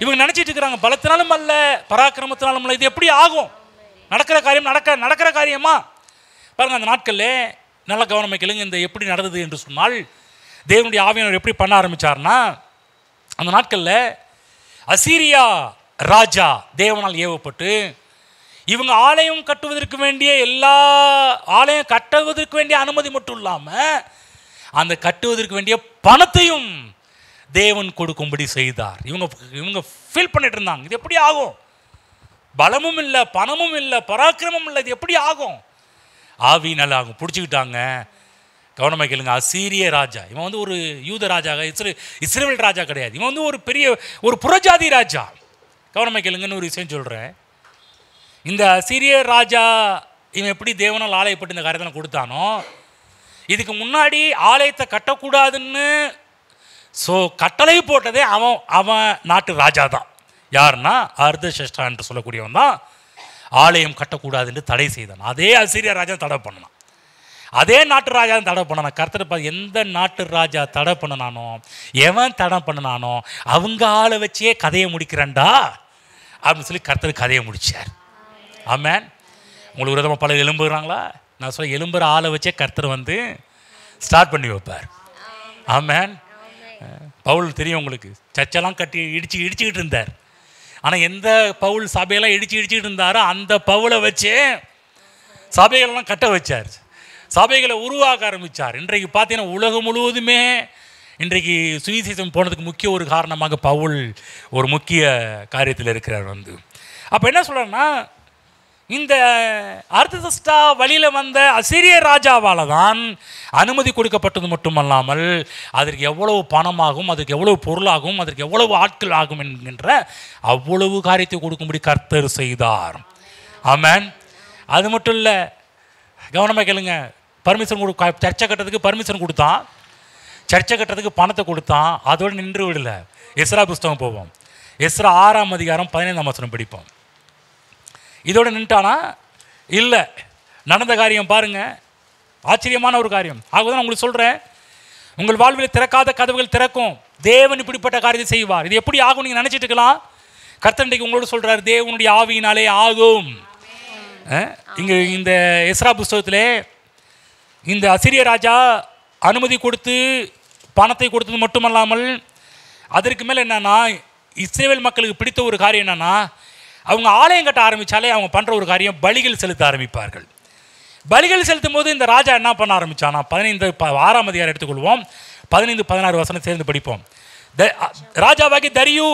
இவங்க நினச்சிட்டு இருக்கிறாங்க, பலத்தினாலும் அல்ல பராக்கிரமத்தினாலும் அல்ல, இது எப்படி ஆகும்? நடக்கிற காரியம் நடக்கிற காரியமா? பாருங்கள், அந்த நாட்களில் நல்லா கவனமாக கேளுங்க. இந்த எப்படி நடந்தது என்று சொன்னால், தேவனுடைய ஆவியானவர் எப்படி பண்ண ஆரம்பித்தார்னா, அந்த நாட்களில் அசீரியா ராஜா தேவனால் ஏவப்பட்டு இவங்க ஆலயம் கட்டுவதற்கு வேண்டிய ஆலயம் கட்டுவதற்கு வேண்டிய அனுமதி மட்டும் இல்லாமல் அந்த கட்டுவதற்கு வேண்டிய பணத்தையும் தேவன் கொடுக்கும்படி செய்தார். இவங்க ஃபீல் பண்ணிட்டு இருந்தாங்க, இது எப்படி ஆகும்? பலமும் இல்லை, பணமும் இல்லை, பராக்கிரமும் இல்லை, இது எப்படி ஆகும்? ஆவியினால் ஆகும். பிடிச்சிக்கிட்டாங்க. கவனமாக கேளுங்க. அசீரிய ராஜா, இவன் வந்து ஒரு யூத ராஜா, இஸ்ரவேல் ராஜா கிடையாது. இவன் வந்து ஒரு பெரிய ஒரு புறஜாதி ராஜா. கவனமாக கேளுங்கன்னு ஒரு விஷயம் சொல்கிறேன். இந்த அசீரிய ராஜா இவன் எப்படி தேவனால் ஆலயப்பட்டு இந்த காரியத்தை கொடுத்தானோ, இதுக்கு முன்னாடி ஆலயத்தை கட்டக்கூடாதுன்னு கட்டளை போட்டதே அவன் நாட்டு ராஜா தான். யாருன்னா அர்தசஷ்டா என்று சொல்லக்கூடியவன் தான் ஆலயம் கட்டக்கூடாதுன்னு தடை செய்தான். அதே அசீரிய ராஜா தடை பண்ணான். அதே நாட்டு ராஜா தடை பண்ணான். கர்த்தர் எந்த நாட்டு ராஜா தடை பண்ணனானோ, எவன் தடை பண்ணனானோ அவங்க ஆளை வச்சே கதையை முடிக்கிறேன்டா அப்படின்னு சொல்லி கர்த்தர் கதையை முடிச்சார். ஆமென். உங்களுக்கு விதமாக பல எலும்புகிறாங்களா? நான் சொல்ல, எலும்புற ஆளை வச்சே கர்த்தர் வந்து ஸ்டார்ட் பண்ணி வைப்பார். ஆமென். பவுல் தெரியும் உங்களுக்கு, சர்ச்செல்லாம் கட்டி இடிச்சுக்கிட்டு இருந்தார். ஆனால் எந்த பவுல் சபையெல்லாம் இடிச்சுக்கிட்டு இருந்தாரோ அந்த பவுலை வச்சே சபைகளெல்லாம் கட்ட வச்சார், சபைகளை உருவாக்க ஆரம்பித்தார். இன்றைக்கு பார்த்தீங்கன்னா உலகம் முழுவதுமே இன்றைக்கு சுவிசேஷம் போனதுக்கு முக்கிய ஒரு காரணமாக பவுல் ஒரு முக்கிய காரியத்தில் இருக்கிறார் வந்து. அப்போ என்ன சொல்கிறேன்னா, இந்த அர்தசஷ்டா வழியில் வந்த அசீரிய ராஜாவால் தான் அனுமதி கொடுக்கப்பட்டது மட்டுமல்லாமல் அதற்கு எவ்வளவு பணமாகும், அதற்கு எவ்வளவு பொருளாகும், அதற்கு எவ்வளவு ஆட்கள் ஆகும் என்கின்ற அவ்வளவு காரியத்தை கொடுக்கும்படி கர்த்தர் செய்தார். ஆமென். அது மட்டும் இல்லை, கவனமாக கேளுங்க. பர்மிஷன் சர்ச்சை கட்டுறதுக்கு பர்மிஷன் கொடுத்தான், சர்ச்சை கட்டுறதுக்கு பணத்தை கொடுத்தான். அதோடு நின்று விடல. எஸ்ரா புஸ்தகம் போவோம். எஸ்ரா 6ஆம் அதிகாரம் 15ஆம் வசனம் படிப்போம். இதோடு நின்ட்டானா? இல்லை. நடந்த காரியம் பாருங்கள், ஆச்சரியமான ஒரு காரியம். ஆகதான் உங்களுக்கு சொல்கிறேன், உங்கள் வாழ்வில் திறக்காத கதவுகள் திறக்கும். தேவன் இப்படிப்பட்ட காரியத்தை செய்வார். இது எப்படி ஆகும் நீங்கள் நினச்சிட்டு இருக்கலாம். கர்த்தர் இன்றைக்கு உங்களோட சொல்கிறார், தேவனுடைய ஆவியினாலே ஆகும். இங்கே இந்த எஸ்ரா புஸ்தகத்திலே இந்த அசிரிய ராஜா அனுமதி கொடுத்து பணத்தை கொடுத்தது மட்டுமல்லாமல் அதற்கு மேலே என்னன்னா, இஸ்ரவேல் மக்களுக்கு பிடித்த ஒரு காரியம் என்னென்னா, அவங்க ஆலயம் கட்ட ஆரம்பித்தாலே அவங்க பண்ணுற ஒரு காரியம் பலிகள் செலுத்த ஆரம்பிப்பார்கள். பலிகள் செலுத்தும் போது இந்த ராஜா என்ன பண்ண ஆரம்பித்தானா, 6ஆம் அதிகாரம் எடுத்துக்கொள்வோம். 15-16 வசனம் சேர்ந்து படிப்போம். ராஜாவாகி தரியு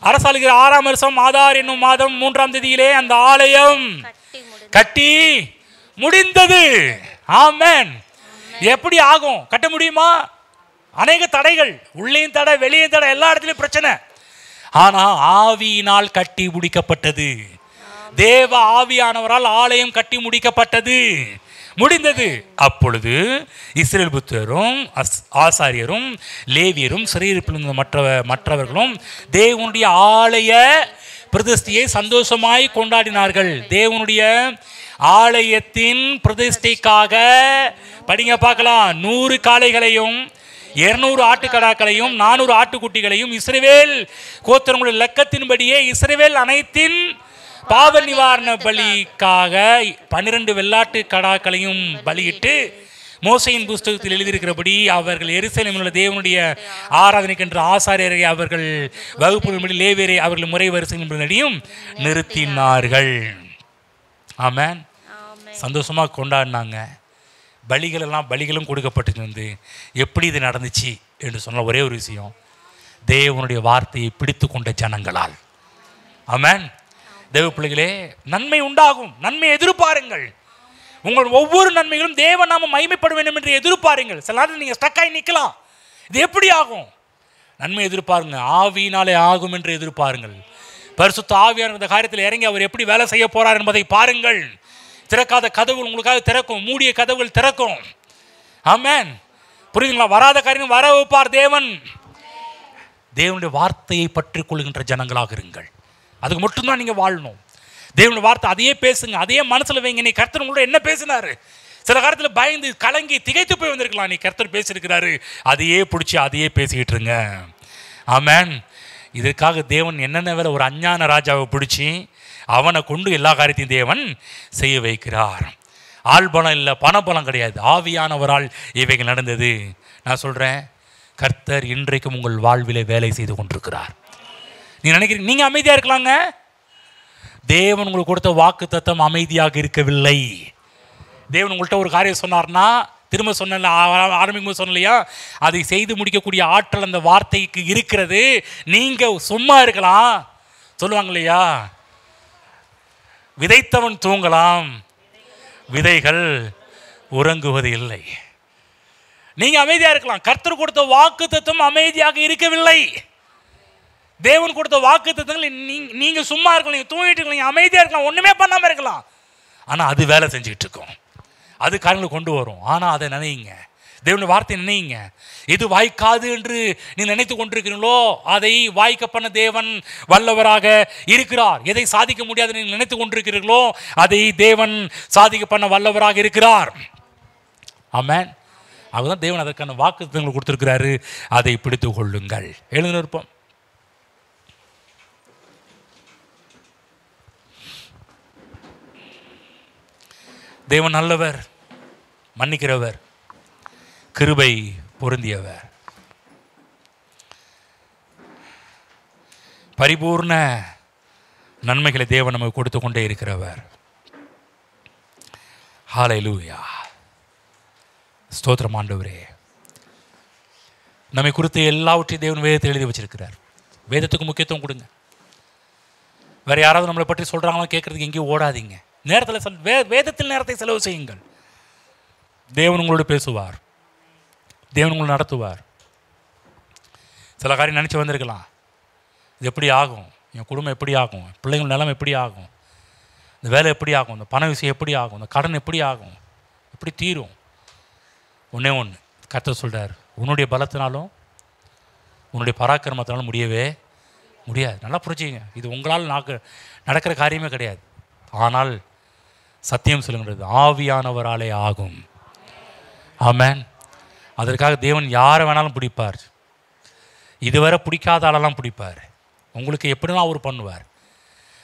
அரசாளுகிற 6ஆம் வருஷம் ஆதார் என்னும் மாதம் 3ஆம் தேதியிலே அந்த ஆலயம் கட்டி முடிந்தது. ஆமென். எப்படி ஆகும்? கட்ட முடியுமா? அநேக தடைகள், உள்ளேயும் தடை, வெளியும் தடை, எல்லா இடத்துலையும் பிரச்சனை. ஆனால் ஆவியினால் கட்டி முடிக்கப்பட்டது. தேவ ஆவியானவரால் ஆலயம் கட்டி முடிக்கப்பட்டது, முடிந்தது. அப்பொழுது இஸ்ரவேல் புத்திரரும் ஆசாரியரும் லேவியரும் சிறையிருப்பில் மற்றவர்களும் தேவனுடைய ஆலய பிரதிஷ்டையை சந்தோஷமாய் கொண்டாடினார்கள். தேவனுடைய ஆலயத்தின் பிரதிஷ்டைக்காக படிங்க பார்க்கலாம், 100 காளைகளையும் 200 ஆட்டுக்கடாக்களையும் 400 ஆட்டுக்குட்டிகளையும் இஸ்ரவேல் கோத்திரங்களுடைய இலக்கத்தின்படியே இஸ்ரவேல் அனைத்தின் பாவ நிவாரண பலிக்காக 12 வெள்ளாட்டு கடாக்களையும் பலியிட்டு மோசையின் புஸ்தகத்தில் எழுதியிருக்கிறபடி அவர்கள் எருசலேமில் உள்ள தேவனுடைய ஆராதனைக்கென்று ஆசாரியரை அவர்கள் வகுப்புகளின்படி லேவியரை அவர்கள் முறை வரிசையின்படியும் நிறுத்தினார்கள். ஆமென். சந்தோஷமாக கொண்டாடினாங்க. பலிகளும் கொடுக்கப்பட்டு எப்படி இது நடந்துச்சு என்று சொன்ன ஒரே ஒரு விஷயம், தேவனுடைய வார்த்தையை பிடித்து கொண்ட ஜனங்களால். ஆமென். தேவ பிள்ளைகளே, நன்மை உண்டாகும். நன்மை எதிர்பாருங்கள். உங்கள் ஒவ்வொரு நன்மைகளும் தேவ நாமம் மகிமைப்பட வேண்டும் என்று எதிர்பாருங்கள். சில நேரத்தில் நீங்கள் ஸ்டக்காகி நிற்கலாம். இது எப்படி ஆகும்? நன்மை எதிர்பாருங்க. ஆவியினாலே ஆகும் என்று எதிர்பாருங்கள். பரிசுத்த ஆவியானவர் இந்த காரியத்தில் இறங்கி அவர் எப்படி வேலை செய்ய போறார் என்பதை பாருங்கள். திறக்காத கதவுகள் உங்களுக்காக திறக்கும், மூடிய கதவுகள் திறக்கும். ஆமென். புரியுதுங்களா? வராத காரியம் வர வைப்பார் தேவன். தேவனுடைய வார்த்தையை பற்றி கொள்கின்ற ஜனங்களாக இருங்கள். அதுக்கு மட்டும்தான் நீங்கள் வாழணும். தேவனுடைய வார்த்தை அதையே பேசுங்க, அதையே மனசில் வைங்க. நீ கர்த்தர் உங்களோட என்ன பேசினாரு? சில காலத்தில் பயந்து கலங்கி திகைத்து போய் வந்திருக்கலாம். நீ கர்த்தர் பேசியிருக்கிறாரு, அதையே பிடிச்சி அதையே பேசிக்கிட்டு இருங்க. ஆமென். இதற்காக தேவன் என்னென்ன வேலை, ஒரு அஞ்ஞான ராஜாவை பிடிச்சி அவனை கொண்டு எல்லா காரியத்தையும் தேவன் செய்ய வைக்கிறார். ஆள் பலம் இல்லை, பணபலம் கிடையாது, ஆவியானவரால் இவைகள் நடந்தது. நான் சொல்கிறேன், கர்த்தர் இன்றைக்கும் உங்கள் வாழ்விலே வேலை செய்து கொண்டிருக்கிறார். நீ நினைக்கிறீங்க நீங்கள் அமைதியாக இருக்கலாங்க. தேவன் உங்களுக்கு கொடுத்த வாக்கு தத்தம் அமைதியாக இருக்கவில்லை. தேவன் உங்கள்கிட்ட ஒரு காரியம் சொன்னார்னா, திரும்ப சொன்ன ஆரம்பிக்கும் சொன்னலையா, அதை செய்து முடிக்கக்கூடிய ஆற்றல் அந்த வார்த்தைக்கு இருக்கிறது. நீங்கள் சும்மா இருக்கலாம். சொல்லுவாங்க இல்லையா, விதைத்தவன் தூங்கலாம், விதைகள் உறங்குவது இல்லை. நீங்கள் அமைதியாக இருக்கலாம். கர்த்தர் கொடுத்த வாக்கு தத்துவம் அமைதியாக இருக்கவில்லை. தேவன் கொடுத்த வாக்கு தத்துவங்கள் நீங்கள் சும்மா இருக்கலாம், நீங்கள் தூங்கிட்டு இருக்கலாம், அமைதியாக இருக்கலாம், ஒன்றுமே பண்ணாமல் இருக்கலாம். ஆனால் அது வேலை செஞ்சுக்கிட்டு இருக்கும், அது காரியங்களை கொண்டு வரும். ஆனால் அதை நினைங்க, தேவனுடைய வார்த்தை நினைங்க. எது வாய்க்காது என்று நீ நினைத்து கொண்டிருக்கிறீங்களோ அதை வாய்க்க பண்ண தேவன் வல்லவராக இருக்கிறார். எதை சாதிக்க முடியாது நீங்கள் நினைத்து கொண்டிருக்கிறீர்களோ அதை தேவன் சாதிக்க பண்ண வல்லவராக இருக்கிறார். ஆமென். அதுதான் தேவன் அதற்கான வாக்குத்தத்தங்களை கொடுத்திருக்கிறாரு. அதை பிடித்து கொள்ளுங்கள். எழுந்து நிற்போம். தேவன் நல்லவர், மன்னிக்கிறவர், கிருபை பொருந்தியவர், பரிபூர்ண நன்மைகளை தேவன் நமக்கு கொடுத்து கொண்டே இருக்கிறவர். ஹல்லேலூயா. ஸ்தோத்திரம் ஆண்டவரே. நம்மை குறித்து எல்லாவற்றையும் தேவன் வேதத்தை எழுதி வச்சிருக்கிறார். வேதத்துக்கு முக்கியத்துவம் கொடுங்க. வேற யாராவது நம்மளை பற்றி சொல்றாங்களோ கேட்கறதுக்கு எங்கேயும் ஓடாதீங்க. நேரத்தில் வேதத்தில் நேரத்தை செலவு செய்யுங்கள். தேவன் உங்களோடு பேசுவார், தேவன் உங்களை நடத்துவார். சில காரியம் நினச்சி வந்திருக்கலாம், இது எப்படி ஆகும், என் குடும்பம் எப்படி ஆகும், பிள்ளைங்கள் நிலம் எப்படி ஆகும், இந்த வேலை எப்படி ஆகும், இந்த பண விஷயம் எப்படி ஆகும், இந்த கடன் எப்படி ஆகும். இப்படி தீரும். ஒன்றே ஒன்று கர்த்தர் சொல்கிறார், உன்னுடைய பலத்தினாலும் உன்னுடைய பராக்கிரமத்தினாலும் முடியவே முடியாது. நல்லா புரிஞ்சுங்க, இது உங்களால் நடக்கிற காரியமே கிடையாது. ஆனால் சத்தியம் சொல்லுங்கிறது ஆவியானவராலே ஆகும். ஆமென். அதற்காக தேவன் யாரை வேணாலும் பிடிப்பார். இதுவரை பிடிக்காத ஆளெல்லாம் பிடிப்பார். உங்களுக்கு எப்படினா அவர் பண்ணுவார்.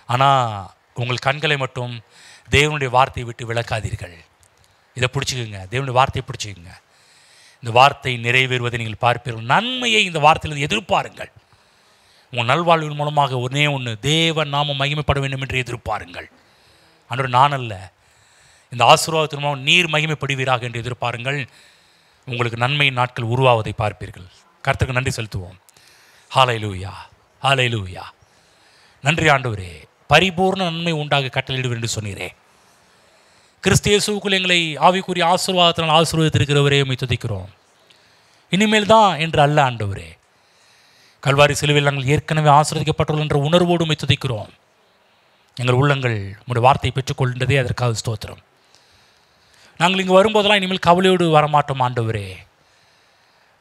ஆனால் உங்கள் கண்களை மட்டும் தேவனுடைய வார்த்தையை விட்டு விளக்காதீர்கள். இதை பிடிச்சிக்குங்க, தேவனுடைய வார்த்தையை பிடிச்சிக்குங்க. இந்த வார்த்தை நிறைவேறுவதை நீங்கள் பார்ப்பீர்கள். நன்மையை இந்த வார்த்தையிலிருந்து எதிர்பாருங்கள். உங்கள் நல்வாழ்வின் மூலமாக ஒன்றே ஒன்று, தேவன் நாம மகிமைப்பட வேண்டும் என்று எதிர்பாருங்கள். அன்று நான் அல்ல, இந்த ஆசீர்வாதத்தின் மூலம் நீர் மகிமைப்படுவீராக என்று எதிர்பாருங்கள். உங்களுக்கு நன்மையின் நாட்கள் உருவாவதை பார்ப்பீர்கள். கர்த்தருக்கு நன்றி செலுத்துவோம். ஹல்லேலூயா, ஹல்லேலூயா. நன்றி ஆண்டவரே, பரிபூர்ண நன்மை உண்டாக கட்டளையிடுவேன் என்று சொன்னீரே. கிறிஸ்து இயேசுவுக்குள் எங்களை ஆவிக்குரிய ஆசீர்வாதத்தினால் ஆசீர்வதித்திருக்கிறவரே உம்மை துதிக்கிறோம். இனிமேல் தான் என்று அல்ல ஆண்டவரே, கல்வாரி சிலுவையில் நாங்கள் ஏற்கனவே ஆசீர்வதிக்கப்பட்டுள்ளோம் என்ற உணர்வோடு உம்மை துதிக்கிறோம். எங்கள் உள்ளங்கள் உம்முடைய வார்த்தையை பெற்றுக்கொள்கின்றதே அதற்காக ஸ்தோத்திரம். நாங்கள் இங்கு வரும்போதெல்லாம் இனிமேல் கவலையோடு வரமாட்டோம் ஆண்டவரே.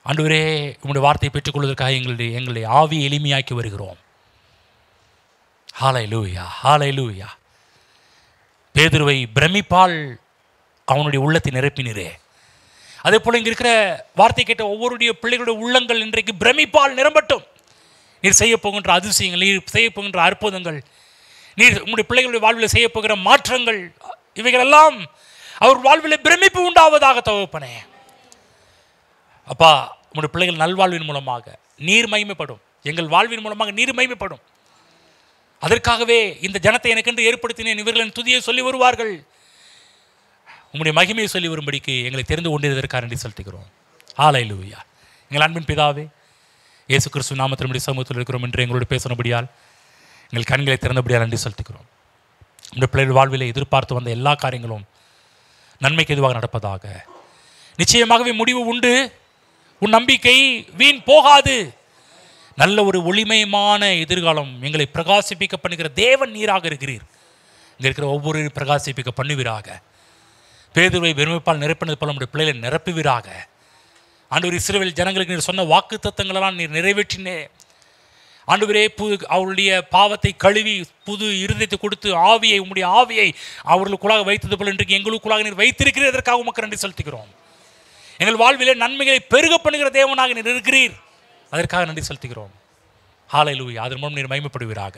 ஆண்டவரே, உம்முடைய வார்த்தையை பெற்றுக்கொள்வதற்காக எங்களுடைய ஆவியை எளிமையாக்கி வருகிறோம். ஹல்லேலூயா, ஹல்லேலூயா. பேதுருவை பிரமிப்பால் அவனுடைய உள்ளத்தை நிரப்பினரே, அதே போல் இங்கே இருக்கிற வார்த்தை கேட்ட ஒவ்வொருடைய பிள்ளைகளுடைய உள்ளங்கள் இன்றைக்கு பிரமிப்பால் நிரம்பட்டும். நீர் செய்ய போகின்ற அதிசயங்கள், நீர் செய்ய போகின்ற அற்புதங்கள், நீர் உங்களுடைய பிள்ளைகளுடைய வாழ்வில் செய்ய போகிற மாற்றங்கள், இவைகளெல்லாம் அவர் வாழ்வில் பிரமிப்பு உண்டாவதாக தகப்பனே. அப்பா, உங்களுடைய பிள்ளைகள் நல்வாழ்வின் மூலமாக நீர் மகிமைப்படும், எங்கள் வாழ்வின் மூலமாக நீர் மகிமைப்படும். அதற்காகவே இந்த ஜனத்தை எனக்கென்று ஏற்படுத்தினேன். இவர்களின் துதியை சொல்லி வருவார்கள், உங்களுடைய மகிமையை சொல்லி வரும்படிக்கு எங்களை தெரிந்து கொண்டதற்காக நன்றி செலுத்துகிறோம். ஹல்லேலூயா. எங்கள் அன்பின் பிதாவே, இயேசு கிறிஸ்து நாமத்தில் நம்முடைய சமூகத்தில் இருக்கிறோம் என்று எங்களோடு பேசினபடியால், எங்கள் கண்களை திறந்தபடியால் நன்றி செலுத்துகிறோம். இந்த பிள்ளைகள் வாழ்வில் எதிர்பார்த்து வந்த எல்லா காரியங்களும் நன்மைக்கு எதுவாக நடப்பதாக. நிச்சயமாகவே முடிவு உண்டு. உன் நம்பிக்கை வீண் போகாது. நல்ல ஒரு ஒளிமயமான எதிர்காலம் எங்களை பிரகாசிப்பிக்க பண்ணுகிற தேவன் நீராக இருக்கிறீர். இங்கே இருக்கிற ஒவ்வொரு பிரகாசிப்பிக்க பண்ணுவீராக. பேதுருவை வெறுமைப்பால் நிரப்பினது போல நம்முடைய பிள்ளைகளை நிரப்புவீராக. ஆண்டவர் இஸ்ரவேல் ஜனங்களுக்கு நீர் சொன்ன வாக்கு தத்தங்களெல்லாம் நீர் நிறைவேற்றினே. ஆண்டவரே, அவருடைய பாவத்தை கழுவி புது இருதயத்தை கொடுத்து ஆவியை, உம்முடைய ஆவியை அவர்களுக்குள்ளாக வைத்தது போல இன்றைக்கு எங்களுக்குள்ளாக நீர் வைத்திருக்கிறதற்காக உமக்கு நன்றி செலுத்துகிறோம். எங்கள் வாழ்விலே நன்மைகளை பெருக பண்ணுகிற தேவனாக நீர் இருக்கிறீர், அதற்காக நன்றி செலுத்துகிறோம். ஹல்லேலூயா. அதன் மூலம் நீர் மகிமைப்படுவீராக.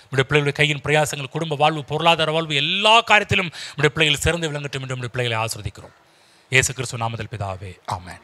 நம்முடைய பிள்ளைகளுடைய கையின் பிரயாசங்கள், குடும்ப வாழ்வு, பொருளாதார வாழ்வு, எல்லா காரியத்திலும் நம்முடைய பிள்ளைகள் சிறந்து விளங்கட்டும் என்று நம்முடைய பிள்ளைகளை ஆசீர்வதிக்கிறோம். இயேசு கிறிஸ்து நாமத்தில் பிதாவே, ஆமென்.